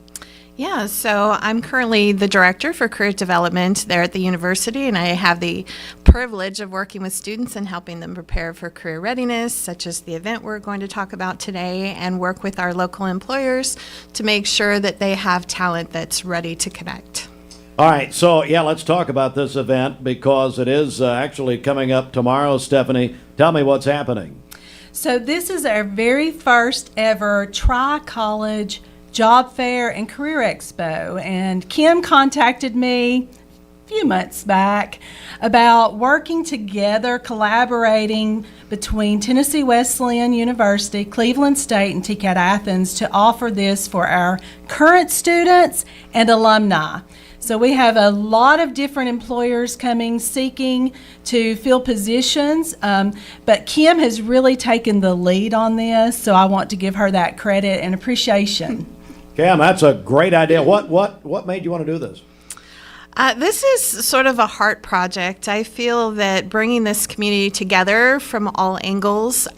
Yeah, so I'm currently the director for career development there at the university, and I have the privilege of working with students and helping them prepare for career readiness, such as the event we're going to talk about today, and work with our local employers to make sure that they have talent that's ready to connect. All right, so yeah, let's talk about this event because it is actually coming up tomorrow. Stephanie, tell me what's happening. So this is our very first ever tri-college job fair and career expo, and Kim contacted me a few months back about working together, collaborating between Tennessee Wesleyan University, Cleveland State, and TCAT Athens to offer this for our current students and alumni. So we have a lot of different employers coming seeking to fill positions, but Kim has really taken the lead on this, so I want to give her that credit and appreciation. Cam, that's a great idea. What made you want to do this? This is sort of a heart project. I feel that bringing this community together from all angles,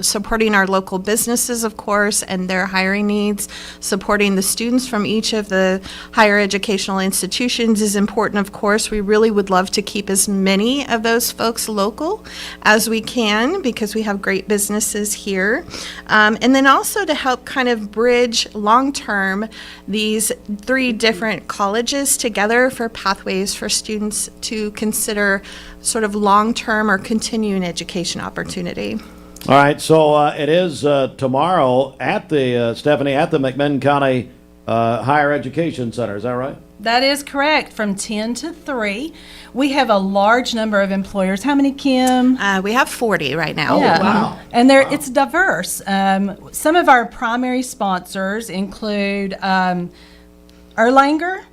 supporting our local businesses, of course, and their hiring needs, supporting the students from each of the higher educational institutions is important, of course. We really would love to keep as many of those folks local as we can because we have great businesses here. And then also to help kind of bridge long-term these 3 different colleges together for pathways for students to consider sort of long-term or continuing education opportunity. All right, so it is tomorrow at the, Stephanie, at the McMinn County Higher Education Center, is that right? That is correct, from 10 to 3. We have a large number of employers. How many, Kim? We have 40 right now. Yeah. Oh, wow. And it's diverse. Some of our primary sponsors include Erlanger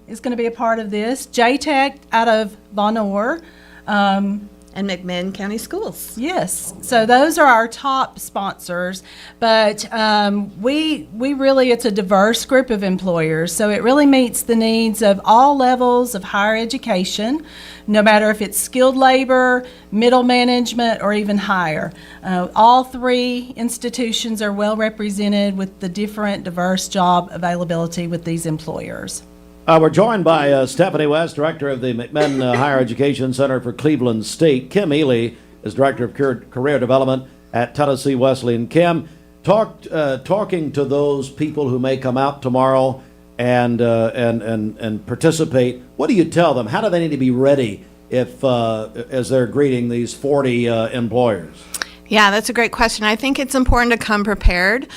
is going to be a part of this, JTech out of Von Orr, and McMinn County Schools. Yes, so those are our top sponsors, but we really, it's a diverse group of employers, so it really meets the needs of all levels of higher education, no matter if it's skilled labor, middle management, or even higher. All three institutions are well represented with the different diverse job availability with these employers. We're joined by Stephanie West, Director of the McMinn Higher Education Center for Cleveland State. Kim Ely is Director of Career Development at Tennessee Wesleyan. Kim, talking to those people who may come out tomorrow and participate, what do you tell them? How do they need to be ready if as they're greeting these 40 employers? Yeah, that's a great question. I think it's important to come prepared.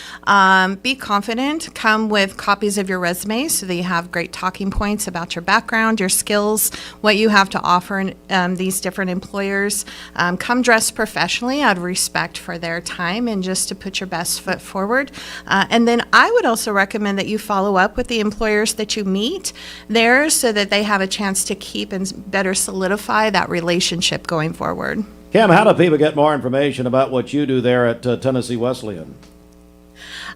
Be confident. Come with copies of your resume so that you have great talking points about your background, your skills, what you have to offer these different employers. Come dressed professionally out of respect for their time and just to put your best foot forward. And then I would also recommend that you follow up with the employers that you meet there so that they have a chance to keep and better solidify that relationship going forward. Kim, how do people get more information about what you do there at Tennessee Wesleyan?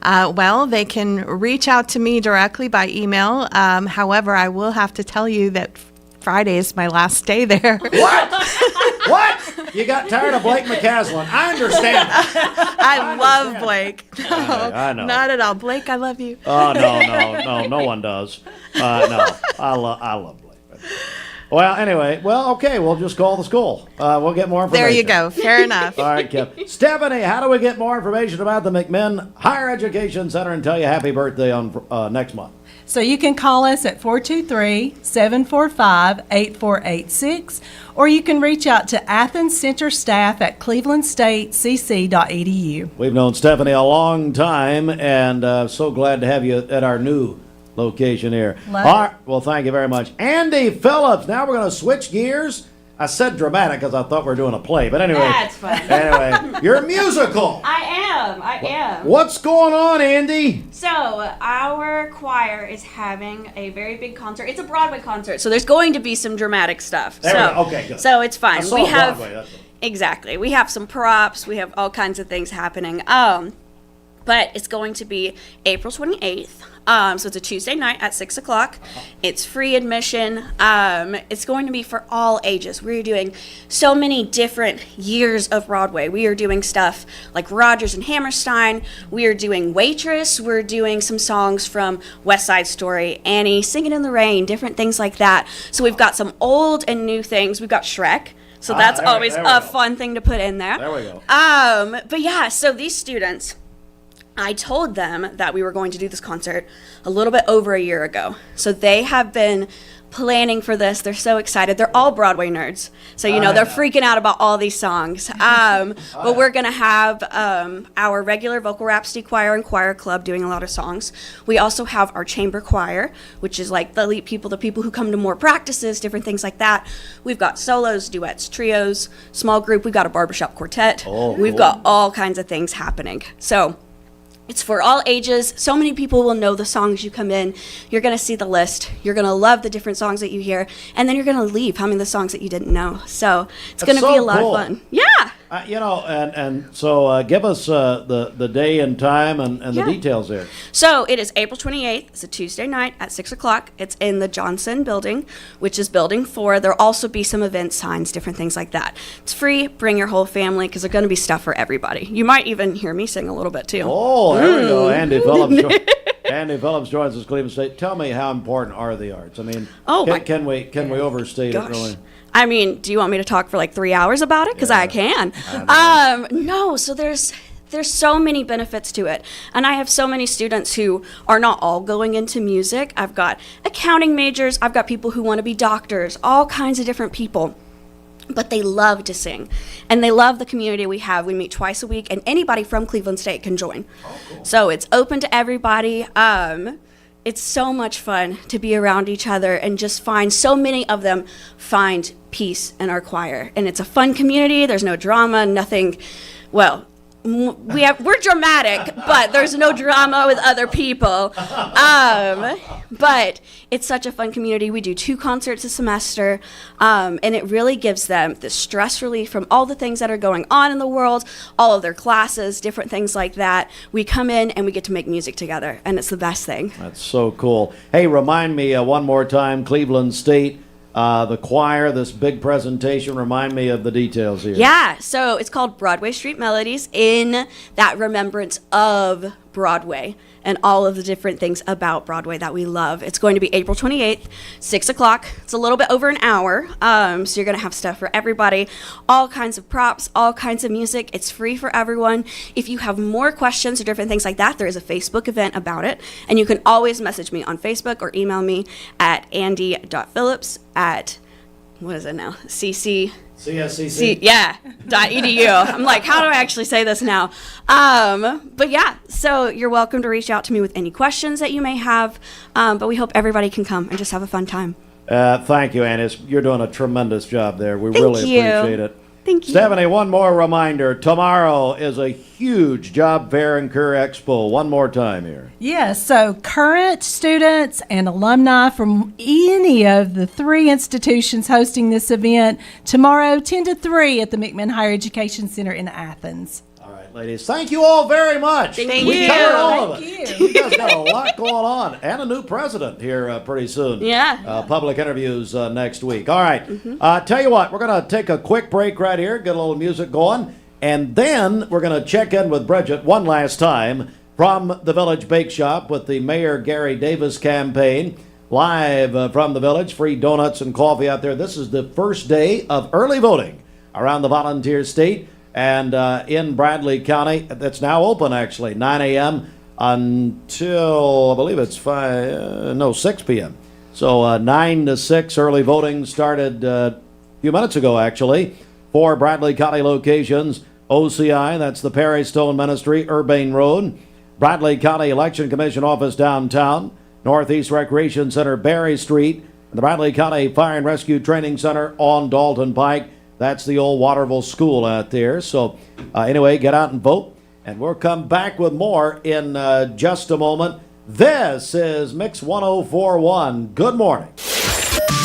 Well, they can reach out to me directly by email. However, I will have to tell you that Friday is my last day there. What? What? You got tired of Blake McCaslin. I understand. I love Blake. No, I know. not at all. Blake, I love you. Oh, no one does. No, I love Blake. Well, anyway, okay, we'll just call the school. We'll get more information. There you go. Fair enough. All right, Kim. Stephanie, how do we get more information about the McMinn Higher Education Center and tell you happy birthday on next month? So you can call us at 423-745-8486, or you can reach out to Athens Center staff at clevelandstatecc.edu. We've known Stephanie a long time, and so glad to have you at our new location here. All right, well, thank you very much. Andie Phillips, now we're going to switch gears. I said dramatic because I thought we were doing a play, but anyway. That's fun. Anyway, you're musical. I am. What's going on, Andie? So, our choir is having a very big concert. It's a Broadway concert, so there's going to be some dramatic stuff. There we go. Okay, good. So, it's fine. I saw Broadway, that's it. Exactly. We have some props. We have all kinds of things happening. But it's going to be April 28th. So it's a Tuesday night at 6 o'clock. It's free admission. It's going to be for all ages. We're doing so many different years of Broadway. We are doing stuff like Rodgers and Hammerstein. We are doing Waitress. We're doing some songs from West Side Story, Annie, Singing in the Rain, different things like that. So we've got some old and new things. We've got Shrek. So that's always a fun thing to put in there. There we go. But yeah, so these students, I told them that we were going to do this concert a little bit over a year ago. So they have been planning for this. They're so excited. They're all Broadway nerds. So, they're freaking out about all these songs. But we're going to have our regular vocal rhapsody choir and choir club doing a lot of songs. We also have our chamber choir, which is like the elite people, the people who come to more practices, different things like that. We've got solos, duets, trios, small group. We've got a barbershop quartet. We've got all kinds of things happening. So it's for all ages. So many people will know the songs you come in. You're going to see the list. You're going to love the different songs that you hear. And then you're going to leave humming the songs that you didn't know. So it's going to be a lot of fun. Yeah. So give us the day and time and the details there. So it is April 28th. It's a Tuesday night at 6 o'clock. It's in the Johnson building, which is building 4. There'll also be some event signs, different things like that. It's free. Bring your whole family because there's going to be stuff for everybody. You might even hear me sing a little bit too. Oh, there we go. Andie Phillips. Andie Phillips joins us, Cleveland State. Tell me, how important are the arts? I mean, can we overstate it really? I mean, do you want me to talk for like 3 hours about it? Because I can. No, so there's so many benefits to it. And I have so many students who are not all going into music. I've got accounting majors. I've got people who want to be doctors, all kinds of different people. But they love to sing. And they love the community we have. We meet twice a week, and anybody from Cleveland State can join. Oh, cool. So it's open to everybody. It's so much fun to be around each other and just so many of them find peace in our choir. And it's a fun community. There's no drama, nothing. Well, we're dramatic, but there's no drama with other people. But it's such a fun community. We do 2 concerts a semester, and it really gives them the stress relief from all the things that are going on in the world, all of their classes, different things like that. We come in and we get to make music together, and it's the best thing. That's so cool. Hey, remind me one more time, Cleveland State, the choir, this big presentation, remind me of the details here. Yeah, so it's called Broadway Street Melodies, in that remembrance of Broadway and all of the different things about Broadway that we love. It's going to be April 28th, 6 o'clock. It's a little bit over an hour, so you're going to have stuff for everybody, all kinds of props, all kinds of music. It's free for everyone. If you have more questions or different things like that, there is a Facebook event about it, and you can always message me on Facebook or email me at andie.phillips at, what is it now, CSCC. Yeah. .edu. I'm like, how do I actually say this now? But yeah, so you're welcome to reach out to me with any questions that you may have. But we hope everybody can come and just have a fun time. Thank you, Annie. You're doing a tremendous job there. We really appreciate it. Thank you. Stephanie, one more reminder. Tomorrow is a huge job fair and career expo. One more time here. Yes, so current students and alumni from any of the 3 institutions hosting this event tomorrow 10 to 3 at the McMinn Higher Education Center in Athens. All right, ladies. Thank you all very much. Thank we you. covered all of Thank it. You guys got a lot going on. And a new president here pretty soon. Yeah. Public interviews next week. All right. Tell you what, we're going to take a quick break right here, get a little music going, and then we're going to check in with Bridget one last time from the Village Bake Shop with the Mayor Gary Davis campaign. Live from the Village, free donuts and coffee out there. This is the first day of early voting around the volunteer state. And in Bradley County, that's now open actually, 9 a.m. until, I believe it's 6 p.m. So 9 to 6, early voting started a few minutes ago actually. 4 Bradley County locations, OCI, that's the Perry Stone Ministry, Urbane Road, Bradley County Election Commission office downtown, Northeast Recreation Center, Berry Street, and the Bradley County Fire and Rescue Training Center on Dalton Pike. That's the old Waterville School out there. So anyway, get out and vote. And we'll come back with more in just a moment. This is Mix 104.1. Good morning.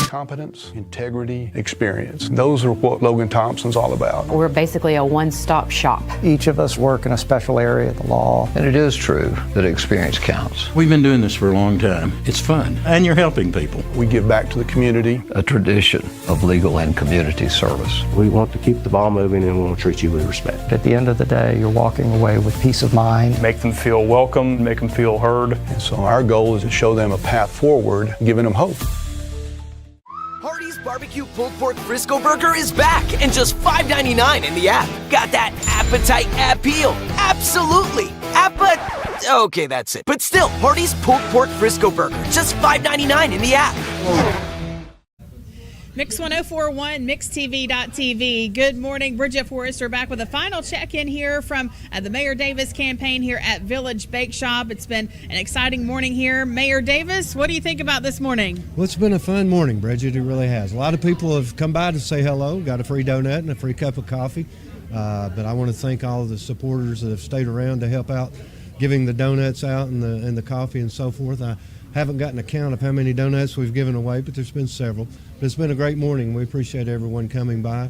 Competence, integrity, experience. Those are what Logan Thompson's all about. We're basically a one-stop shop. Each of us work in a special area of the law. And it is true that experience counts. We've been doing this for a long time. It's fun, and you're helping people. We give back to the community. A tradition of legal and community service. We want to keep the ball moving and we want to treat you with respect. At the end of the day, you're walking away with peace of mind. Make them feel welcome, make them feel heard. And so our goal is to show them a path forward, giving them hope. Hardee's Barbecue Pulled Pork Frisco Burger is back and just $5.99 in the app. Got that appetite appeal? Absolutely. Okay, that's it. But still, Hardee's Pulled Pork Frisco Burger, just $5.99 in the app. Mix 104.1, MixTV.tv. Good morning. Bridget Forrester back with a final check-in here from the Mayor Davis campaign here at Village Bake Shop. It's been an exciting morning here. Mayor Davis, what do you think about this morning? Well, it's been a fun morning, Bridget. It really has. A lot of people have come by to say hello, got a free donut and a free cup of coffee. But I want to thank all of the supporters that have stayed around to help out, giving the donuts out and the coffee and so forth. I haven't gotten a count of how many donuts we've given away, but there's been several. But it's been a great morning. We appreciate everyone coming by,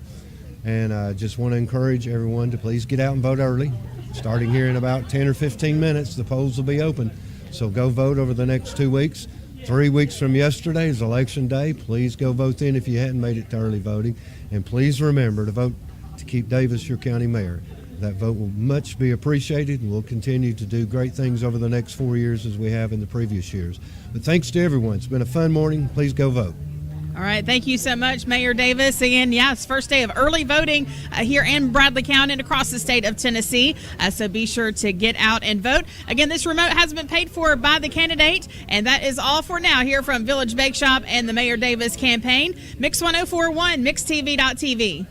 and I just want to encourage everyone to please get out and vote early. Starting here in about 10 or 15 minutes, the polls will be open. So go vote over the next 2 weeks. 3 weeks from yesterday is Election Day. Please go vote then if you hadn't made it to early voting. And please remember to vote to keep Davis your county mayor. That vote will much be appreciated, and we'll continue to do great things over the next 4 years as we have in the previous years. But thanks to everyone. It's been a fun morning. Please go vote. All right, thank you so much, Mayor Davis. And yeah, it's first day of early voting here in Bradley County and across the state of Tennessee. So be sure to get out and vote. Again, this remote has been paid for by the candidate. And that is all for now here from Village Bake Shop and the Mayor Davis campaign. Mix 104.1, MixTV.tv.